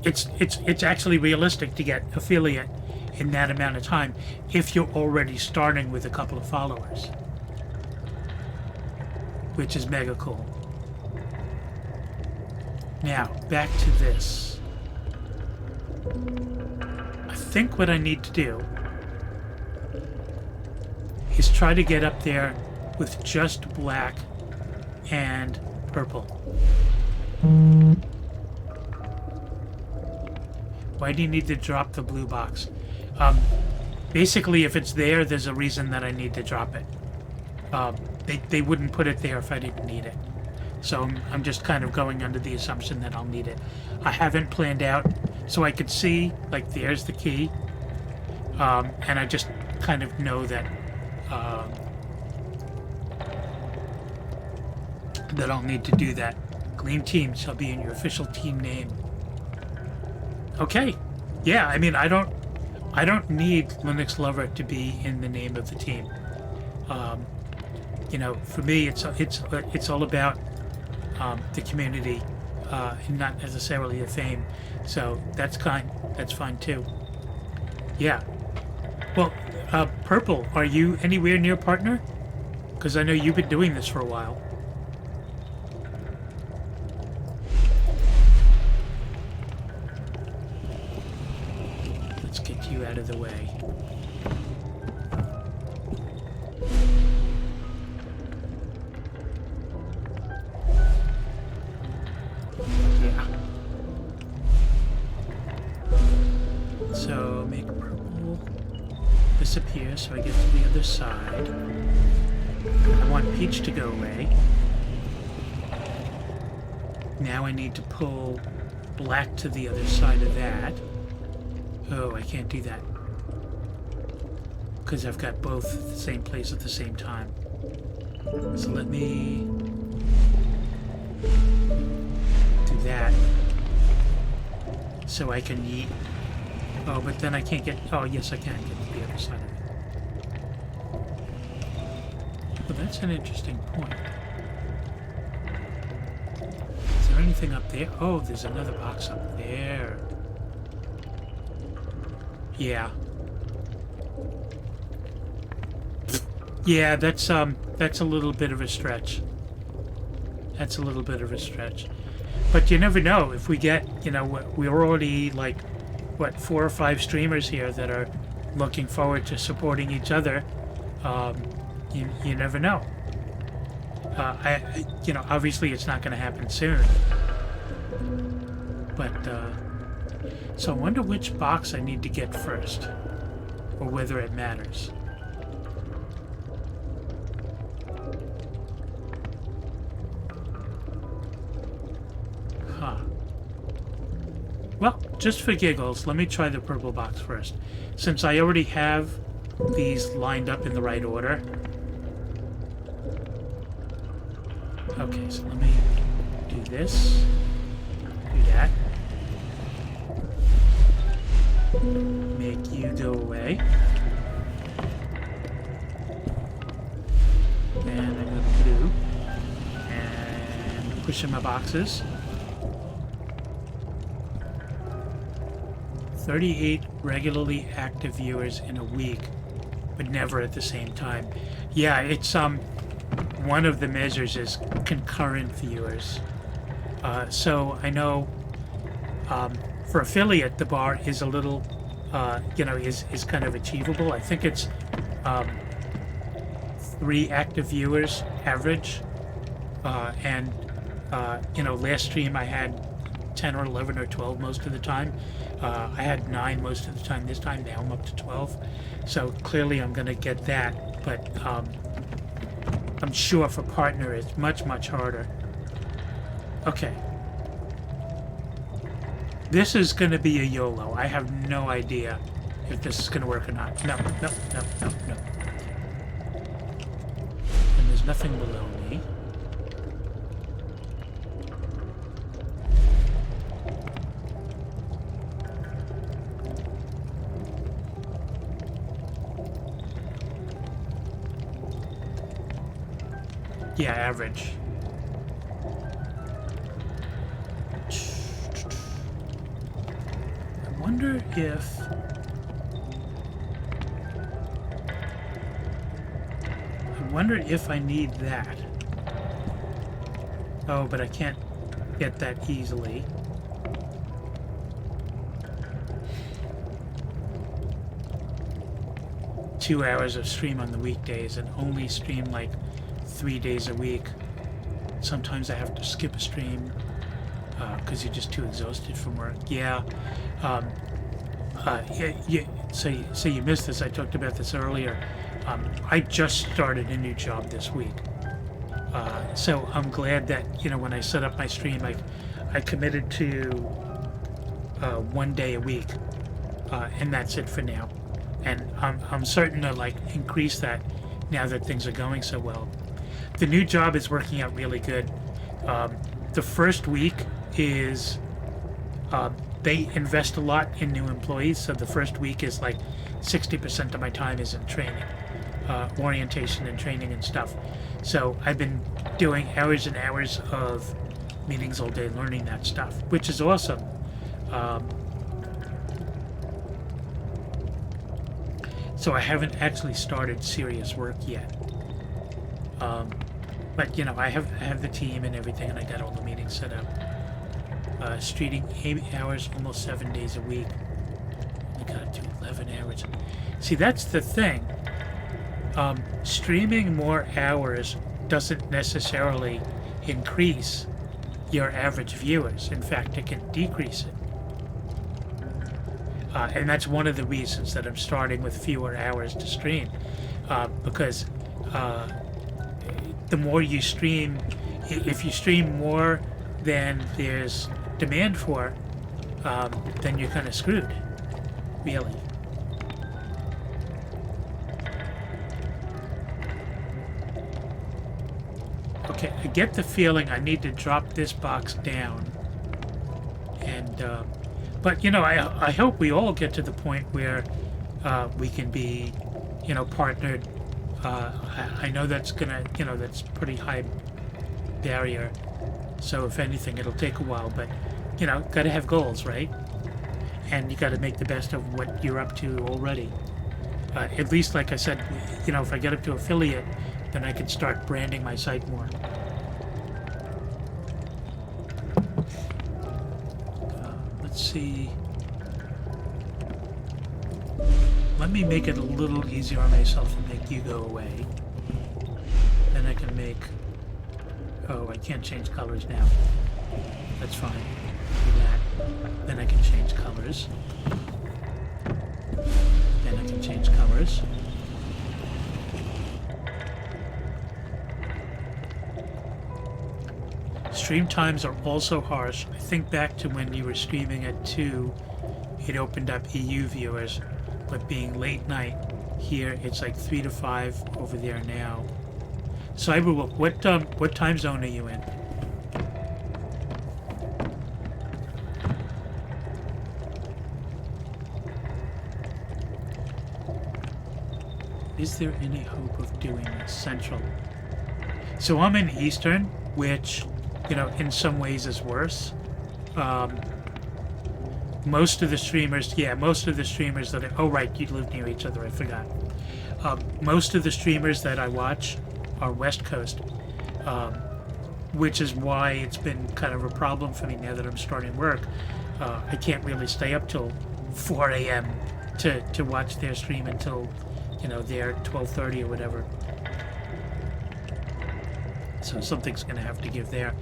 it's actually realistic to get affiliate in that amount of time if you're already starting with a couple of followers, which is mega cool. Now back to this. I think what I need to do is try to get up there with just black and purple. Why do you need to drop the blue box? Basically, if it's there, there's a reason that I need to drop it. They wouldn't put it there if I didn't need it. So I'm just kind of going under the assumption that I'll need it. I haven't planned out, so I could see, like, there's the key. And I just kind of know that that I'll need to do that. Gleam Team shall be in your official team name. Okay. Yeah, I mean, I don't need Linux Lover to be in the name of the team. You know, for me, it's all about the community, and not necessarily the fame. So that's fine too. Yeah. Well, Purple, are you anywhere near partner? Because I know you've been doing this for a while. Let's get you out of the way. Yeah. So make purple disappear so I get to the other side. I want peach to go away. Now I need to pull black to the other side of that. Oh, I can't do that. Because I've got both at the same place at the same time. So let me do that. So I can yeet. Oh, but then I can't get... Oh, yes, I can get to the other side of it. Well, that's an interesting point. Is there anything up there? Oh, there's another box up there. Yeah. Yeah, that's a little bit of a stretch. That's a little bit of a stretch. But you never know. If we get, you know, we're already like, what, 4 or 5 streamers here that are looking forward to supporting each other. You never know. You know, obviously it's not going to happen soon. But, so I wonder which box I need to get first, or whether it matters. Huh. Well, just for giggles, let me try the purple box first. Since I already have these lined up in the right order. Okay, so let me do this, do that. Make you go away. And I'm going to blue. And push in my boxes. 38 regularly active viewers in a week, but never at the same time. Yeah, it's one of the measures is concurrent viewers. So I know for affiliate, the bar is a little, you know, is kind of achievable. I think it's 3 active viewers average. And, you know, last stream I had 10 or 11 or 12 most of the time. I had 9 most of the time this time. Now I'm up to 12. So clearly I'm going to get that. But I'm sure for partner it's much, much harder. Okay. This is going to be a YOLO. I have no idea if this is going to work or not. No. And there's nothing below me. Yeah, average. I wonder if I need that. Oh, but I can't get that easily. 2 hours of stream on the weekdays and only stream like 3 days a week. Sometimes I have to skip a stream because you're just too exhausted from work. Yeah. So you missed this. I talked about this earlier. I just started a new job this week. So I'm glad that, when I set up my stream, I committed to 1 day a week, and that's it for now. And I'm certain to increase that now that things are going so well. The new job is working out really good. The first week is they invest a lot in new employees, so the first week is 60% of my time is in training, orientation and training and stuff. So I've been doing hours and hours of meetings all day learning that stuff, which is awesome. So I haven't actually started serious work yet. But I have the team and everything, and I got all the meetings set up. Streaming 8 hours, almost 7 days a week. I got up to 11 hours. See, that's the thing. Streaming more hours doesn't necessarily increase your average viewers. In fact, it can decrease it. And that's one of the reasons that I'm starting with fewer hours to stream, because the more you stream, if you stream more than there's demand for, then you're kind of screwed, really. Okay, I get the feeling I need to drop this box down, and but I hope we all get to the point where we can be, partnered. I know that's gonna, that's pretty high barrier. So if anything, it'll take a while, but gotta have goals, right? And you gotta make the best of what you're up to already. At least, like I said, if I get up to affiliate, then I can start branding my site more. Let's see. Let me make it a little easier on myself and make you go away. Then I can make... Oh, I can't change colors now. That's fine. Do that. Then I can change colors. Then I can change colors. Stream times are also harsh. I think back to when you were streaming at 2, it opened up EU viewers, but being late night here, it's 3 to 5 over there now. Cyberwolf, what time zone are you in? Is there any hope of doing Central? So I'm in Eastern, which, in some ways is worse. Most of the streamers that oh right, you live near each other, I forgot. Most of the streamers that I watch are West Coast, which is why it's been kind of a problem for me now that I'm starting work. I can't really stay up till 4 a.m. to watch their stream until, they're 12:30 or whatever. So something's going to have to give there.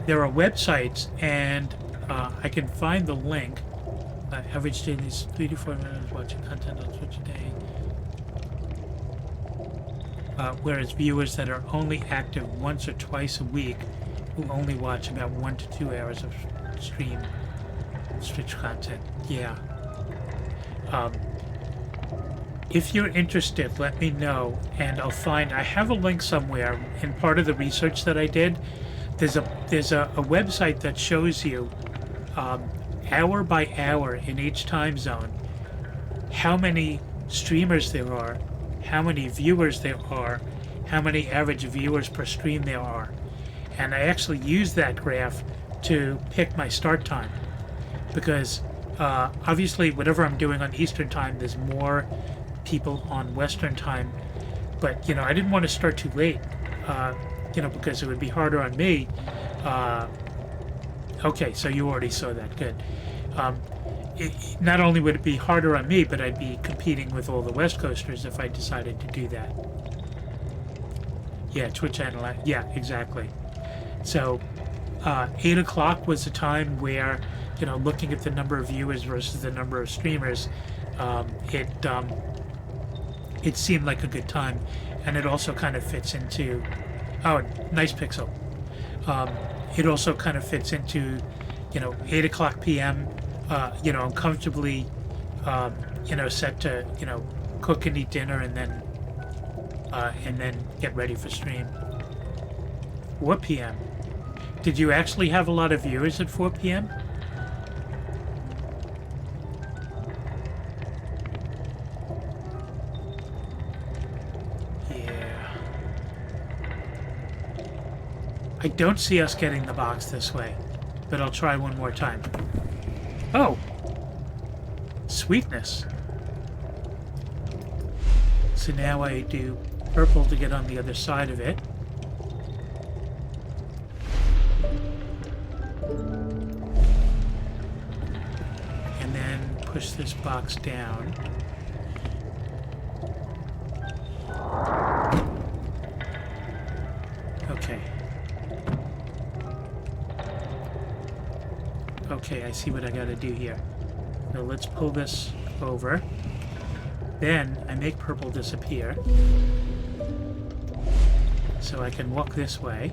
There are websites, and I can find the link. Average daily is 3 to 4 minutes watching content on Twitch a day. Whereas viewers that are only active once or twice a week who only watch about 1 to 2 hours of Twitch content. Yeah. If you're interested, let me know, and I have a link somewhere in part of the research that I did. There's a website that shows you hour by hour in each time zone how many streamers there are, how many viewers there are, how many average viewers per stream there are. And I actually use that graph to pick my start time, because obviously whatever I'm doing on Eastern time, there's more people on Western time, but I didn't want to start too late, because it would be harder on me. Okay, so you already saw that. Good. not only would it be harder on me, but I'd be competing with all the West Coasters if I decided to do that. Yeah, Twitch Analytics. Yeah, exactly. So, 8 o'clock was the time where, looking at the number of viewers versus the number of streamers, it seemed like a good time, and it also kind of fits into. Oh, nice pixel. It also kind of fits into, 8 o'clock p.m. I'm comfortably, set to, cook and eat dinner and then get ready for stream. 4 p.m. Did you actually have a lot of viewers at 4 p.m.? Yeah. I don't see us getting the box this way, but I'll try one more time. Oh! Sweetness. So now I do purple to get on the other side of it. And then push this box down. Okay. Okay, I see what I gotta do here. So let's pull this over. Then I make purple disappear. So I can walk this way.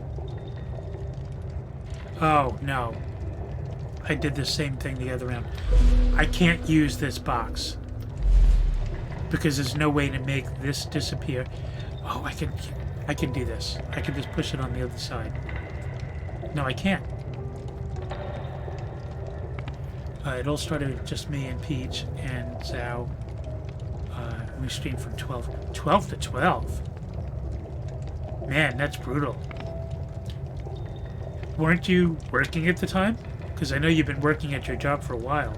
Oh, no. I did the same thing the other round. I can't use this box. Because there's no way to make this disappear. Oh, I can do this. I can just push it on the other side. No, I can't. It all started with just me and Peach and Zhao. We streamed from 12 to 12. Man, that's brutal. Weren't you working at the time? Because I know you've been working at your job for a while.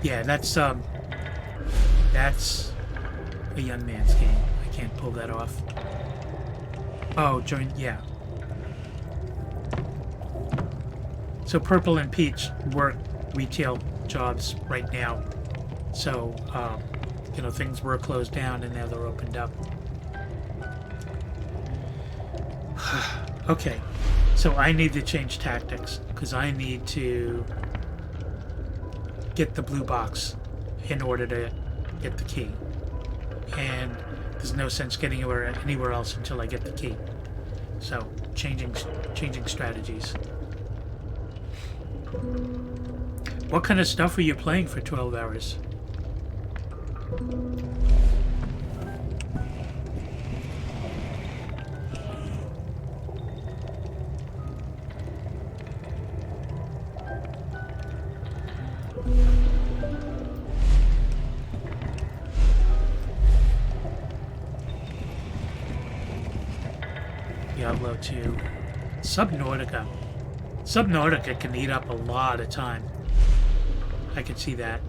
Yeah, that's a young man's game. I can't pull that off. Oh, yeah. So Purple and Peach work retail jobs right now. So, things were closed down and now they're opened up. Okay, so I need to change tactics because I need to get the blue box in order to get the key. And there's no sense getting anywhere else until I get the key. So, changing strategies. What kind of stuff were you playing for 12 hours? Diablo 2. Subnautica. Subnautica can eat up a lot of time. I can see that.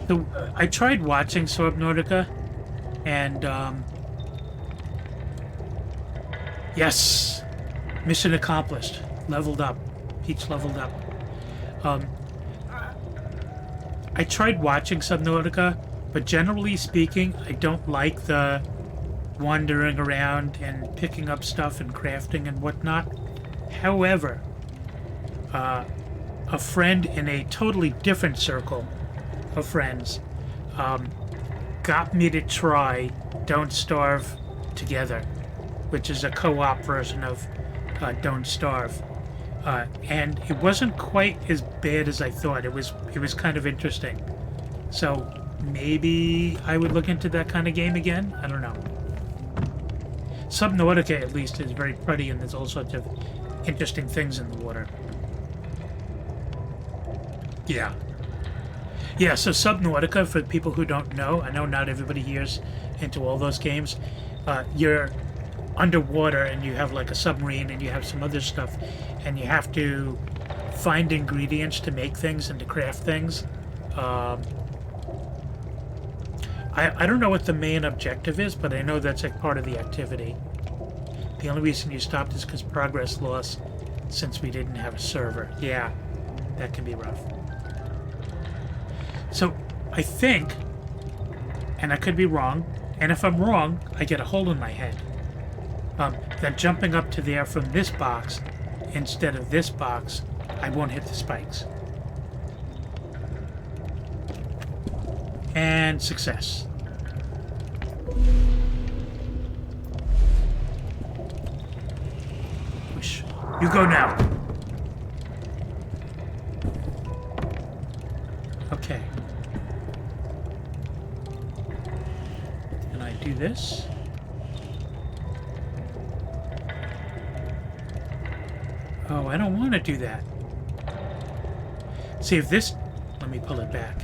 So I tried watching Subnautica, and yes, mission accomplished. Leveled up. Peach leveled up. I tried watching Subnautica, but generally speaking, I don't like the wandering around and picking up stuff and crafting and whatnot. However, a friend in a totally different circle of friends got me to try Don't Starve Together, which is a co-op version of Don't Starve. And it wasn't quite as bad as I thought. It was kind of interesting. So maybe I would look into that kind of game again. I don't know. Subnautica, at least, is very pretty, and there's all sorts of interesting things in the water. Yeah. Yeah, so Subnautica, for people who don't know, I know not everybody here's into all those games. You're underwater and you have like a submarine and you have some other stuff and you have to find ingredients to make things and to craft things. I don't know what the main objective is, but I know that's like part of the activity. The only reason you stopped is because progress lost since we didn't have a server. Yeah, that can be rough. So I think, and I could be wrong, and if I'm wrong, I get a hole in my head. That jumping up to there from this box instead of this box, I won't hit the spikes. And success. Push. You go now. Okay. And I do this. Oh, I don't want to do that. See, if this... Let me pull it back.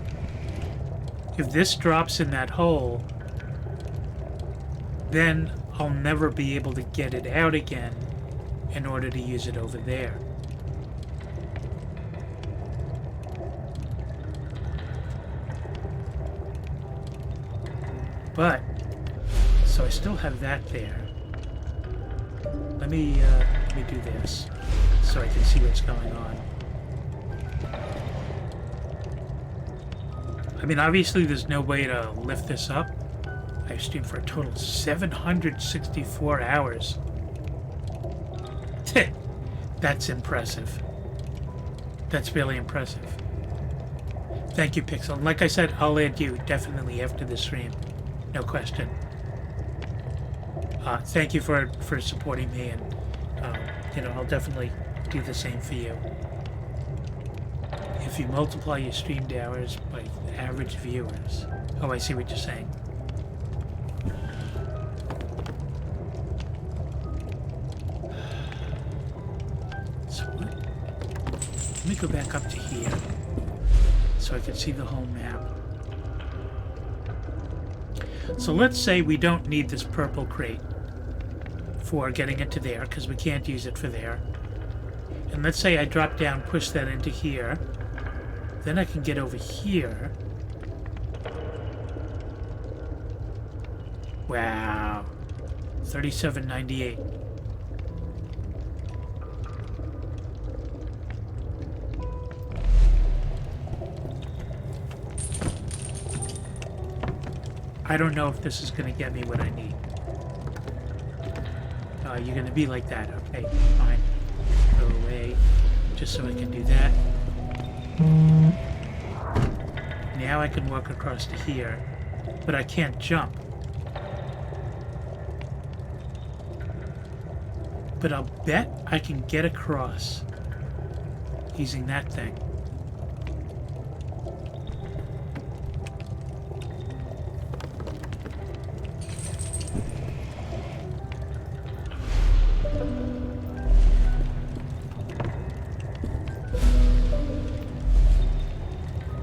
If this drops in that hole, then I'll never be able to get it out again in order to use it over there. But, so I still have that there. Let me do this so I can see what's going on. I mean, obviously there's no way to lift this up. I streamed for a total of 764 hours. That's impressive. That's really impressive. Thank you, Pixel. And like I said, I'll add you definitely after the stream. No question. Thank you for supporting me, and I'll definitely do the same for you. If you multiply your streamed hours by average viewers... Oh, I see what you're saying. So let me go back up to here so I can see the whole map. So let's say we don't need this purple crate for getting into there, because we can't use it for there. And let's say I drop down, push that into here. Then I can get over here. Wow. 3798. I don't know if this is going to get me what I need. You're going to be like that. Okay, fine. Go away. Just so I can do that. Now I can walk across to here, but I can't jump. But I'll bet I can get across using that thing.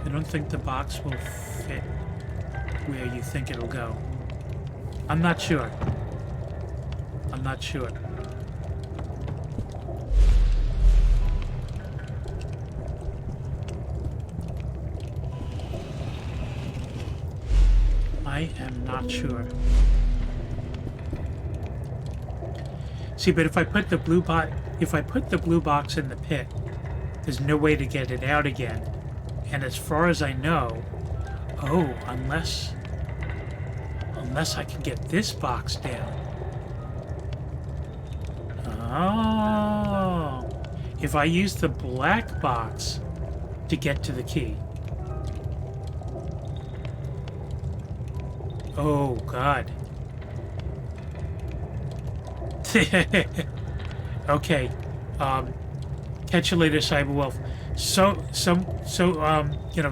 I don't think the box will fit where you think it'll go. I'm not sure. I'm not sure. I am not sure. See, but if I put the blue box in the pit, there's no way to get it out again. And as far as I know, unless I can get this box down. Oh, if I use the black box to get to the key. Oh, God. Okay. Catch you later, Cyberwolf.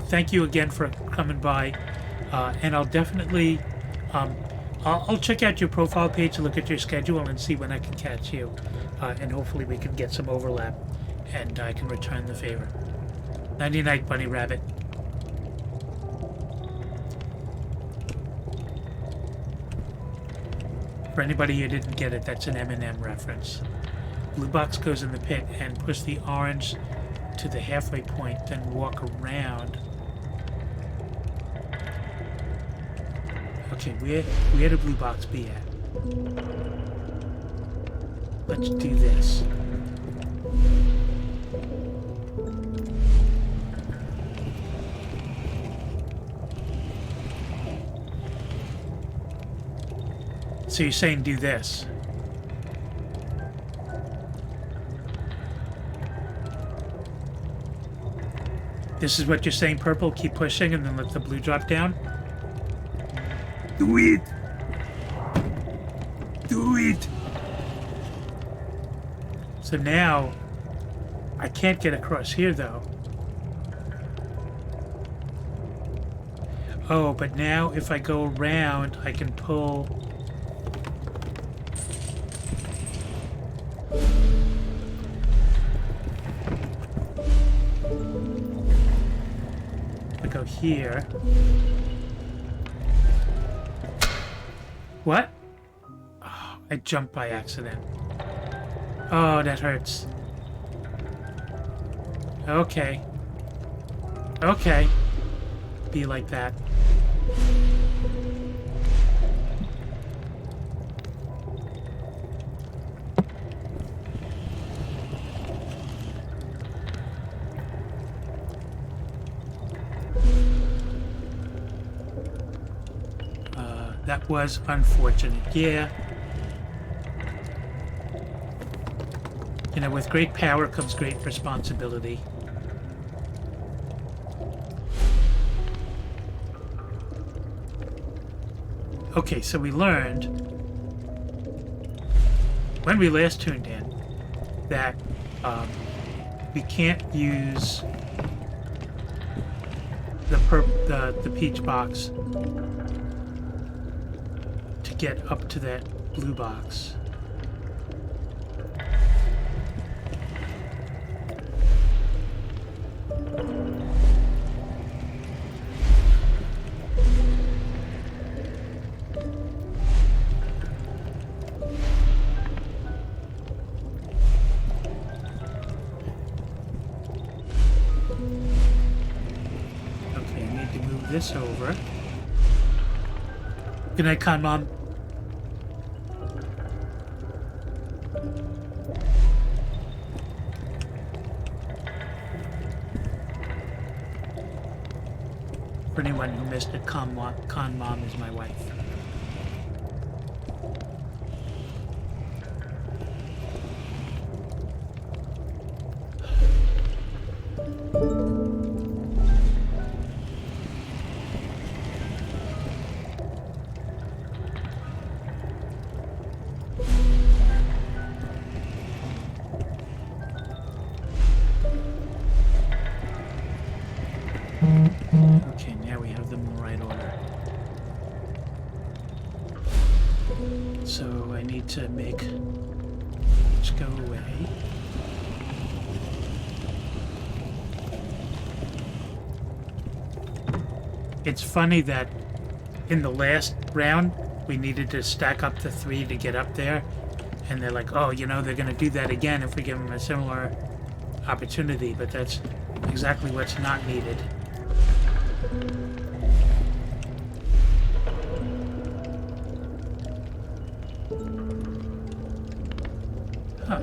Thank you again for coming by. And I'll definitely, I'll check out your profile page, look at your schedule, and see when I can catch you. And hopefully we can get some overlap, and I can return the favor. Nighty night, Bunny Rabbit. For anybody who didn't get it, that's an M&M reference. Blue box goes in the pit and push the orange to the halfway point, then walk around. Okay, where the blue box be at? Let's do this. So you're saying do this. This is what you're saying, purple? Keep pushing and then let the blue drop down? Do it! Do it! So now, I can't get across here though. Oh, but now if I go around, I can pull... Go here. What? Oh, I jumped by accident. Oh, that hurts. Okay. Okay. Be like that. That was unfortunate. Yeah. You know, with great power comes great responsibility. Okay, so we learned when we last tuned in that we can't use the peach box to get up to that blue box. Okay, I need to move this over. Good night, Con Mom. For anyone who missed it, Con Mom is my wife. Okay, now we have them in the right order. So I need to make each go away. It's funny that in the last round we needed to stack up to 3 to get up there, and they're like, oh, you know, they're going to do that again if we give them a similar opportunity, but that's exactly what's not needed. Huh.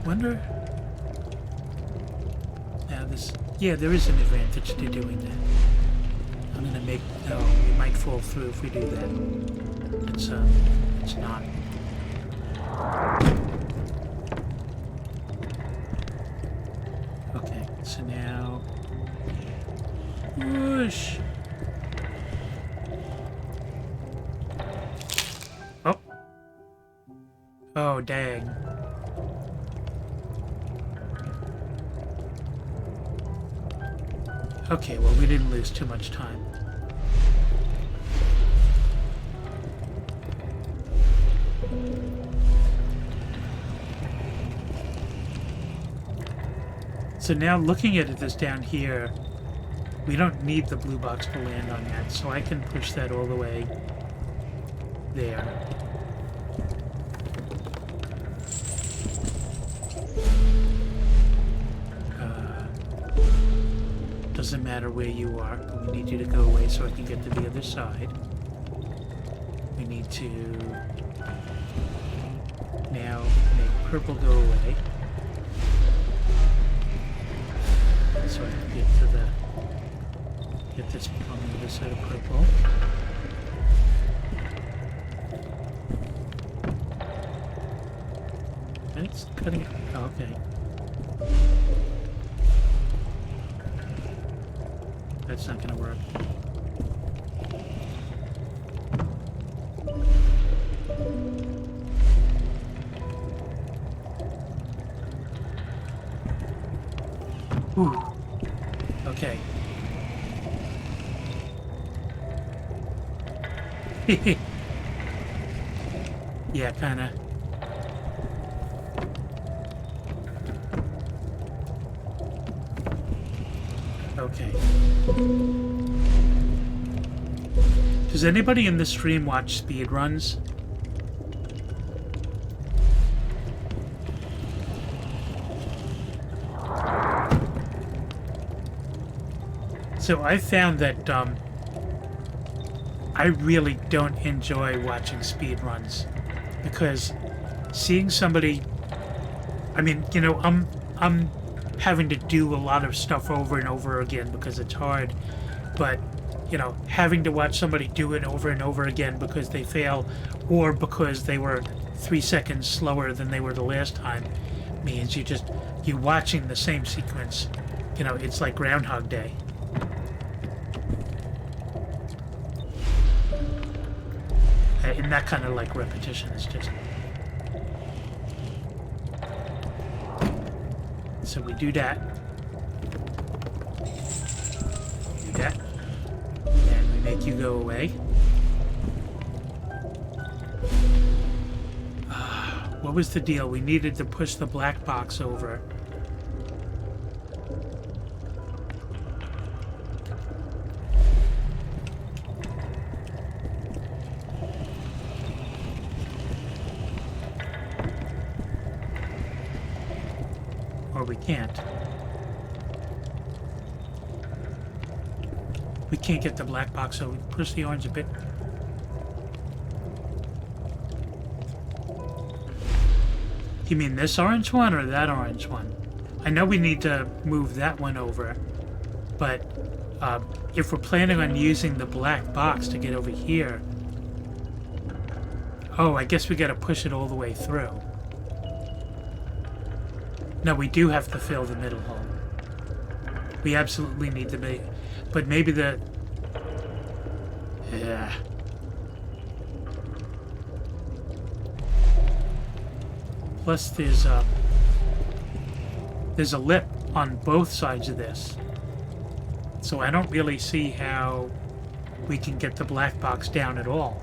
Wonder... Now this... Yeah, there is an advantage to doing that. I'm gonna make... No, we might fall through if we do that. It's not. Okay, so now... Whoosh! Oh! Oh, dang. Okay, well, we didn't lose too much time. So now looking at this down here, we don't need the blue box to land on that, so I can push that all the way there. Doesn't matter where you are, but we need you to go away so I can get to the other side. We need to now make purple go away. So I can get to get this on the other side of purple. And it's cutting it. Oh, okay. That's not gonna work. Ooh. Okay. Yeah, kinda. Okay. Does anybody in the stream watch speedruns? So I found that I really don't enjoy watching speedruns because seeing somebody, I mean, you know, I'm having to do a lot of stuff over and over again because it's hard, but you know, having to watch somebody do it over and over again because they fail or because they were 3 seconds slower than they were the last time means you're watching the same sequence. You know, it's like Groundhog Day. And that kind of like repetition is just... So we do that. Do that. And we make you go away. What was the deal? We needed to push the black box over. Or we can't. We can't get the black box, so we push the orange a bit. You mean this orange one or that orange one? I know we need to move that one over, but if we're planning on using the black box to get over here... Oh, I guess we gotta push it all the way through. No, we do have to fill the middle hole. We absolutely need to be... But maybe the... Yeah. Plus there's a lip on both sides of this. So I don't really see how we can get the black box down at all.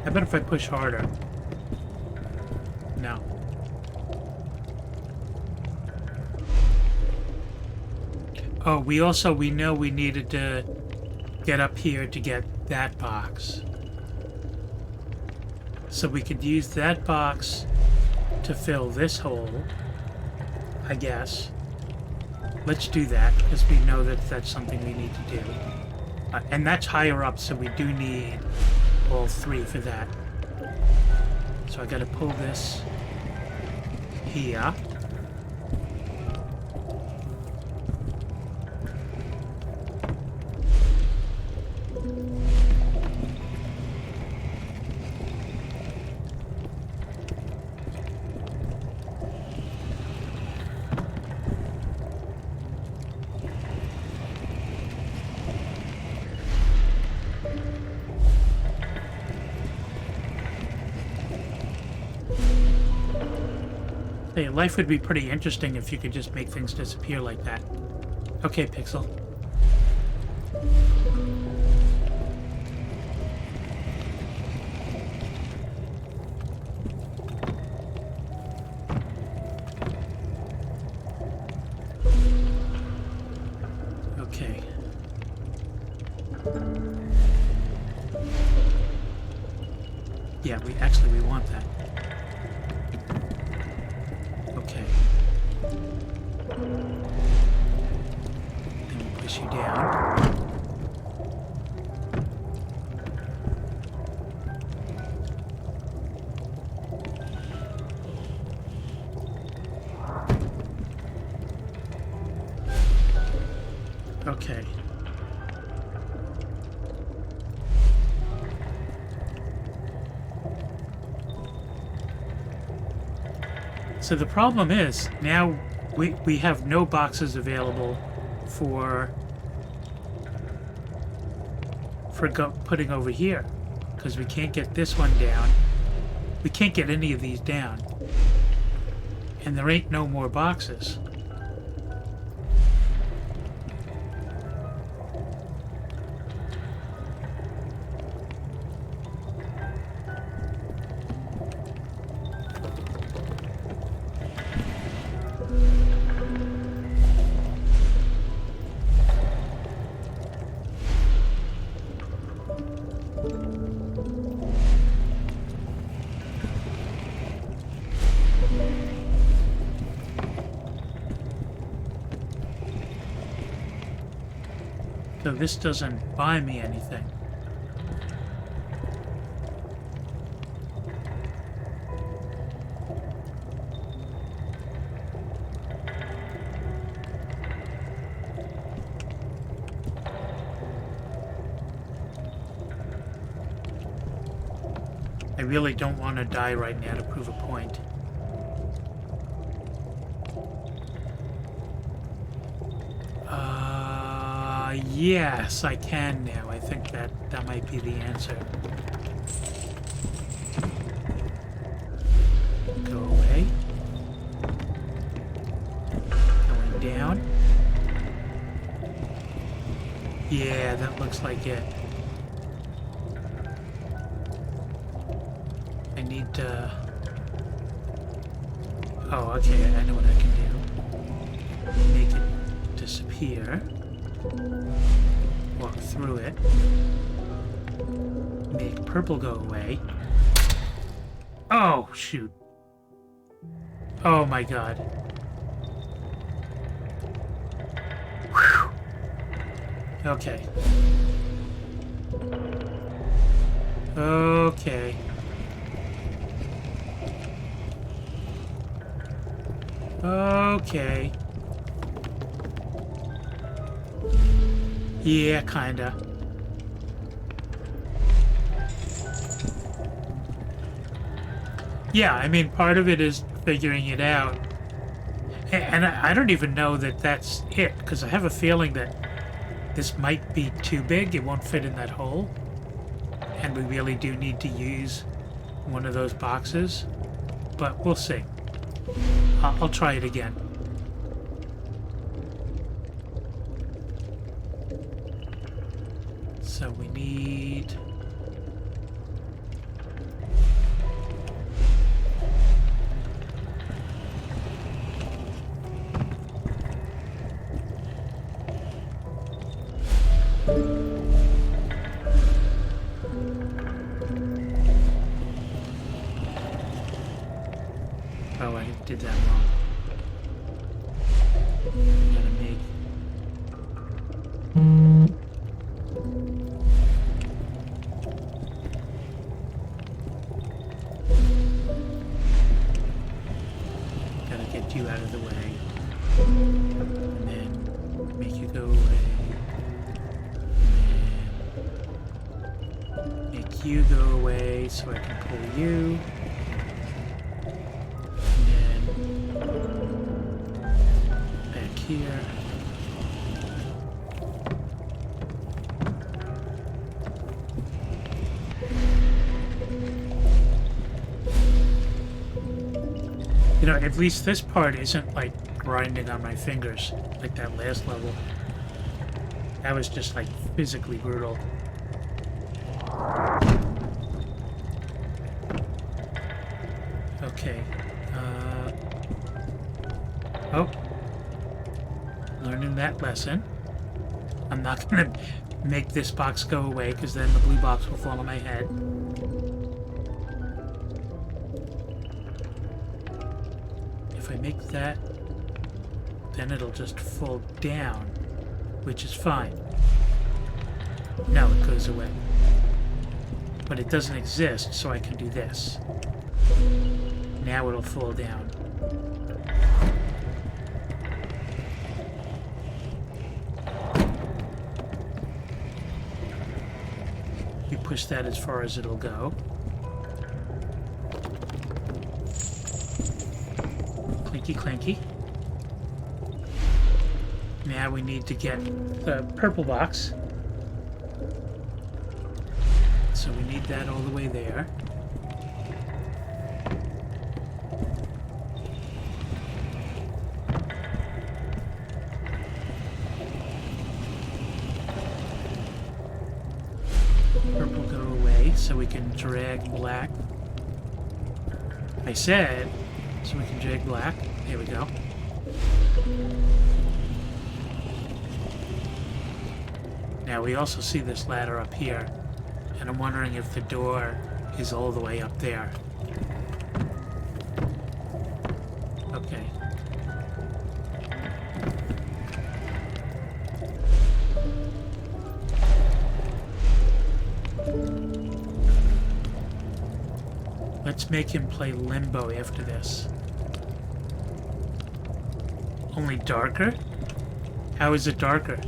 I bet if I push harder. No. Oh, we know we needed to get up here to get that box. So we could use that box to fill this hole, I guess. Let's do that, because we know that that's something we need to do. And that's higher up, so we do need all three for that. So I gotta pull this here. Hey, life would be pretty interesting if you could just make things disappear like that. Okay, Pixel. Yeah, we want that. Okay. Then we push you down. Okay. So the problem is, now we have no boxes available for putting over here, because we can't get this one down. We can't get any of these down. And there ain't no more boxes. So this doesn't buy me anything. I really don't want to die right now to prove a point. Yes, I can now. I think that might be the answer. Go away. Going down. Yeah, that looks like it. I need to... Oh, okay, I know what I can do. Make it disappear. Walk through it. Make purple go away. Oh, shoot. Oh my god. Whew. Okay. Okay. Okay. Yeah, kinda. Yeah, I mean, part of it is figuring it out. And I don't even know that that's it, because I have a feeling that this might be too big. It won't fit in that hole. And we really do need to use one of those boxes. But we'll see. I'll try it again. So we need... Oh, I did that wrong. I'm gonna make... Gotta get you out of the way. And then make you go away. And make you go away so I can pull you. Here. You know, at least this part isn't like grinding on my fingers like that last level. That was just like physically brutal. Okay. Oh. Learning that lesson. I'm not going to make this box go away because then the blue box will fall on my head. if I make that, then it'll just fall down, which is fine. Now it goes away. But it doesn't exist, so I can do this. Now it'll fall down. You push that as far as it'll go. Clinky clanky. Now we need to get the purple box. So we need that all the way there. Purple go away so we can drag black. I said, so we can drag black. There we go. Now we also see this ladder up here, and I'm wondering if the door is all the way up there. Okay. Let's make him play Limbo after this. Only darker? How is it darker?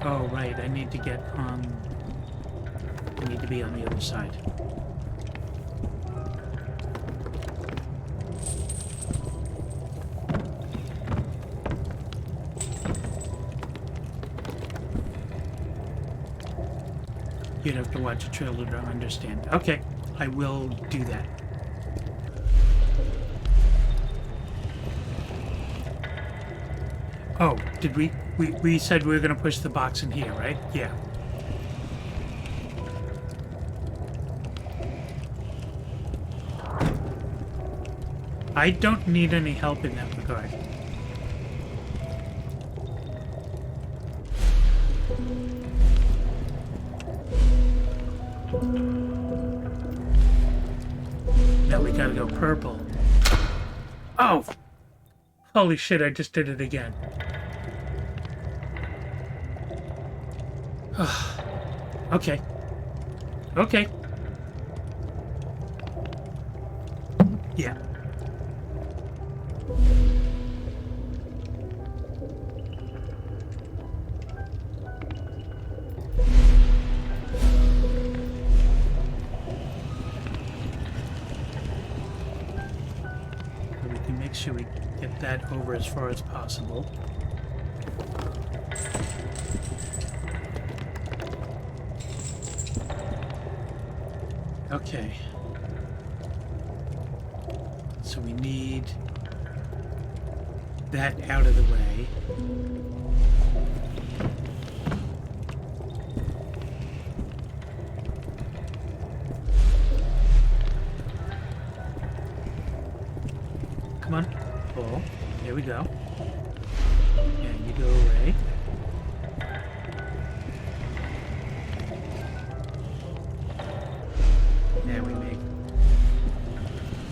Oh, right, I need to get on... I need to be on the other side. You'd have to watch a trailer to understand. Okay, I will do that. Oh, did we said we were going to push the box in here, right? Yeah. I don't need any help in that regard. Now we gotta go purple. Oh! Holy shit, I just did it again. Okay. Okay. Yeah. We can make sure we get that over as far as possible. Okay. So we need that out of the way. Come on. Pull. There we go. And you go away. Now we make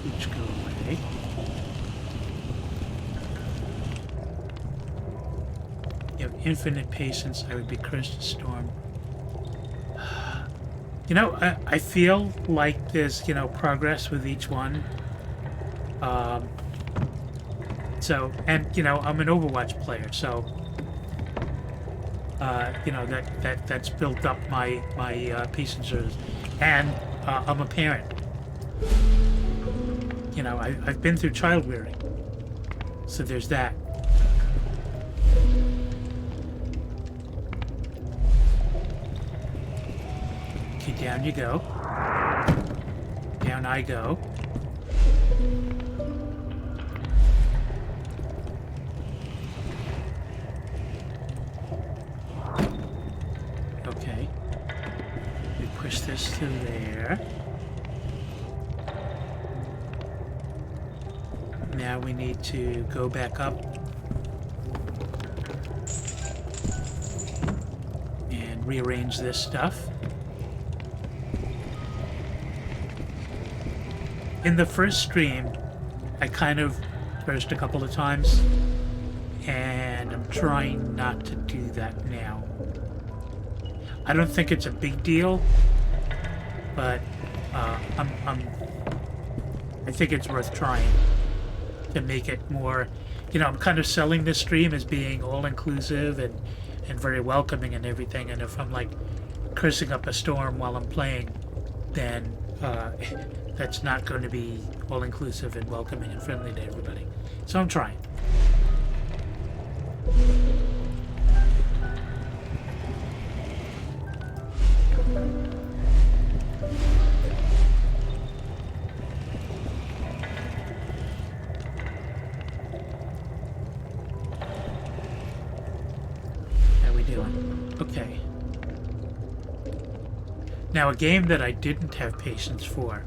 each go away. You have infinite patience. I would be cursed to storm. You know, I feel like there's, you know, progress with each one. So, and, you know, I'm an Overwatch player, so, you know, that's built up my patience. And I'm a parent. You know, I've been through child rearing. So there's that. Okay, down you go. Down I go. Okay. We push this to there. Now we need to go back up and rearrange this stuff. In the first stream, I kind of cursed a couple of times, and I'm trying not to do that now. I don't think it's a big deal, but I think it's worth trying to make it more, you know, I'm kind of selling this stream as being all-inclusive and very welcoming and everything, and if I'm like cursing up a storm while I'm playing, then that's not going to be all-inclusive and welcoming and friendly to everybody. So I'm trying. How we doing? Okay. Now, a game that I didn't have patience for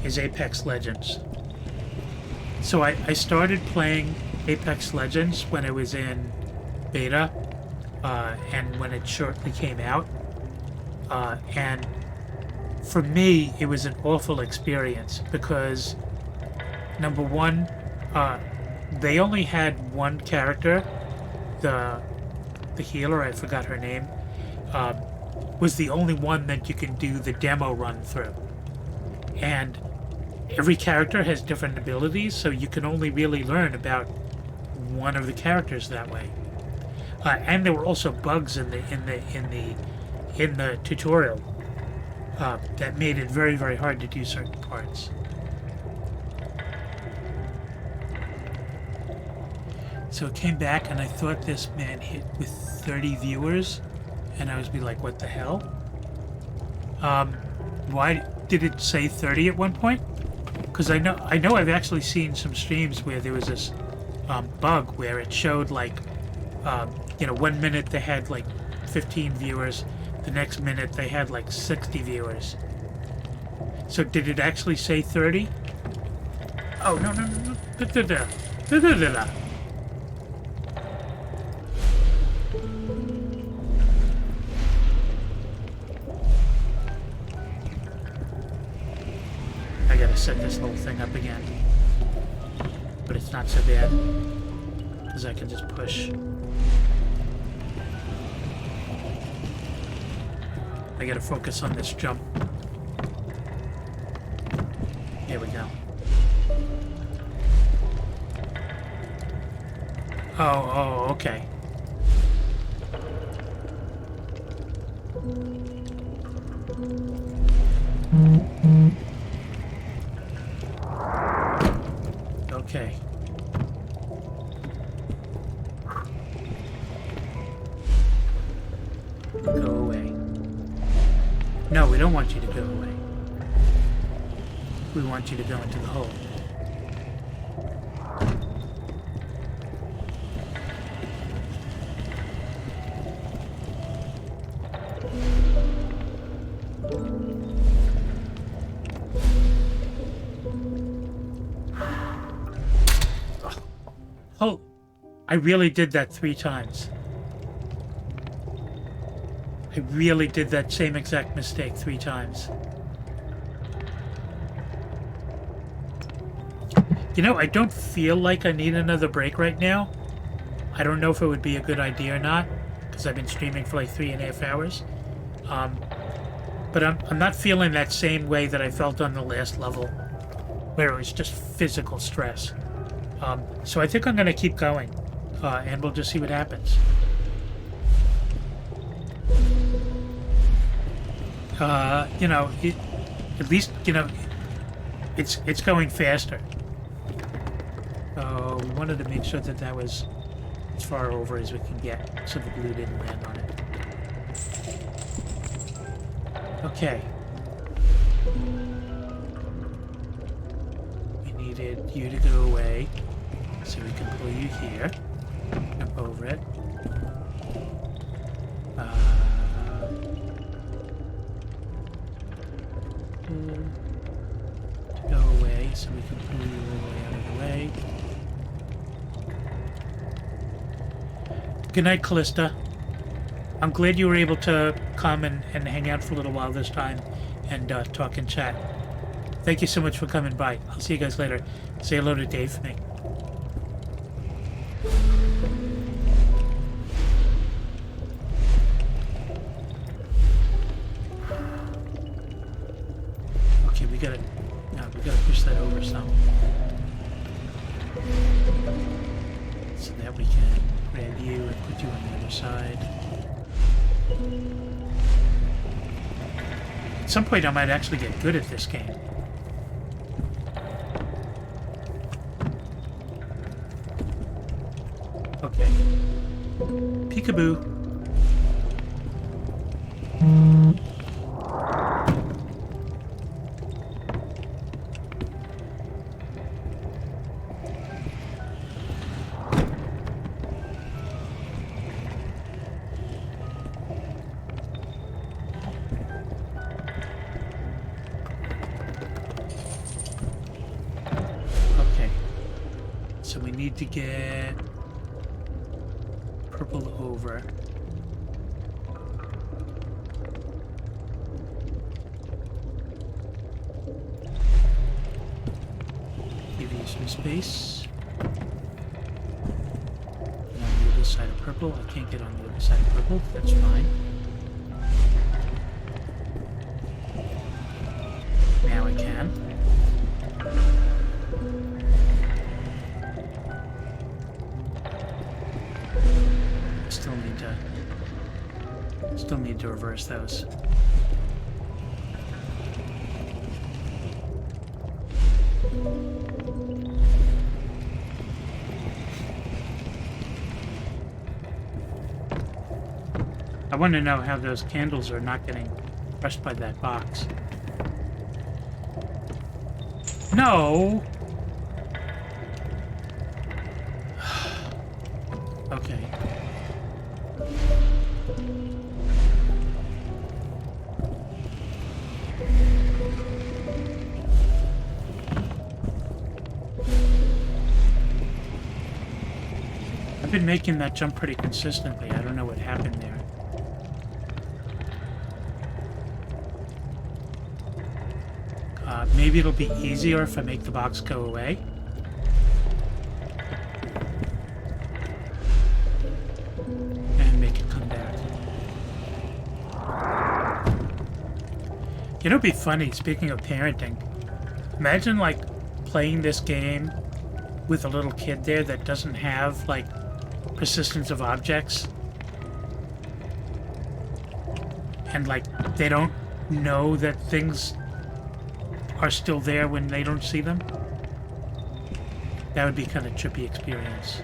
is Apex Legends. So I started playing Apex Legends when it was in beta, and when it shortly came out. And for me, it was an awful experience because, number one, they only had one character, the healer, I forgot her name, was the only one that you can do the demo run through. And every character has different abilities, so you can only really learn about one of the characters that way. And there were also bugs in the tutorial that made it very, very hard to do certain parts. So it came back, and I thought this man hit with 30 viewers, and I was be like, what the hell? Why did it say 30 at one point? Because I know I've actually seen some streams where there was this bug where it showed like, you know, 1 minute they had like 15 viewers, the next minute they had like 60 viewers. So did it actually say 30? Oh, no. I gotta set this whole thing up again. But it's not so bad, because I can just push. I gotta focus on this jump. Here we go. Oh, okay. Okay. Go away. No, we don't want you to go away. We want you to go into the hole. Oh, I really did that 3 times. I really did that same exact mistake 3 times. You know, I don't feel like I need another break right now. I don't know if it would be a good idea or not, because I've been streaming for like 3.5 hours. But I'm not feeling that same way that I felt on the last level, where it was just physical stress. So I think I'm going to keep going, and we'll just see what happens. You know, at least, you know, it's going faster. We wanted to make sure that that was as far over as we can get, so the blue didn't land on it. Okay. We needed you to go away, so we can pull you here, jump over it. To go away. so we can pull you away out of the way. Good night, Callista. I'm glad you were able to come and hang out for a little while this time and talk and chat. Thank you so much for coming by. I'll see you guys later. Say hello to Dave for me. Okay, we gotta push that over some. So that we can grab you and put you on the other side. At some point I might actually get good at this game. Okay. Peekaboo. Okay. So we need to get purple over. Give you some space. And on the other side of purple, I can't get on the other side of purple. That's fine. Now I can. Still need to reverse those. I want to know how those candles are not getting crushed by that box. No! Okay. I've been making that jump pretty consistently. I don't know what happened there. Maybe it'll be easier if I make the box go away. And make it come back. You know, it'd be funny, speaking of parenting. Imagine, like, playing this game with a little kid there that doesn't have, like, persistence of objects. And, like, they don't know that things are still there when they don't see them. That would be kind of a trippy experience.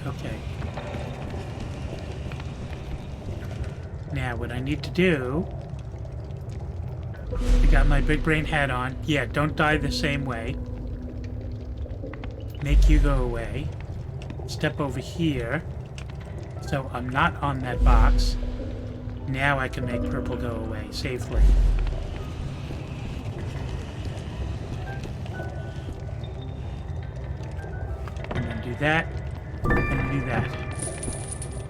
Okay. Now, what I need to do... I got my big brain hat on. Yeah, don't die the same way. Make you go away. Step over here. So I'm not on that box. Now I can make purple go away safely. And then do that. And do that.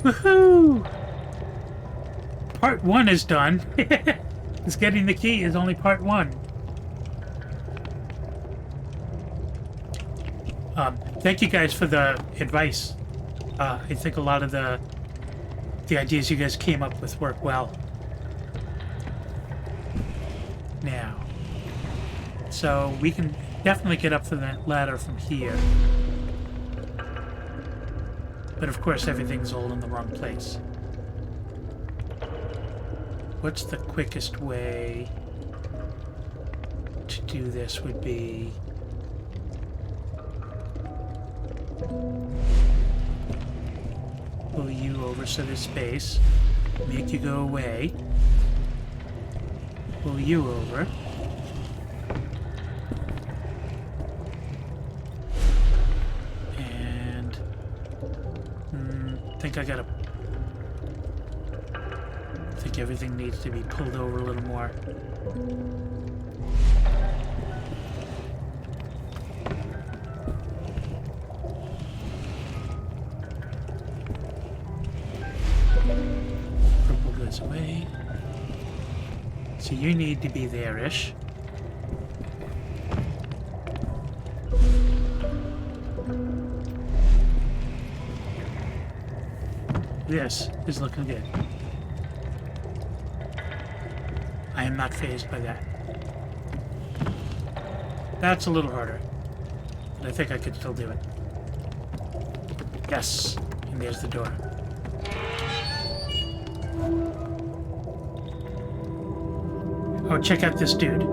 Woohoo! Part 1 is done. Because getting the key is only part 1. Thank you guys for the advice. I think a lot of the ideas you guys came up with work well. Now, so we can definitely get up for that ladder from here. But of course everything's all in the wrong place. What's the quickest way to do this would be... pull you over so there's space, make you go away, pull you over, and I think everything needs to be pulled over a little more. this way. So you need to be there-ish. This is looking good. I am not fazed by that. That's a little harder. But I think I could still do it. Yes! And there's the door. Oh, check out this dude.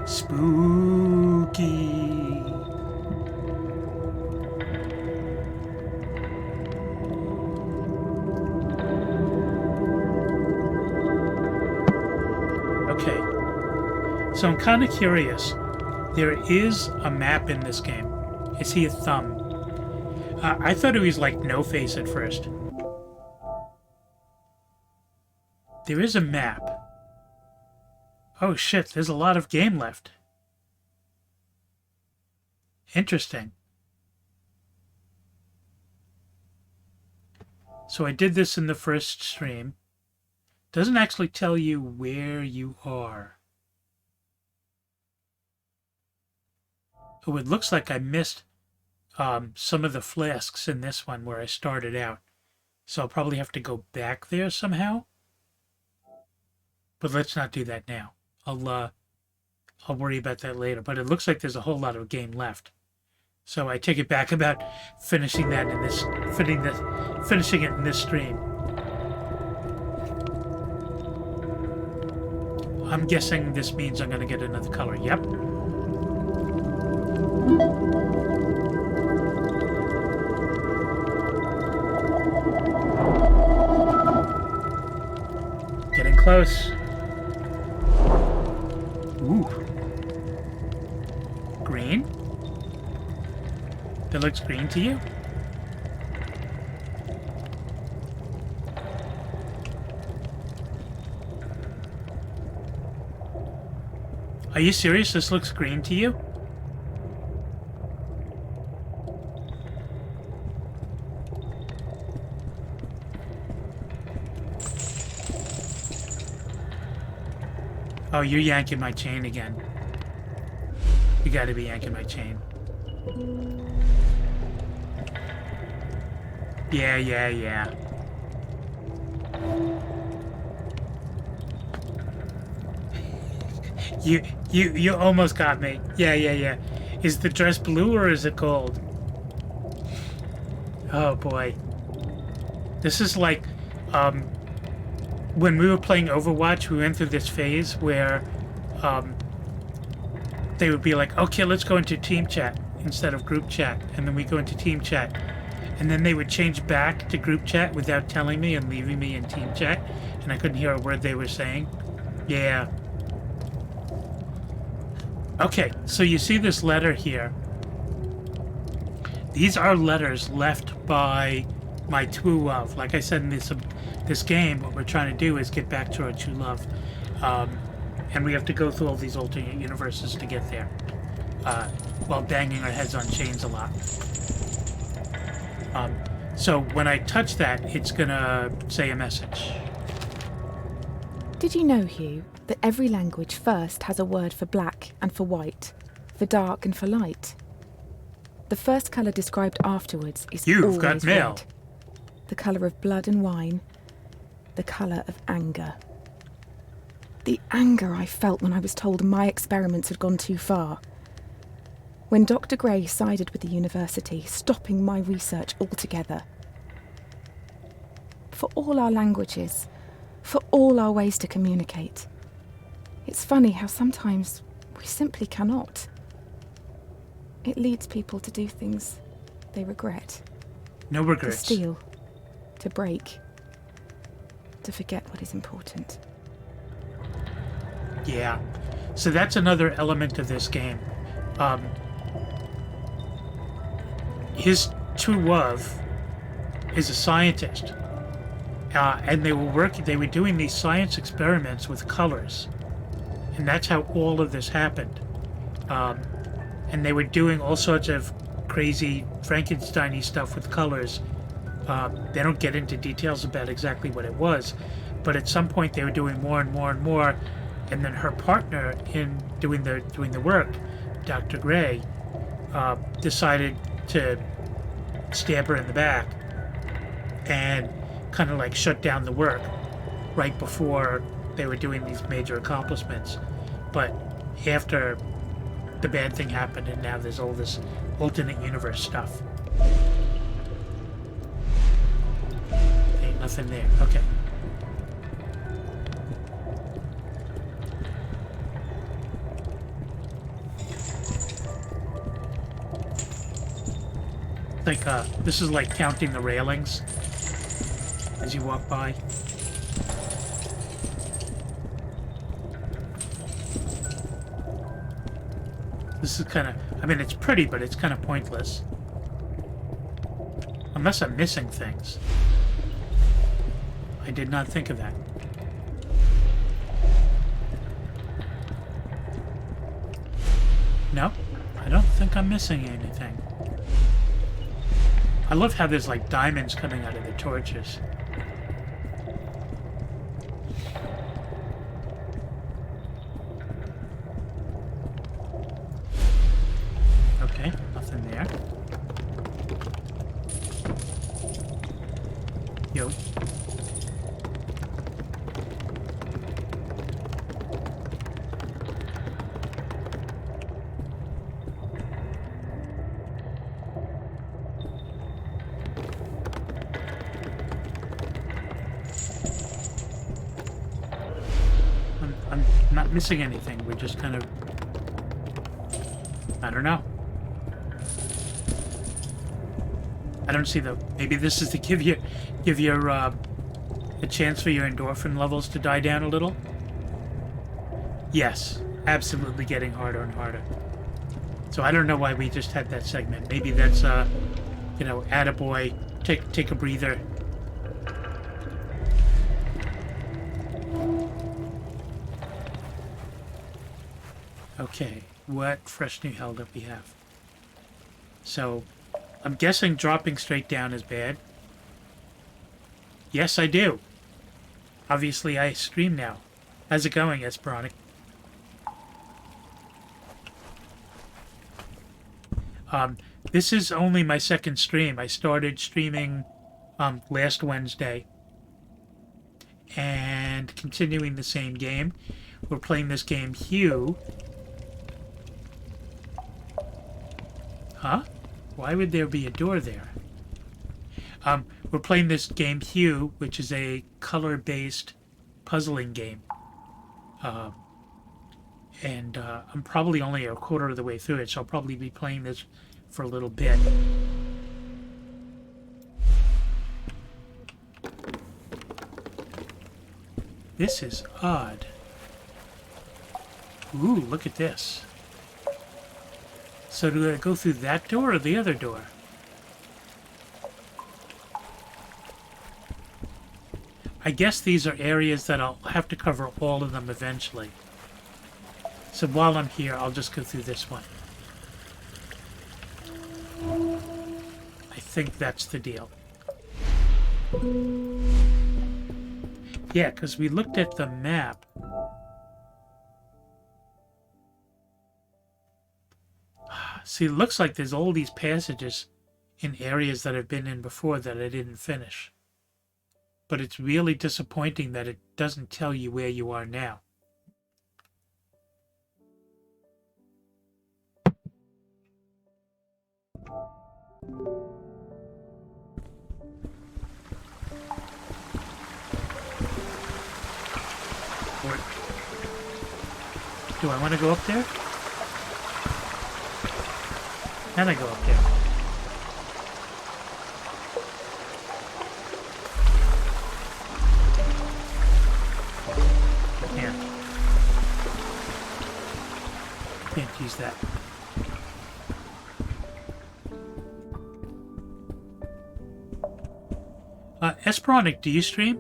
Spooky. Okay. So I'm kind of curious. There is a map in this game. I see a thumb. I thought it was like no face at first. There is a map. Oh shit, there's a lot of game left. Interesting. So I did this in the first stream. Doesn't actually tell you where you are. Oh, it looks like I missed some of the flasks in this one where I started out. So I'll probably have to go back there somehow. But let's not do that now. I'll worry about that later. But it looks like there's a whole lot of game left. So I take it back about finishing that in this finishing it in this stream. I'm guessing this means I'm gonna get another color. Yep. Getting close. Ooh. Green? That looks green to you? Are you serious? This looks green to you? Oh, you're yanking my chain again. You gotta be yanking my chain. Yeah. You almost got me. Yeah. Is the dress blue or is it gold? Oh boy. This is like when we were playing Overwatch, we went through this phase where they would be like, okay, let's go into team chat instead of group chat, and then we go into team chat, and then they would change back to group chat without telling me and leaving me in team chat, and I couldn't hear a word they were saying. Yeah. Okay, so you see this letter here. These are letters left by my true love. Like I said in this game, what we're trying to do is get back to our true love. And we have to go through all these alternate universes to get there. While banging our heads on chains a lot. So when I touch that, it's gonna say a message. Did you know, Hugh, that every language first has a word for black and for white, for dark and for light? The first colour described afterwards is You've got always mail. red. The colour of blood and wine, the colour of anger. The anger I felt when I was told my experiments had gone too far. When Dr. Gray sided with the university, stopping my research altogether. For all our languages, for all our ways to communicate, it's funny how sometimes we simply cannot. It leads people to do things they regret. No regrets. To steal, to break, to forget what is important. Yeah. So that's another element of this game. His true love is a scientist. And they were doing these science experiments with colors. And that's how all of this happened. And they were doing all sorts of crazy Frankenstein-y stuff with colors. They don't get into details about exactly what it was, but at some point they were doing more and more and more, and then her partner in doing the work, Dr. Gray, decided to stab her in the back and kind of like shut down the work right before they were doing these major accomplishments. But after the bad thing happened, and now there's all this alternate universe stuff. Ain't nothing there. Okay. Like, this is like counting the railings as you walk by. This is kind of, I mean, it's pretty, but it's kind of pointless. Unless I'm missing things. I did not think of that. No, I don't think I'm missing anything. I love how there's like diamonds coming out of the torches. Okay, nothing there. Yo. I'm not missing anything. We're just kind of, I don't know. I don't see the, maybe this is to give your a chance for your endorphin levels to die down a little. Yes, absolutely getting harder and harder. So I don't know why we just had that segment. Maybe that's you know, attaboy, take a breather. Okay, what fresh new hell do we have? So, I'm guessing dropping straight down is bad. Yes, I do. Obviously, I stream now. How's it going, Esperonic? This is only my second stream. I started streaming last Wednesday. And continuing the same game. We're playing this game, Hue. Huh? Why would there be a door there? We're playing this game Hue, which is a color-based puzzling game. And I'm probably only a quarter of the way through it, so I'll probably be playing this for a little bit. This is odd. Ooh, look at this. So do I go through that door or the other door? I guess these are areas that I'll have to cover all of them eventually. So while I'm here, I'll just go through this one. I think that's the deal. Yeah, because we looked at the map. See, it looks like there's all these passages in areas that I've been in before that I didn't finish. But it's really disappointing that it doesn't tell you where you are now. Or, do I want to go up there? Can I go up there? Yeah. Can't use that. Esperonic, do you stream?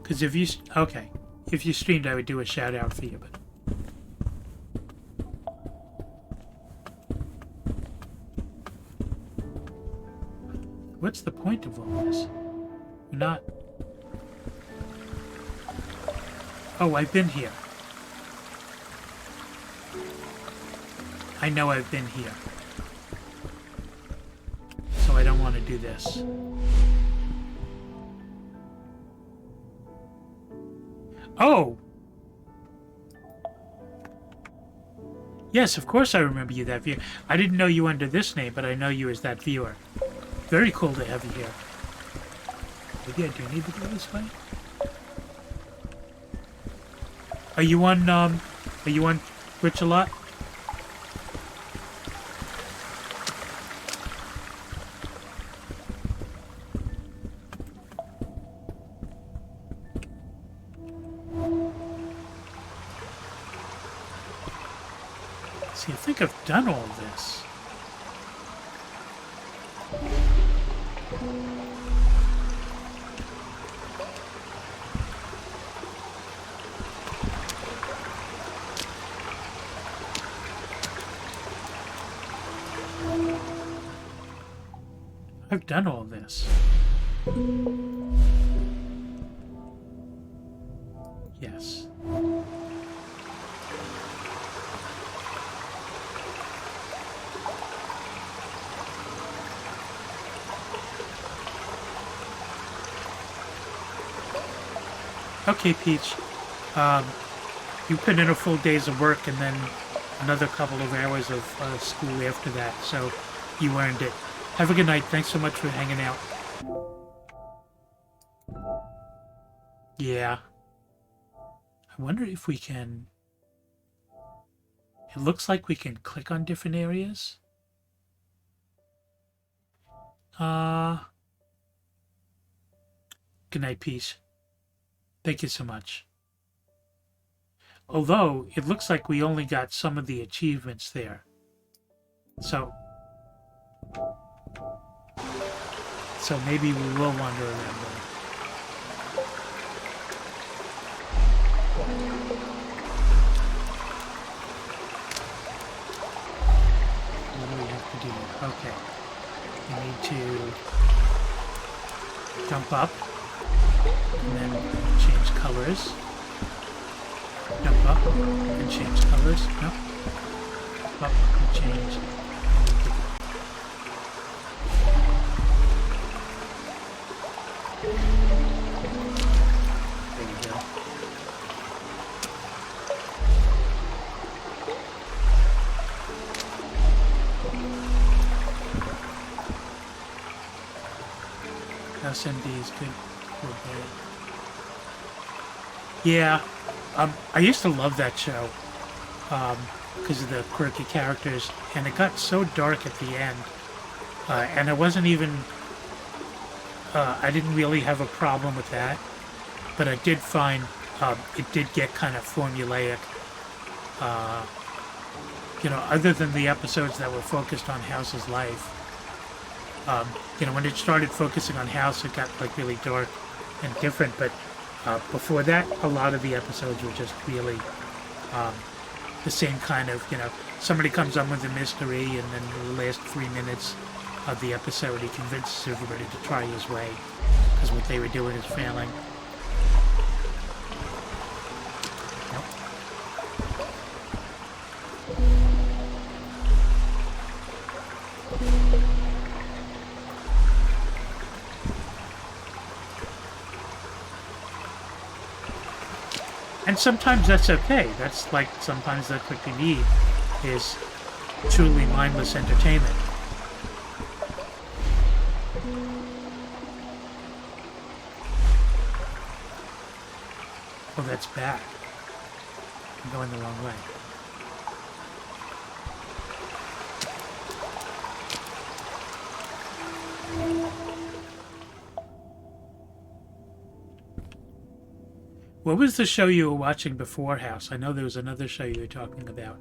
Because if you okay, if you streamed, I would do a shout out for you. But what's the point of all this? We're not. Oh, I've been here. I know I've been here. So I don't want to do this. Oh! Yes, of course I remember you, that viewer. I didn't know you under this name, but I know you as that viewer. Very cool to have you here. Maybe I do need to go this way? Are you on Twitch a lot? See, I think I've done all this. I've done all this. Yes. Okay, Peach. You put in a full days of work and then another couple of hours of school after that, so you earned it. Have a good night. Thanks so much for hanging out. Yeah. I wonder if we can... It looks like we can click on different areas. Good night, Peach. Thank you so much. Although, it looks like we only got some of the achievements there. So maybe we will wander around there. What do we have to do? Okay. We need to jump up and then change colors. Jump up and change colors. No. Jump up and change. There you go. SMD is good for bed. Yeah, I used to love that show because of the quirky characters, and it got so dark at the end, and it wasn't even. I didn't really have a problem with that, but I did find it did get kind of formulaic. You know, other than the episodes that were focused on House's life. You know, when it started focusing on House, it got like really dark and different, but before that, a lot of the episodes were just really the same kind of, you know, somebody comes on with a mystery, and then the last 3 minutes of the episode, he convinces everybody to try his way, because what they were doing is failing. Nope. And sometimes that's okay. That's like, sometimes that's what you need, is truly mindless entertainment. Oh, that's bad. I'm going the wrong way. What was the show you were watching before House? I know there was another show you were talking about.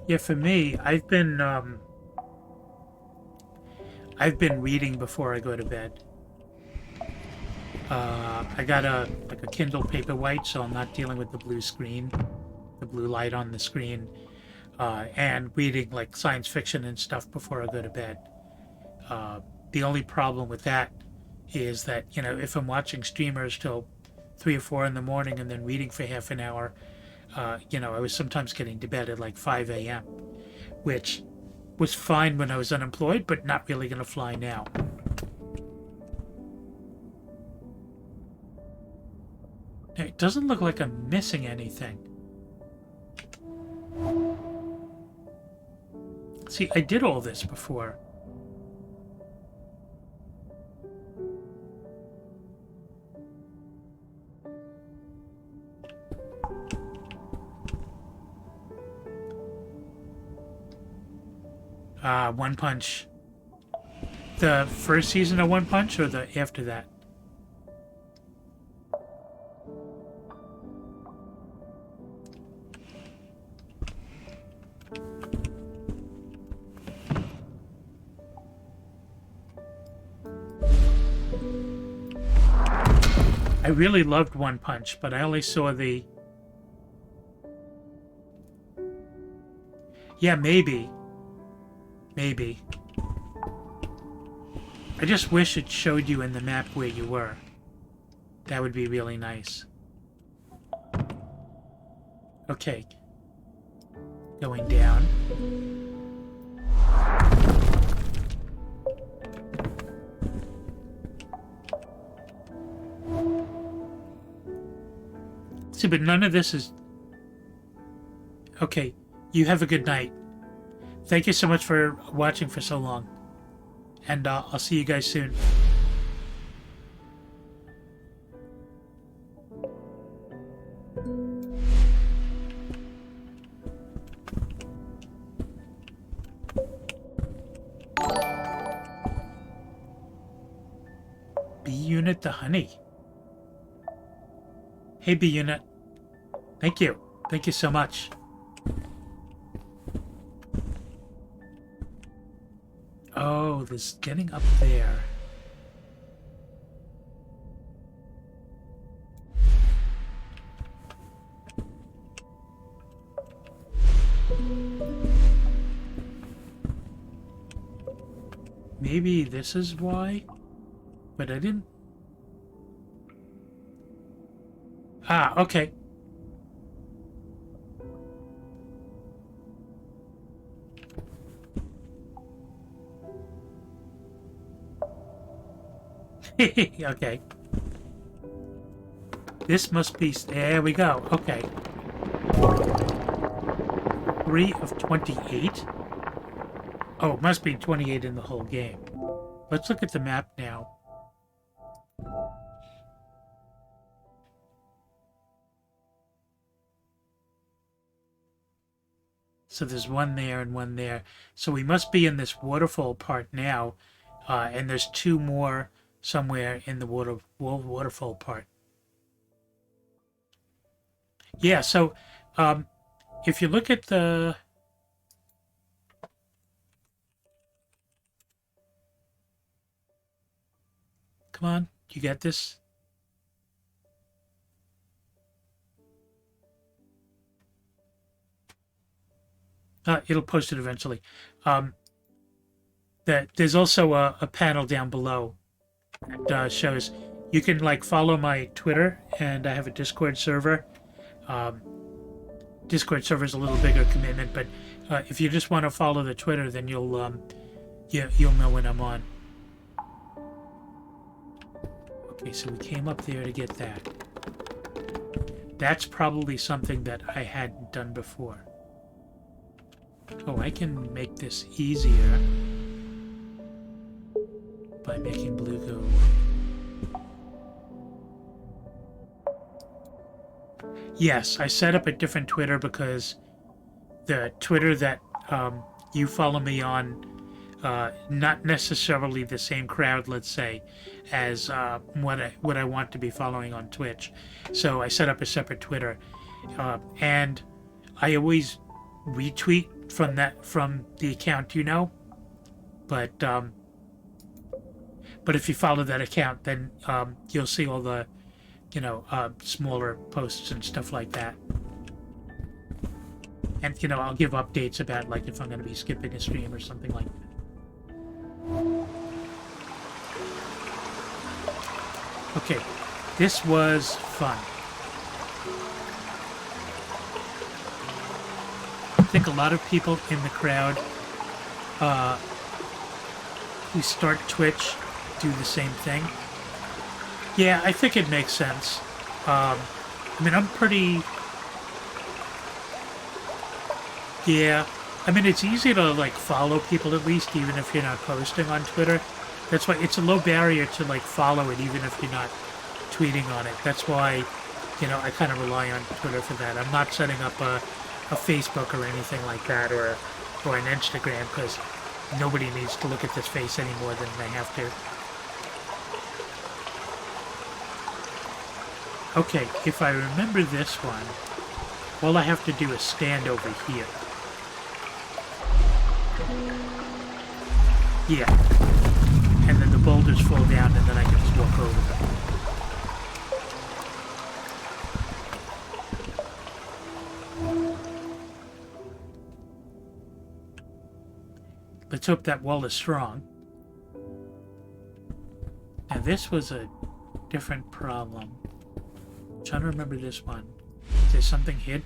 Yeah, for me, I've been reading before I go to bed. I got a Kindle Paperwhite, so I'm not dealing with the blue screen, the blue light on the screen, and reading like science fiction and stuff before I go to bed. Uh, the only problem with that is that, if I'm watching streamers till 3 or 4 in the morning and then reading for half an hour, I was sometimes getting to bed at like 5 a.m., which was fine when I was unemployed, but not really going to fly now. It doesn't look like I'm missing anything. See, I did all this before. One Punch. The first season of One Punch or the after that? I really loved One Punch, but I only saw the... Yeah, maybe. Maybe. I just wish it showed you in the map where you were. That would be really nice. Okay. Going down. See, but none of this is... Okay, you have a good night. Thank you so much for watching for so long. And I'll see you guys soon. B-Unit the honey. Hey, B-Unit. Thank you. Thank you so much. Oh, there's getting up there. Maybe this is why? But I didn't... Ah, okay. Okay. This must be... There we go. Okay. 3 of 28? Oh, it must be 28 in the whole game. Let's look at the map now. So there's one there and one there. So we must be in this waterfall part now. And there's 2 more somewhere in the waterfall part. Yeah, so if you look at the... Come on, you got this? It'll post it eventually. There's also a panel down below that shows you can like follow my Twitter, and I have a Discord server. Discord server is a little bigger commitment, but if you just want to follow the Twitter, then you'll know when I'm on. Okay, so we came up there to get that. That's probably something that I hadn't done before. Oh, I can make this easier by making blue go. Yes, I set up a different Twitter because the Twitter that you follow me on, not necessarily the same crowd, let's say, as what I want to be following on Twitch. So I set up a separate Twitter, and I always retweet from the account, you know. But if you follow that account, then you'll see all the, smaller posts and stuff like that. And, I'll give updates about, like, if I'm going to be skipping a stream or something like that. Okay, this was fun. I think a lot of people in the crowd who start Twitch do the same thing. Yeah, I think it makes sense. I mean, I'm pretty... Yeah. I mean, it's easy to, like, follow people at least, even if you're not posting on Twitter. That's why it's a low barrier to, like, follow it, even if you're not tweeting on it. That's why, I kind of rely on Twitter for that. I'm not setting up a Facebook or anything like that, or an Instagram, because nobody needs to look at this face any more than they have to. Okay, if I remember this one, all I have to do is stand over here. Yeah. And then the boulders fall down, and then I can just walk over them. Let's hope that wall is strong. Now this was a different problem. I'm trying to remember this one. Is there something hid?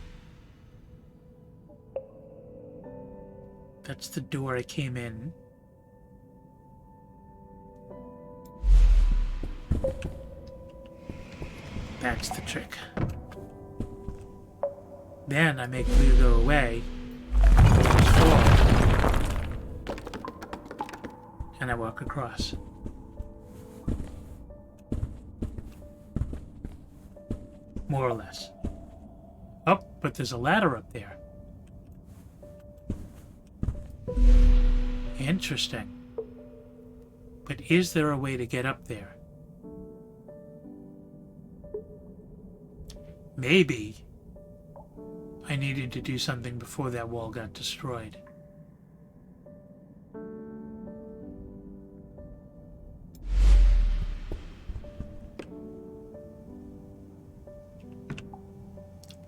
That's the door I came in. That's the trick. Then I make Blue go away. And I walk across. More or less. Oh, but there's a ladder up there. Interesting. But is there a way to get up there? Maybe I needed to do something before that wall got destroyed.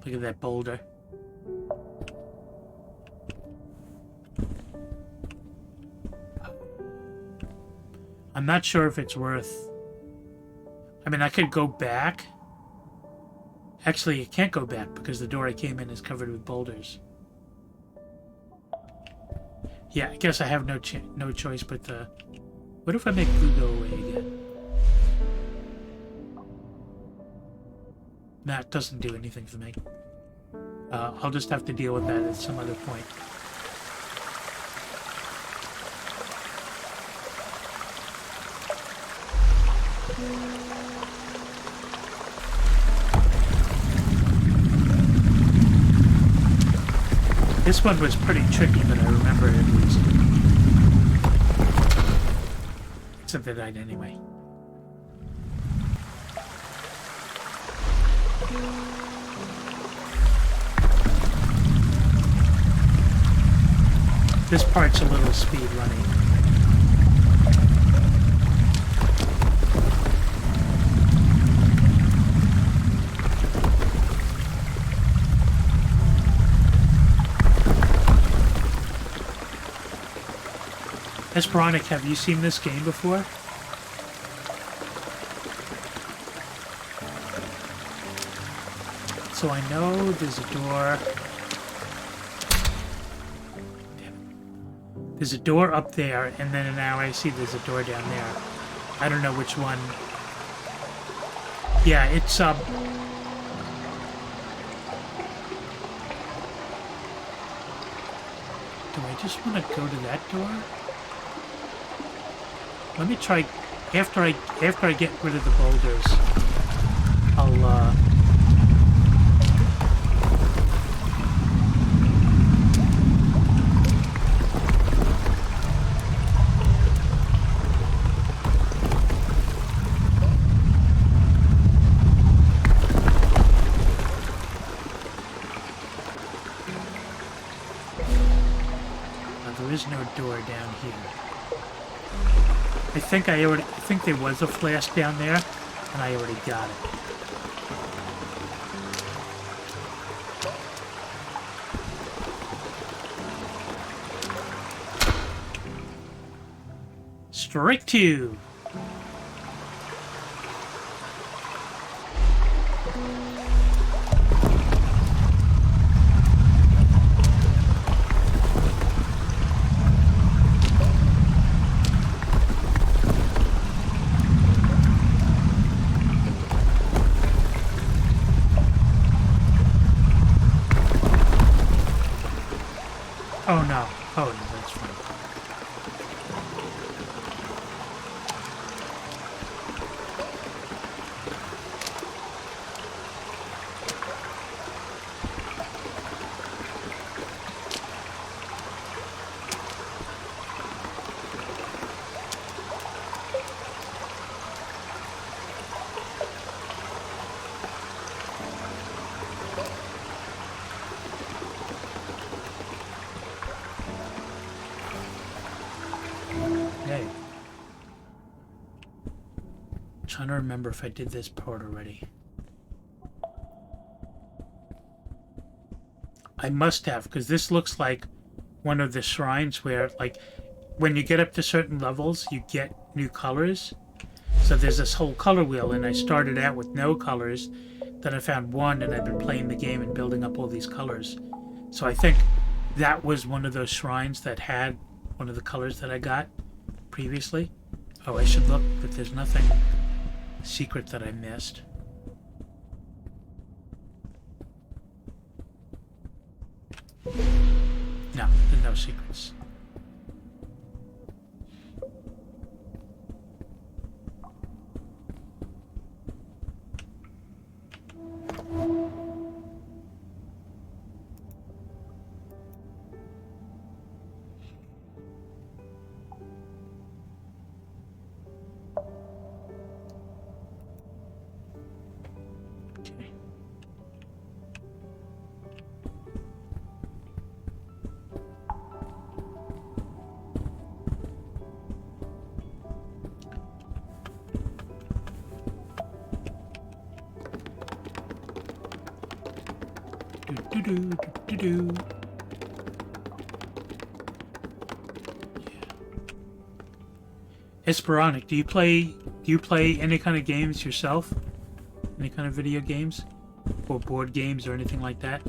Look at that boulder. I'm not sure if it's worth... I mean, I could go back. Actually, you can't go back because the door I came in is covered with boulders. Yeah, I guess I have no choice but to... What if I make Blue go away again? That doesn't do anything for me. I'll just have to deal with that at some other point. This one was pretty tricky, but I remember it was... Except that I died anyway. This part's a little speed running. Esperonic, have you seen this game before? So I know there's a door. There's a door up there, and then now I see there's a door down there. I don't know which one. Yeah, it's Do I just want to go to that door? Let me try. After I get rid of the boulders, I'll there is no door down here. I think there was a flask down there, and I already got it. Strike two. Oh no. Oh no, that's fine. Okay. Trying to remember if I did this part already. I must have, because this looks like one of the shrines where, like, when you get up to certain levels, you get new colors. So there's this whole color wheel, and I started out with no colors. Then I found one, and I've been playing the game and building up all these colors. So I think that was one of those shrines that had one of the colors that I got previously. Oh, I should look, but there's nothing secret that I missed. No, there's no secrets. Okay. Do do do do do. Esperonic, do you play any kind of games yourself? Any kind of video games? Or board games or anything like that?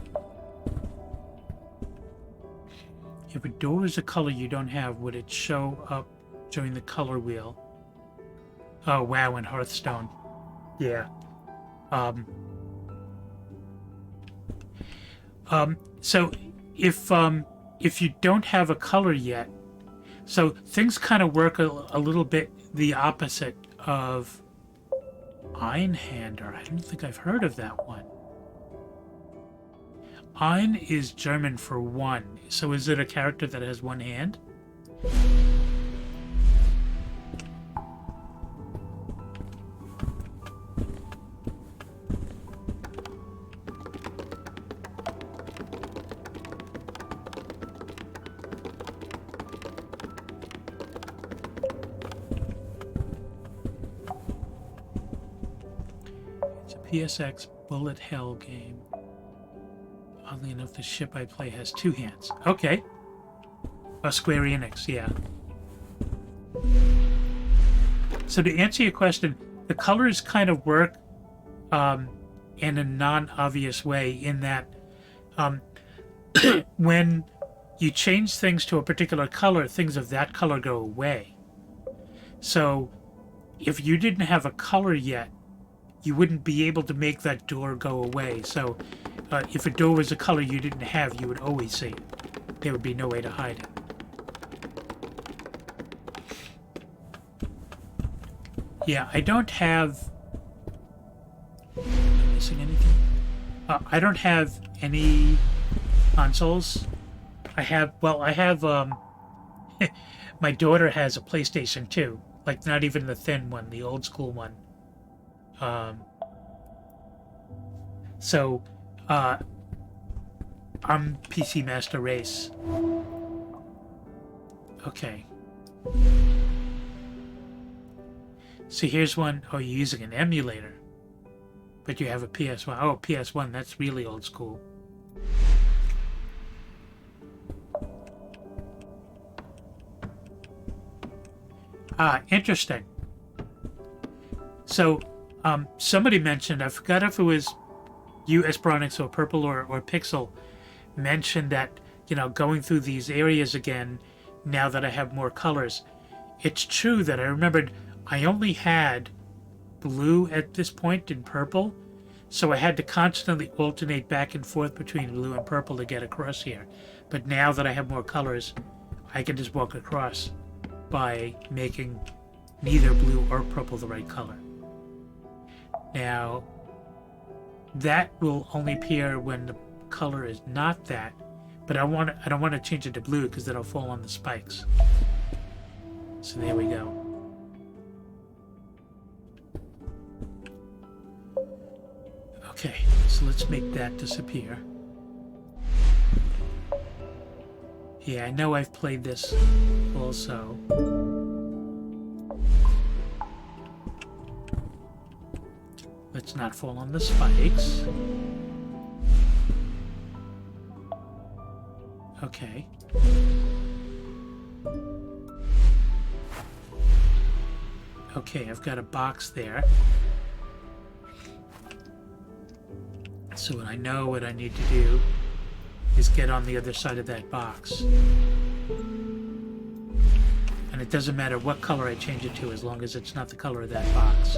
If a door is a color you don't have, would it show up during the color wheel? Oh wow, in Hearthstone. Yeah. So if you don't have a color yet, so things kind of work a little bit the opposite of Einhander. I don't think I've heard of that one. Ein is German for one. So is it a character that has one hand? PSX Bullet Hell game. Oddly enough, the ship I play has two hands. Okay. Square Enix, yeah. So to answer your question, the colors kind of work in a non-obvious way in that when you change things to a particular color, things of that color go away. So if you didn't have a color yet, you wouldn't be able to make that door go away. So if a door was a color you didn't have, you would always see it. There would be no way to hide it. Yeah, I don't have... Am I missing anything? I don't have any consoles. I have my daughter has a PlayStation 2. Like, not even the thin one, the old school one. So I'm PC Master Race. Okay. So here's one. Oh, you're using an emulator. But you have a PS1. Oh, PS1, that's really old school. Ah, interesting. So, somebody mentioned, I forgot if it was you, Esperonix, or Purple or Pixel, mentioned that, going through these areas again, now that I have more colors. It's true that I remembered I only had blue at this point and purple, so I had to constantly alternate back and forth between blue and purple to get across here. But now that I have more colors, I can just walk across by making neither blue or purple the right color. Now, that will only appear when the color is not that, but I don't want to change it to blue because then it'll fall on the spikes. So there we go. Okay, so let's make that disappear. Yeah, I know I've played this also. Let's not fall on the spikes. Okay. Okay, I've got a box there. So I know what I need to do is get on the other side of that box. And it doesn't matter what color I change it to as long as it's not the color of that box.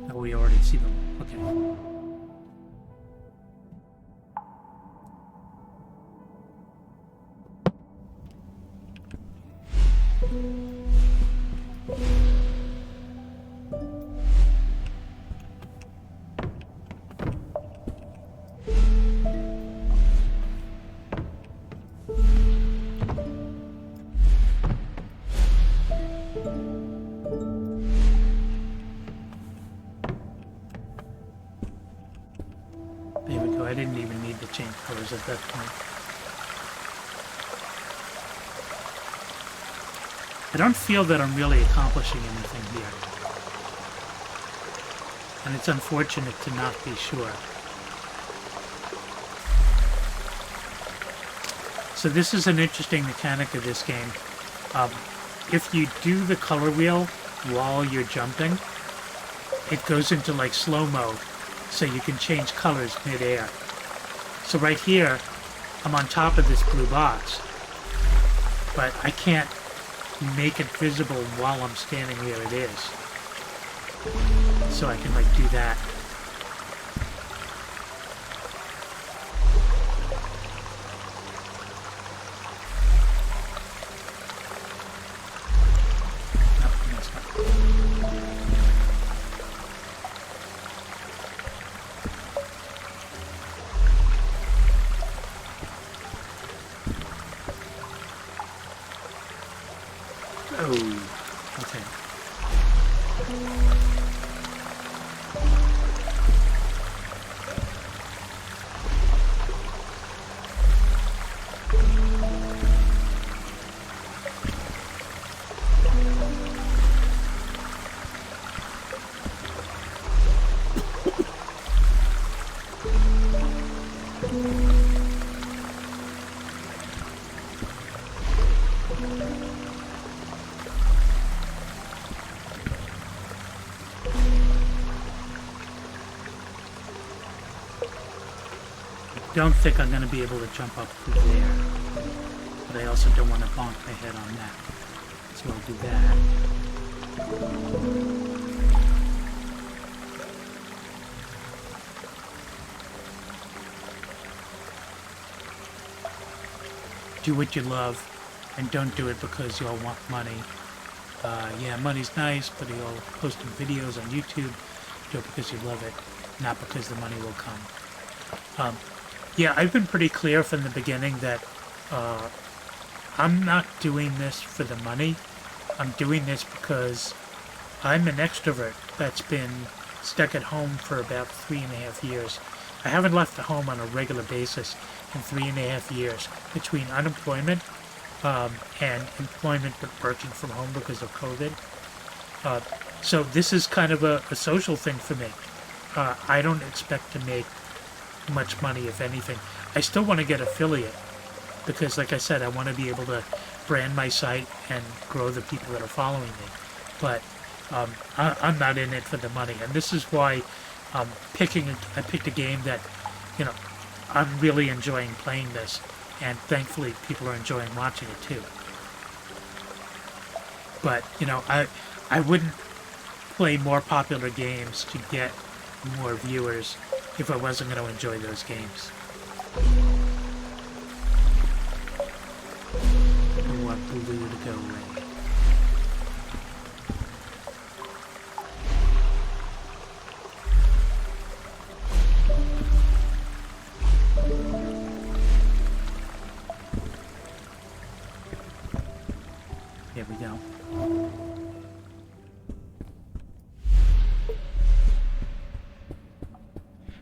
Oh, we already see them. Okay. There we go. I didn't even need to change colors at that point. I don't feel that I'm really accomplishing anything here. And it's unfortunate to not be sure. So this is an interesting mechanic of this game. If you do the color wheel while you're jumping, it goes into like slow-mo, so you can change colors mid-air. So right here, I'm on top of this blue box, but I can't make it visible while I'm standing where it is. So I can like do that. Nope, messed up. Oh, okay. Don't think I'm going to be able to jump up through there, but I also don't want to bonk my head on that, so I'll do that. Do what you love, and don't do it because you all want money. Yeah, money's nice, but you'll post videos on YouTube. Do it because you love it, not because the money will come. Yeah, I've been pretty clear from the beginning that I'm not doing this for the money. I'm doing this because I'm an extrovert that's been stuck at home for about 3.5 years. I haven't left the home on a regular basis in 3.5 years between unemployment and employment but working from home because of COVID. So this is kind of a social thing for me. I don't expect to make much money, if anything. I still want to get affiliate because, like I said, I want to be able to brand my site and grow the people that are following me. But I'm not in it for the money, and this is why I picked a game that, you know, I'm really enjoying playing this, and thankfully people are enjoying watching it too. But you know, I wouldn't play more popular games to get more viewers if I wasn't going to enjoy those games. I want blue to go away. There we go.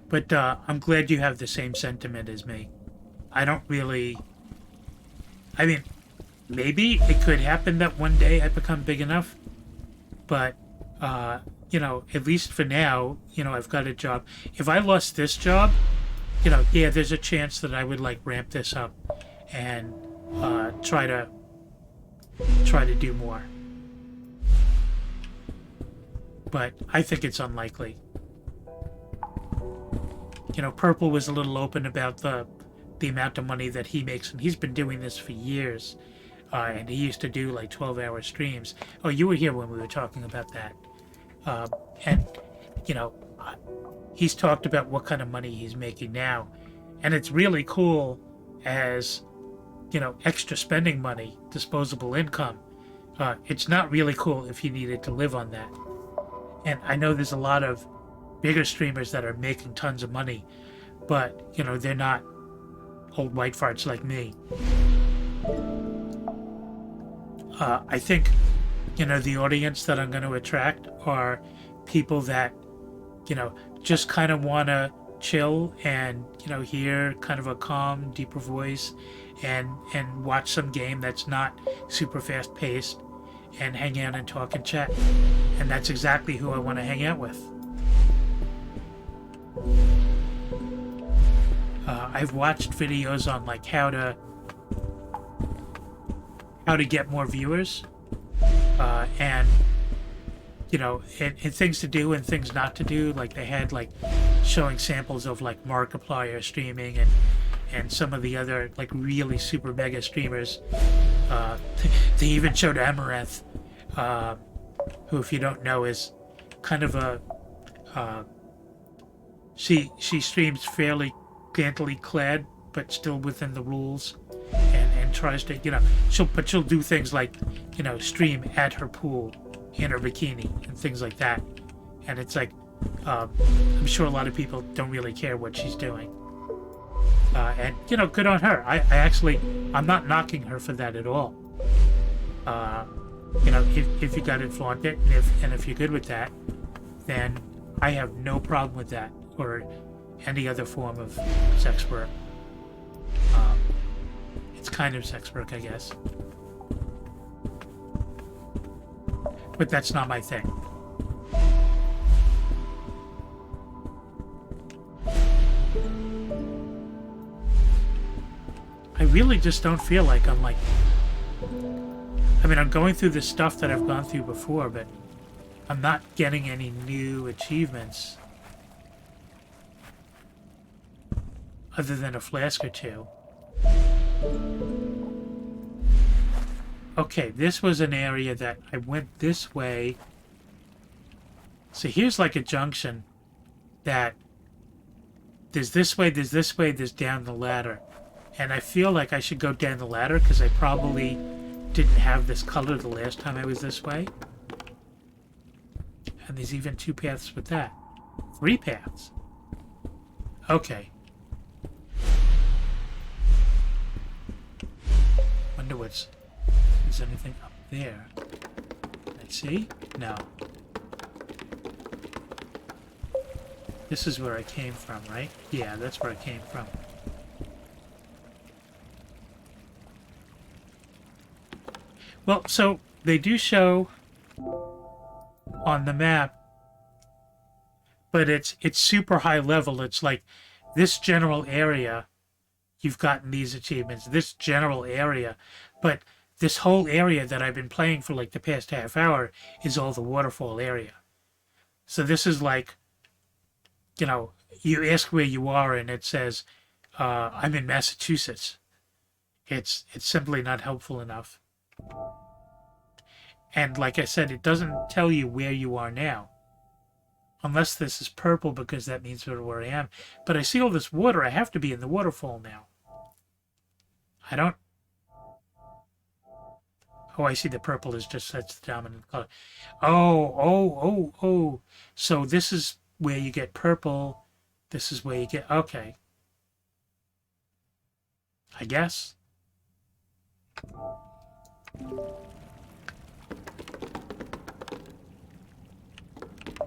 But I'm glad you have the same sentiment as me. I don't really... I mean, maybe it could happen that one day I become big enough. But, you know, at least for now, you know, I've got a job. If I lost this job, you know, yeah, there's a chance that I would, like, ramp this up and try to do more. But I think it's unlikely. You know, Purple was a little open about the amount of money that he makes, and he's been doing this for years. And he used to do like 12-hour streams. Oh, you were here when we were talking about that. And, you know, he's talked about what kind of money he's making now. And it's really cool as, you know, extra spending money, disposable income. It's not really cool if you needed to live on that. And I know there's a lot of bigger streamers that are making tons of money, but, you know, they're not old white farts like me. I think, you know, the audience that I'm going to attract are people that, you know, just kind of want to chill and, you know, hear kind of a calm, deeper voice and watch some game that's not super fast paced and hang out and talk and chat. And that's exactly who I want to hang out with. I've watched videos on like how to get more viewers, and you know, and things to do and things not to do. Like they had like showing samples of like Markiplier streaming and some of the other like really super mega streamers. They even showed Amaranth, who, if you don't know, is kind of a she streams fairly scantily clad, but still within the rules, and tries to, you know, she'll do things like, you know, stream at her pool in her bikini and things like that. And it's like, I'm sure a lot of people don't really care what she's doing. And, you know, good on her. I'm not knocking her for that at all. You know, if you got it, flaunt it, and if you're good with that, then I have no problem with that, or any other form of sex work. It's kind of sex work, I guess. But that's not my thing. I really just don't feel like I'm like... I mean, I'm going through the stuff that I've gone through before, but I'm not getting any new achievements other than a flask or two. Okay, this was an area that I went this way. So here's like a junction that there's this way, there's down the ladder. And I feel like I should go down the ladder because I probably didn't have this color the last time I was this way. And there's even 2 paths with that. 3 paths. Okay. Wonder is anything up there? Let's see. No. This is where I came from, right? Yeah, that's where I came from. Well, so they do show on the map, but it's super high level. It's like this general area, you've gotten these achievements, this general area, but this whole area that I've been playing for like the past half hour is all the waterfall area. So this is like, you know, you ask where you are and it says, I'm in Massachusetts. It's simply not helpful enough. And like I said, it doesn't tell you where you are now. Unless this is purple, because that means where I am. But I see all this water. I have to be in the waterfall now. I don't... Oh, I see the purple is just such the dominant color. Oh. So this is where you get purple. This is where you get... Okay. I guess.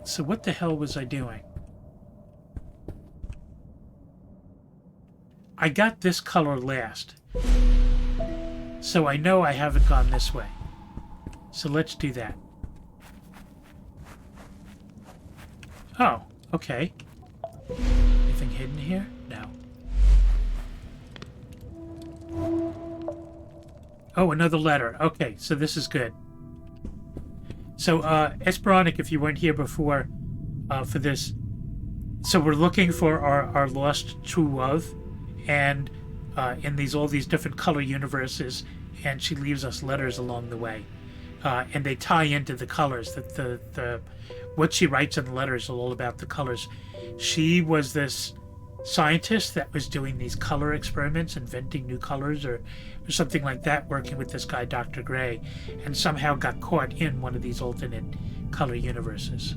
So what the hell was I doing? I got this color last. So I know I haven't gone this way. So let's do that. Oh, okay. Anything hidden here? No. Oh, another letter. Okay, so this is good. So, Esperonic, if you weren't here before for this, so we're looking for our lost true love, and in all these different color universes, and she leaves us letters along the way, and they tie into the colors. That what she writes in the letters are all about the colors. She was this scientist that was doing these color experiments, inventing new colors or something like that, working with this guy, Dr. Gray, and somehow got caught in one of these alternate color universes.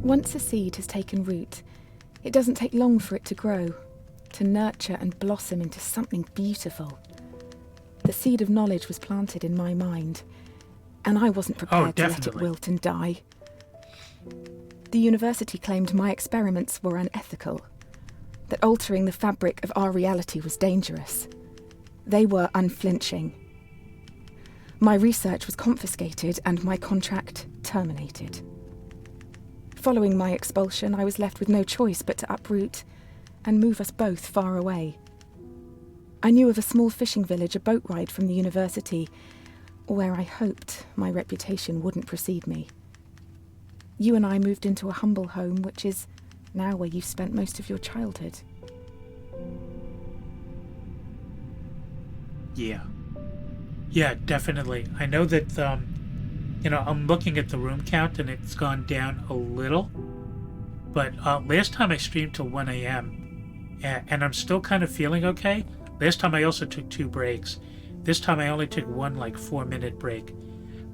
Once a seed has taken root, it doesn't take long for it to grow, to nurture and blossom into something beautiful. The seed of knowledge was planted in my mind, and I wasn't prepared to let it wilt and die. The university claimed my experiments were unethical, that altering the fabric of our reality was dangerous. They were unflinching. My research was confiscated and my contract terminated. Following my expulsion, I was left with no choice but to uproot and move us both far away. I knew of a small fishing village a boat ride from the university, where I hoped my reputation wouldn't precede me. You and I moved into a humble home, which is now where you've spent most of your childhood. Yeah, definitely. I know that, I'm looking at the room count and it's gone down a little. But last time I streamed till 1 a.m. And I'm still kind of feeling okay. Last time I also took 2 breaks. This time I only took one 4-minute break.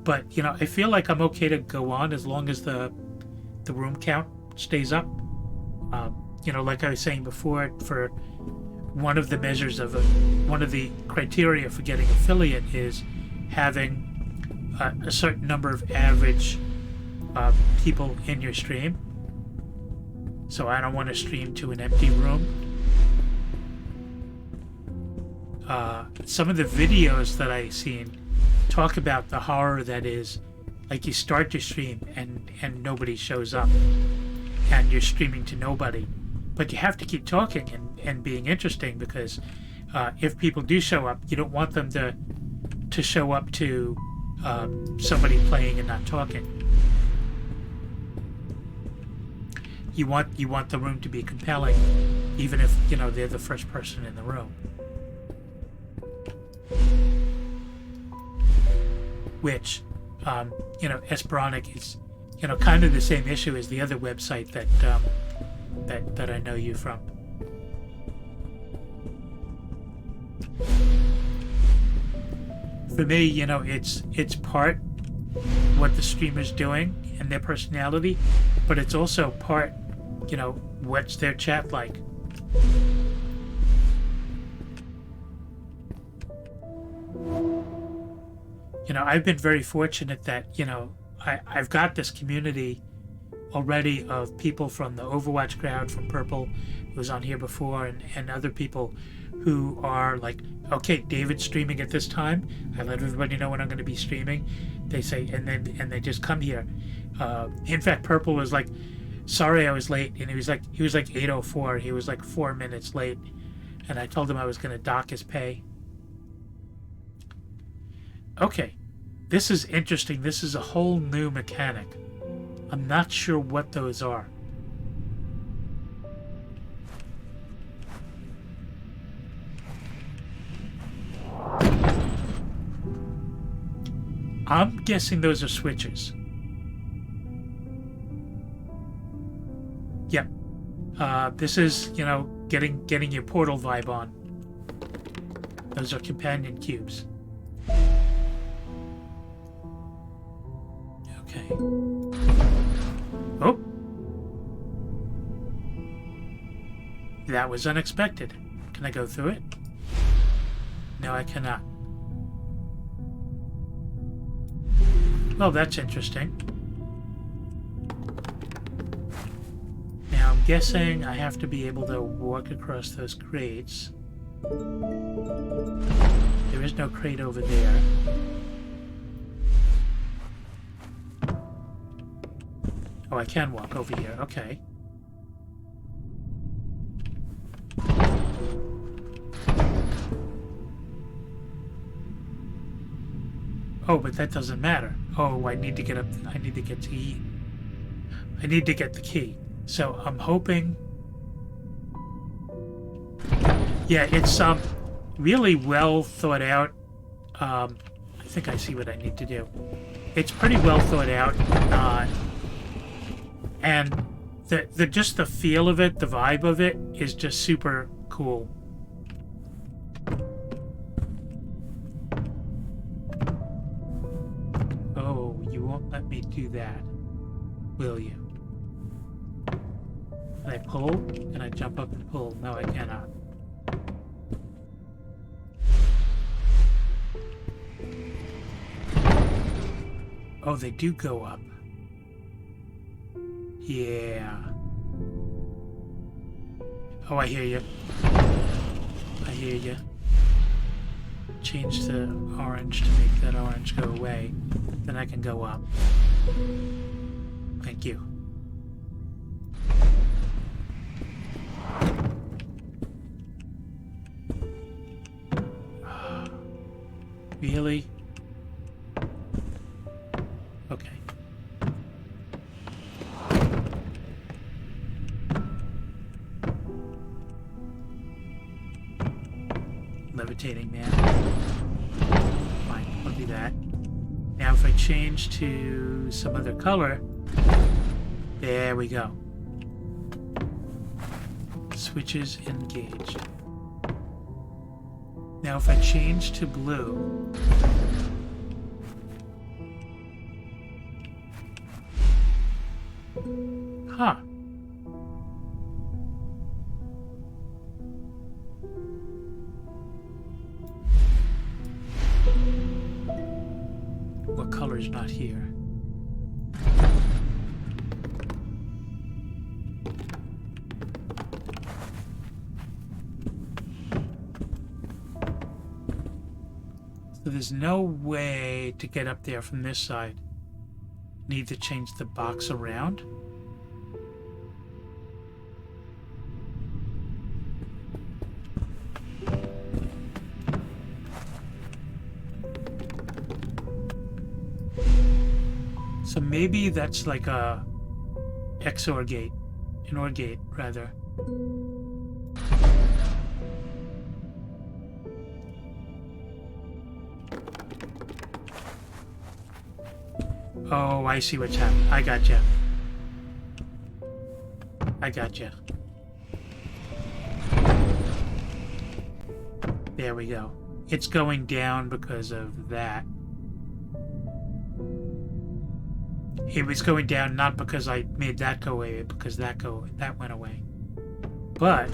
But, I feel like I'm okay to go on as long as the room count stays up. Like I was saying before, for one of the measures of one of the criteria for getting affiliate is having a certain number of average people in your stream. So I don't want to stream to an empty room. Some of the videos that I've seen talk about the horror that is, like, you start your stream and nobody shows up and you're streaming to nobody, but you have to keep talking and being interesting, because if people do show up, you don't want them to show up to somebody playing and not talking. You want the room to be compelling, even if they're the first person in the room. Which, Esperonic is, kind of the same issue as the other website that I know you from. For me, it's part what the streamer's doing and their personality, but it's also part, what's their chat like. you know, I've been very fortunate that, you know, I've got this community already of people from the Overwatch crowd, from Purple, who was on here before, and other people who are like, okay, David's streaming at this time. I let everybody know when I'm going to be streaming. They say, and they just come here. In fact, Purple was like, sorry I was late, and he was like 8:04. He was like 4 minutes late, and I told him I was going to dock his pay. Okay, this is interesting. This is a whole new mechanic. I'm not sure what those are. I'm guessing those are switches. Yep. This is, you know, getting your Portal vibe on. Those are companion cubes. Okay. Oh! That was unexpected. Can I go through it? No, I cannot. Well, that's interesting. Now, I'm guessing I have to be able to walk across those crates. There is no crate over there. Oh, I can walk over here. Okay. Oh, but that doesn't matter. Oh, I need to get up. I need to get to E. I need to get the key. So I'm hoping. Yeah, it's really well thought out. I think I see what I need to do. It's pretty well thought out, and the just the feel of it, the vibe of it, is just super cool. Oh, you won't let me do that, will you? Can I pull? Can I jump up and pull? No, I cannot. Oh, they do go up. Yeah. Oh, I hear you. I hear you. Change the orange to make that orange go away. Then I can go up. Thank you. Really? Okay. Levitating man. Fine, I'll do that. Now if I change to some other color, there we go. Switches engaged. Now if I change to blue, huh. What color's not here? So there's no way to get up there from this side. Need to change the box around. So maybe that's like a XOR gate, an OR gate rather. Oh, I see what's happening. I gotcha. I gotcha. There we go. It's going down because of that. It was going down not because I made that go away, but because that went away. But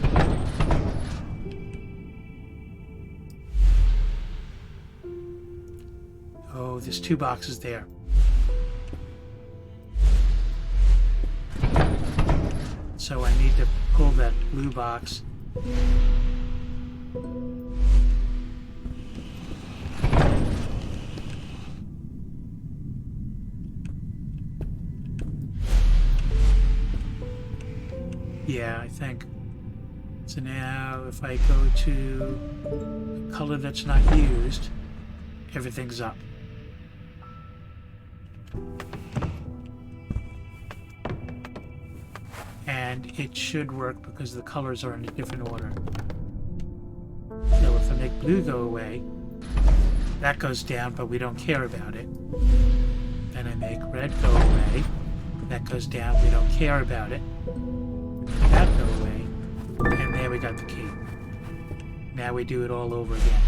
Oh, there's 2 boxes there. So I need to pull that blue box. Yeah, I think. So now if I go to a color that's not used, everything's up. And it should work because the colors are in a different order. So if I make blue go away, that goes down, but we don't care about it. Then I make red go away, that goes down, we don't care about it. Make that go away, and there we got the key. Now we do it all over again.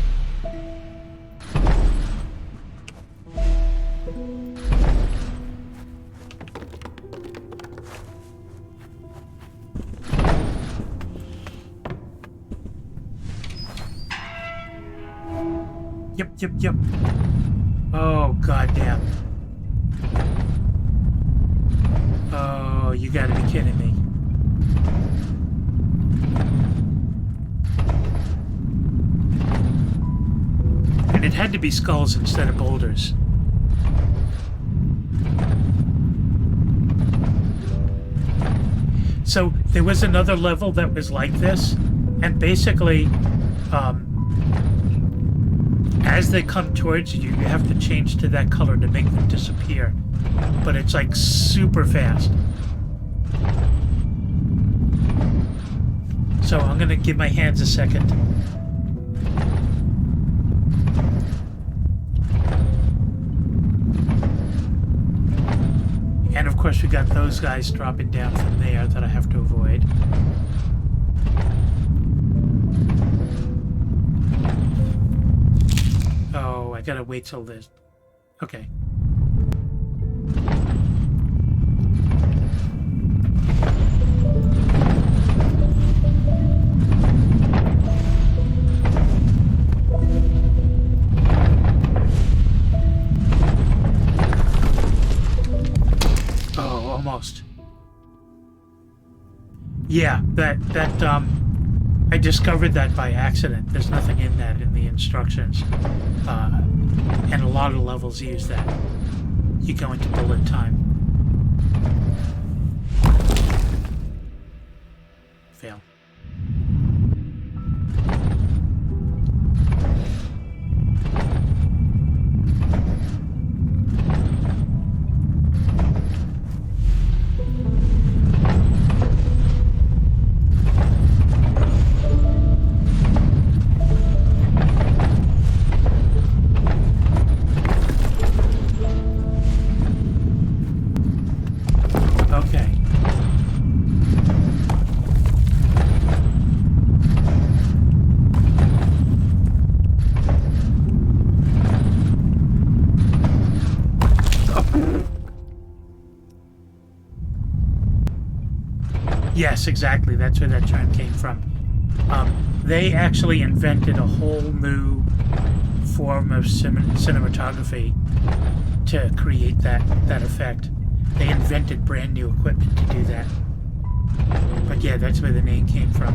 Yep. Oh, goddamn. Oh, you gotta be kidding me. And it had to be skulls instead of boulders. So there was another level that was like this, and basically, as they come towards you, you have to change to that color to make them disappear. But it's like super fast. So I'm gonna give my hands a second. And of course we got those guys dropping down from there that I have to avoid. Oh, I gotta wait till this. Okay. Oh, almost. Yeah, that I discovered that by accident. There's nothing in that in the instructions. And a lot of levels use that. You go into bullet time. Fail. Okay. Yes, exactly. That's where that term came from. They actually invented a whole new form of cinematography to create that effect. They invented brand new equipment to do that. But yeah, that's where the name came from.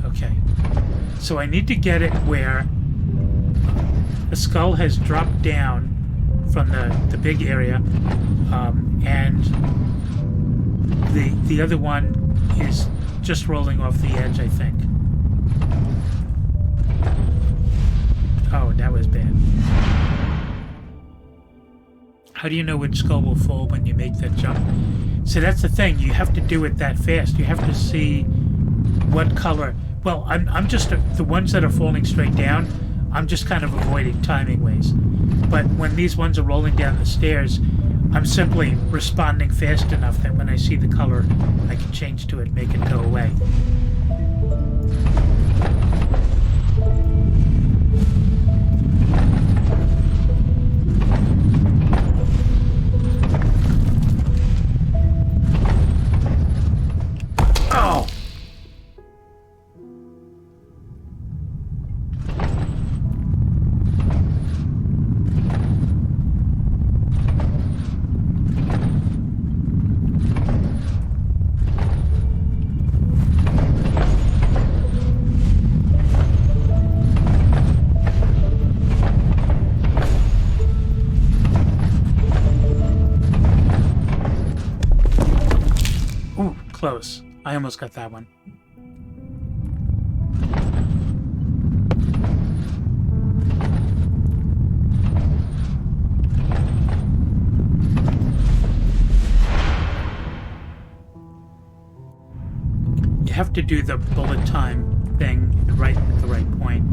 Okay. So I need to get it where the skull has dropped down from the big area, and the other one is just rolling off the edge, I think. Oh, that was bad. How do you know which skull will fall when you make that jump? So that's the thing. You have to do it that fast. You have to see what color. Well, I'm just the ones that are falling straight down. I'm just kind of avoiding timing ways. But when these ones are rolling down the stairs, I'm simply responding fast enough that when I see the color, I can change to it, make it go away. Oh! close. I almost got that one. You have to do the bullet time thing right at the right point.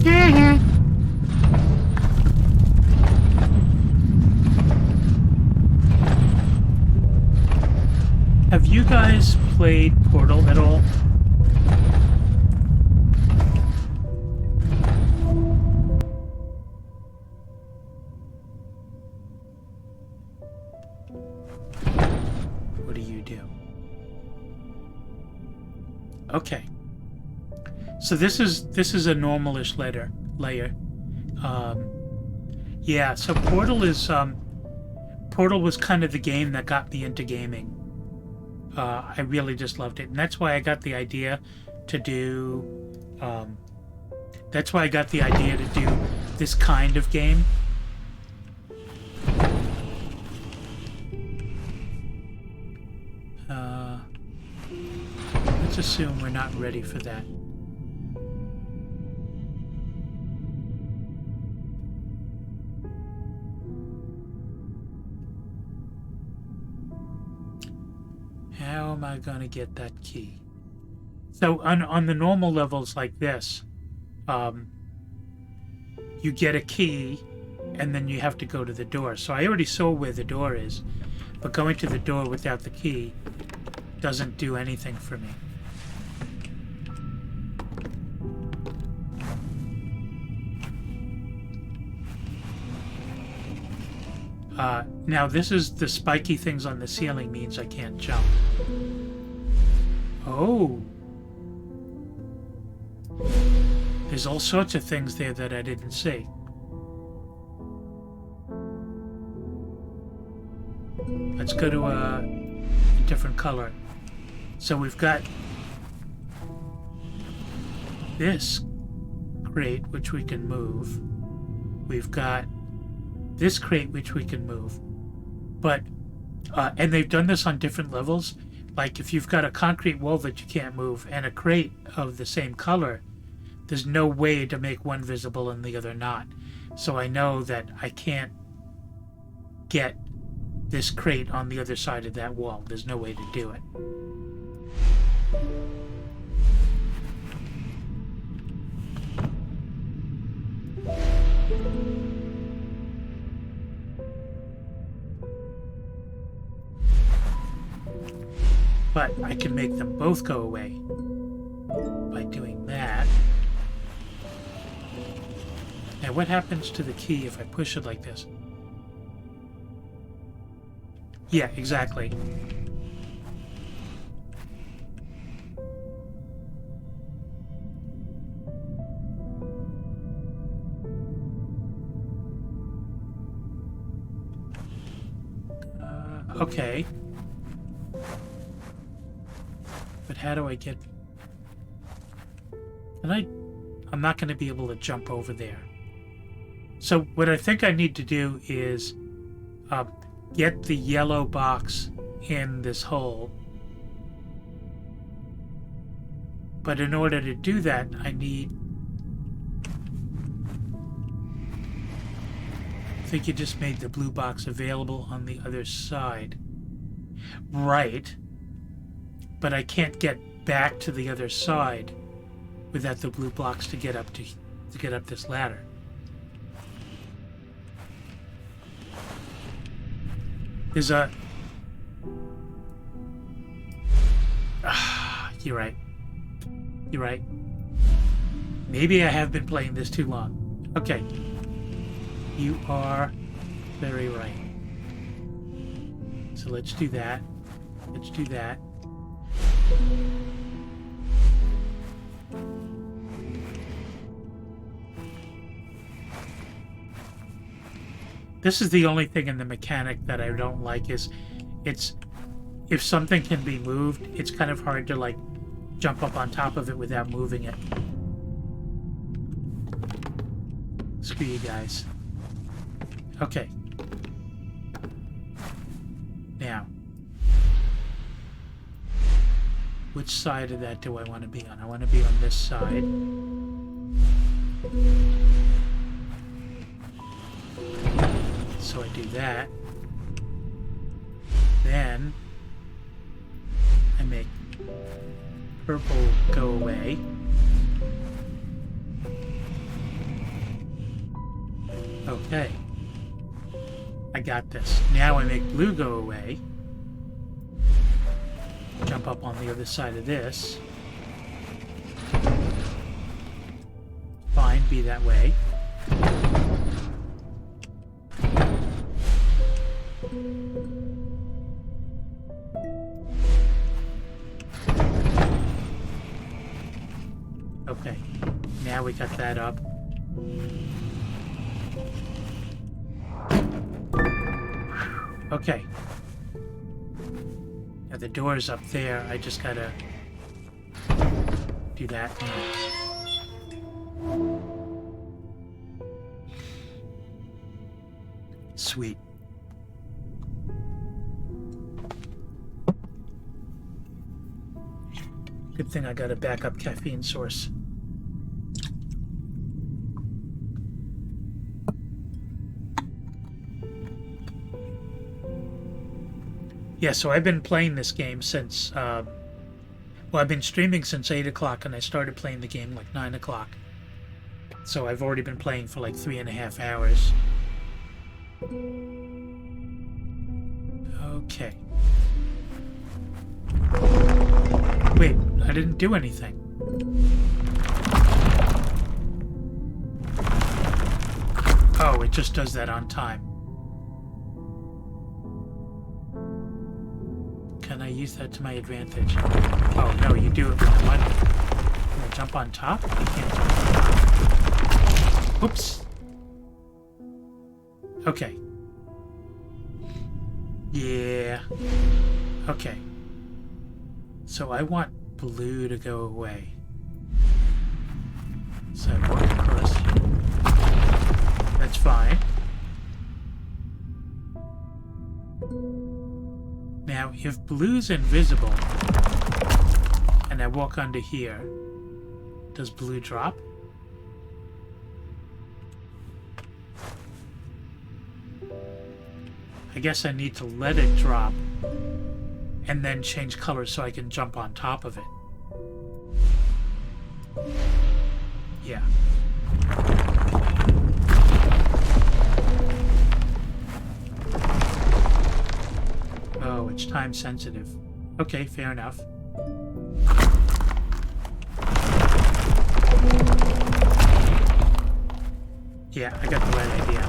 Yeah. Have you guys played Portal at all? What do you do? Okay. So this is a normalish layer. Yeah, so Portal is Portal was kind of the game that got me into gaming. I really just loved it, and that's why I got the idea to do. That's why I got the idea to do this kind of game. Let's assume we're not ready for that. How am I going to get that key? So on the normal levels like this, you get a key and then you have to go to the door. So I already saw where the door is, but going to the door without the key doesn't do anything for me. Now this is the spiky things on the ceiling means I can't jump. Oh. There's all sorts of things there that I didn't see. Let's go to a different color. So we've got this crate, which we can move. We've got this crate, which we can move. But, and they've done this on different levels. Like if you've got a concrete wall that you can't move and a crate of the same color, there's no way to make one visible and the other not. So I know that I can't get this crate on the other side of that wall. There's no way to do it. But I can make them both go away by doing that. Now what happens to the key if I push it like this? Yeah, exactly. Okay. But how do I get... And I'm not going to be able to jump over there. So what I think I need to do is get the yellow box in this hole. But in order to do that, I need... I think you just made the blue box available on the other side. Right. But I can't get back to the other side without the blue blocks to get up this ladder. There's a... You're right. You're right. Maybe I have been playing this too long. Okay. You are very right. So let's do that. Let's do that. This is the only thing in the mechanic that I don't like is it's if something can be moved, it's kind of hard to like jump up on top of it without moving it. Screw you guys. Okay. Now, which side of that do I want to be on? I want to be on this side. So I do that. Then I make purple go away. Okay. I got this. Now I make blue go away. Jump up on the other side of this. Fine, be that way. Okay, now we got that up. Okay. Now the door's up there. I just gotta do that. Sweet. Good thing I got a backup caffeine source. Yeah, so I've been playing this game since, well, I've been streaming since 8 o'clock, and I started playing the game like 9 o'clock. So I've already been playing for like 3.5 hours. Okay. Wait, I didn't do anything. Oh, it just does that on time. Can I use that to my advantage? Oh, no, you do it when I want it. Can I jump on top? You can't jump on top. Oops. Okay. Yeah. Okay. So I want blue to go away. So I walk across. That's fine. Now, if blue's invisible, and I walk under here, does blue drop? I guess I need to let it drop, and then change colors so I can jump on top of it. Yeah. Oh, it's time sensitive. Okay, fair enough. Yeah, I got the right idea.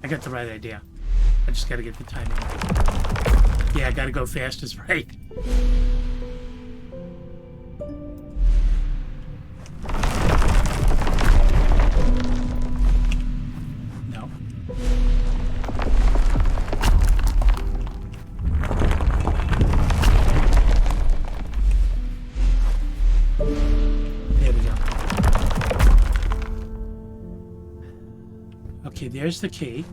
I got the right idea. I just gotta get the timing right. Yeah, I gotta go fast is right. No. There we go. Okay, there's the key.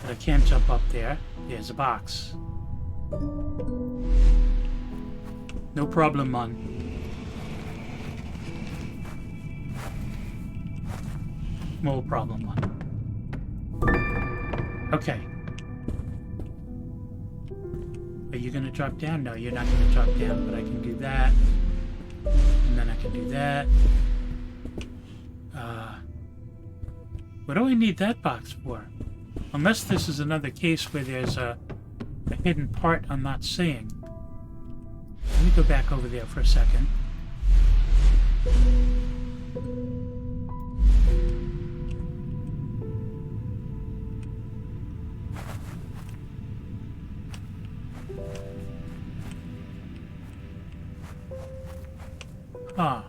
But I can't jump up there. There's a box. No problem, man. small problem one. Okay. Are you gonna drop down? No, you're not gonna drop down, but I can do that. And then I can do that. What do I need that box for? Unless this is another case where there's a hidden part I'm not seeing. Let me go back over there for a second. Huh.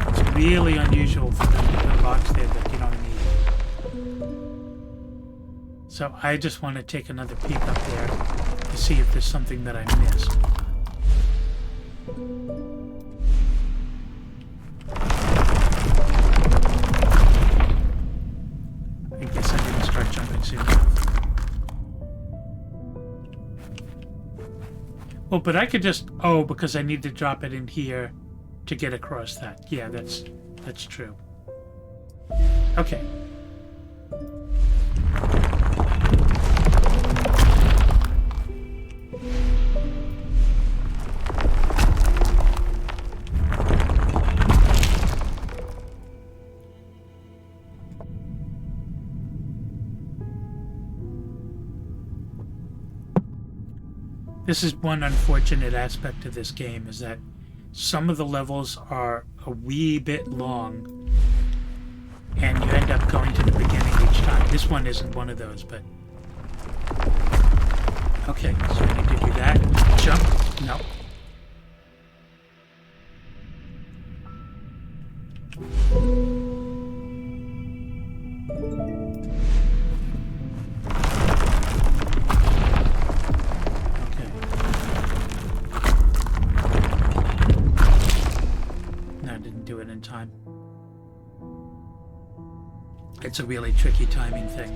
It's really unusual for them to put a box there that you don't need. So I just want to take another peek up there to see if there's something that I missed. I guess I didn't start jumping soon enough. Well, but I could just... Oh, because I need to drop it in here to get across that. Yeah, that's true. Okay. This is one unfortunate aspect of this game, is that some of the levels are a wee bit long, and you end up going to the beginning each time. This one isn't one of those, but... Okay, so I need to do that. Jump. No. Time. It's a really tricky timing thing.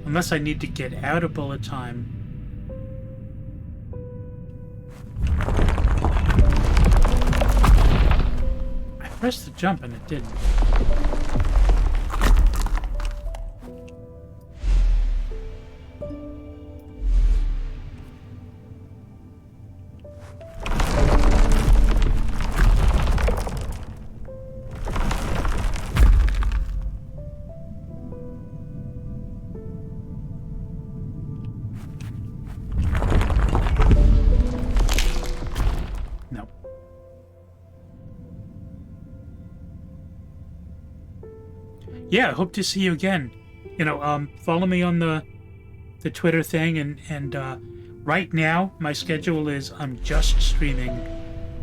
Unless I need to get out of bullet time. I pressed the jump and it didn't. Yeah, I hope to see you again. Follow me on the Twitter thing, and right now my schedule is I'm just streaming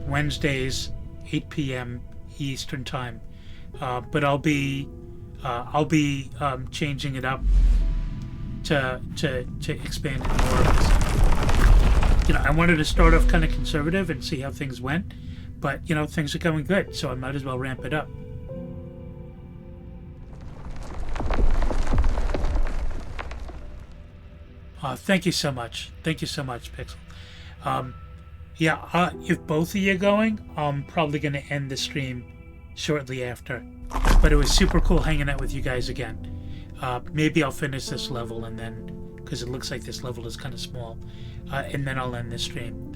Wednesdays 8 p.m. Eastern time, but I'll be changing it up to expand it more. I wanted to start off kind of conservative and see how things went, but things are going good, so I might as well ramp it up. Thank you so much. Thank you so much, Pixel. If both of you are going, I'm probably going to end the stream shortly after. But it was super cool hanging out with you guys again. Maybe I'll finish this level, and then, because it looks like this level is kind of small, and then I'll end the stream.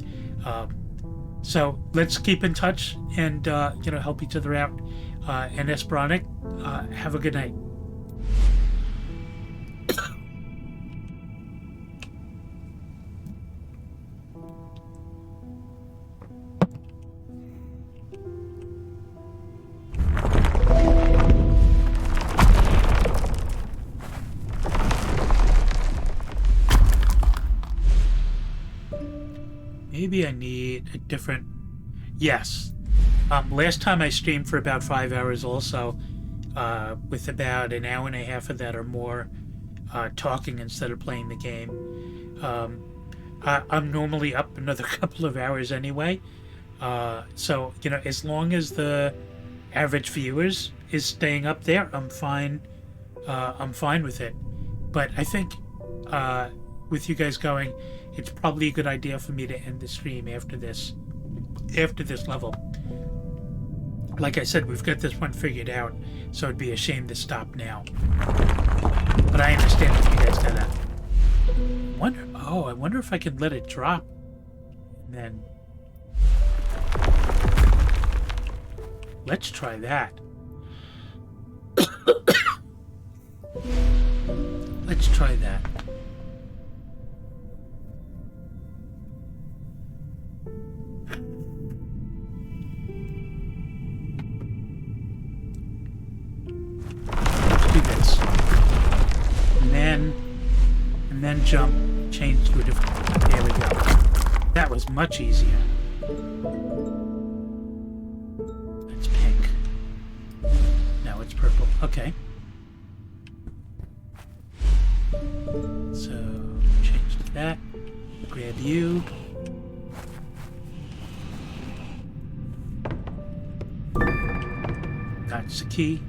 So let's keep in touch and help each other out. And Esperonic, have a good night. maybe I need a different... Yes. Last time I streamed for about 5 hours also, with about an hour and a half of that or more talking instead of playing the game. I'm normally up another couple of hours anyway. So, you know, as long as the average viewers is staying up there, I'm fine. I'm fine with it. But I think with you guys going, it's probably a good idea for me to end the stream after this level. Like I said, we've got this one figured out, so it'd be a shame to stop now. But I understand if you guys do that. I wonder if I can let it drop. And then... Let's try that. Let's try that. Let's do this. And then jump, change to a different... There we go. That was much easier. That's pink. Now it's purple. Okay. So, change to that. Grab you. That's the key.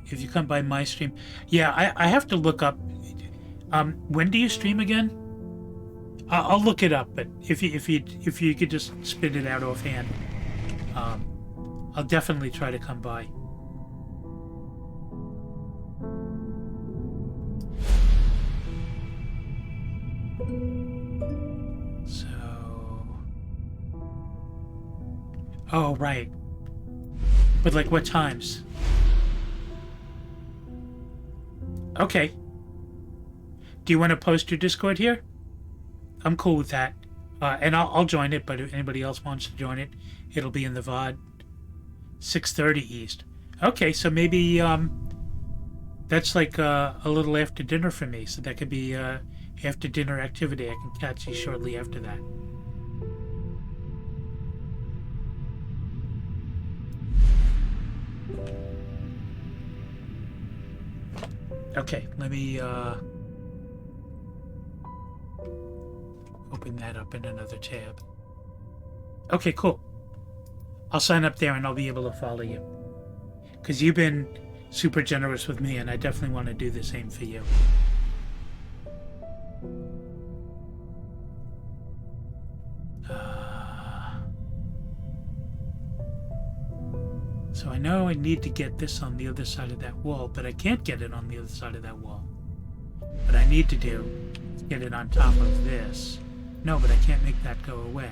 If you come by my stream, yeah, I have to look up. When do you stream again? I'll look it up, but if you could just spit it out offhand, I'll definitely try to come by. So, oh right, but like what times? Okay. Do you want to post your Discord here? I'm cool with that. And I'll join it, but if anybody else wants to join it, it'll be in the VOD. 6:30 East. Okay, so maybe that's like a little after dinner for me, so that could be after dinner activity. I can catch you shortly after that. Okay, let me open that up in another tab. Okay, cool. I'll sign up there and I'll be able to follow you. Because you've been super generous with me and I definitely want to do the same for you. So I know I need to get this on the other side of that wall, but I can't get it on the other side of that wall. What I need to do is get it on top of this. No, but I can't make that go away.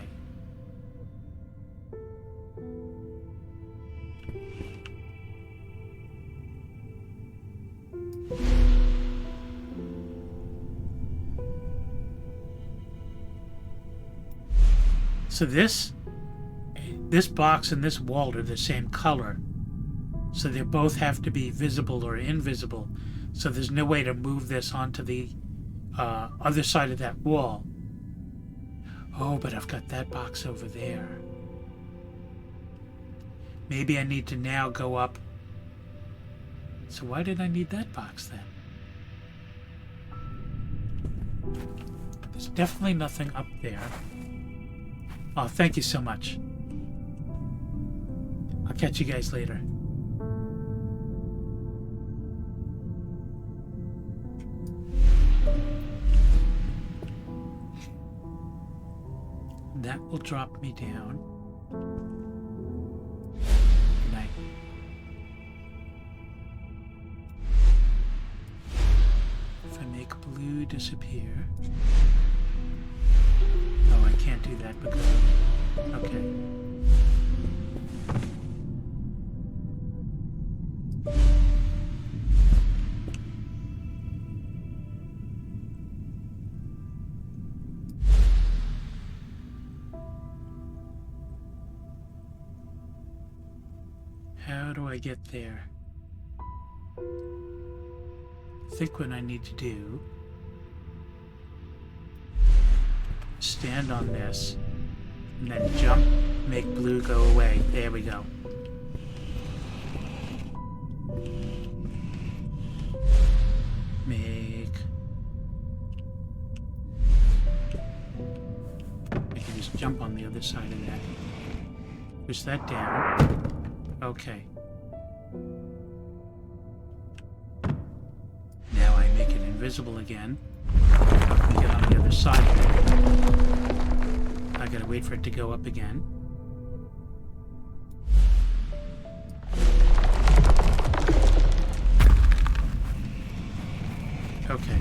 So this box and this wall are the same color. So they both have to be visible or invisible. So there's no way to move this onto the other side of that wall. Oh, but I've got that box over there. Maybe I need to now go up. So why did I need that box then? There's definitely nothing up there. Oh, thank you so much. I'll catch you guys later. That will drop me down. Good night. If I make blue disappear... Oh, I can't do that because... Okay. How do I get there? think what I need to do, stand on this, and then jump, make blue go away. There we go. I can just jump on the other side of that. Push that down. Okay. Now I make it invisible again. I can get on the other side of it. I gotta wait for it to go up again. Okay.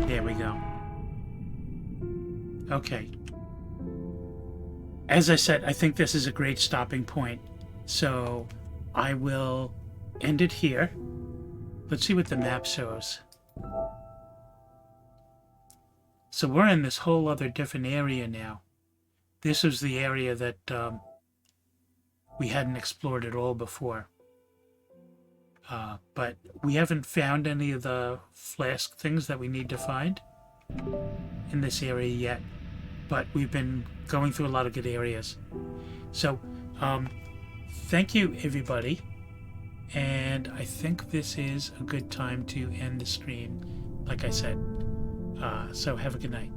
There we go. Okay. As I said, I think this is a great stopping point. So I will end it here. Let's see what the map shows. So we're in this whole other different area now. This was the area that we hadn't explored at all before. But we haven't found any of the flask things that we need to find in this area yet. But we've been going through a lot of good areas. So, thank you, everybody. And I think this is a good time to end the stream, like I said. So have a good night.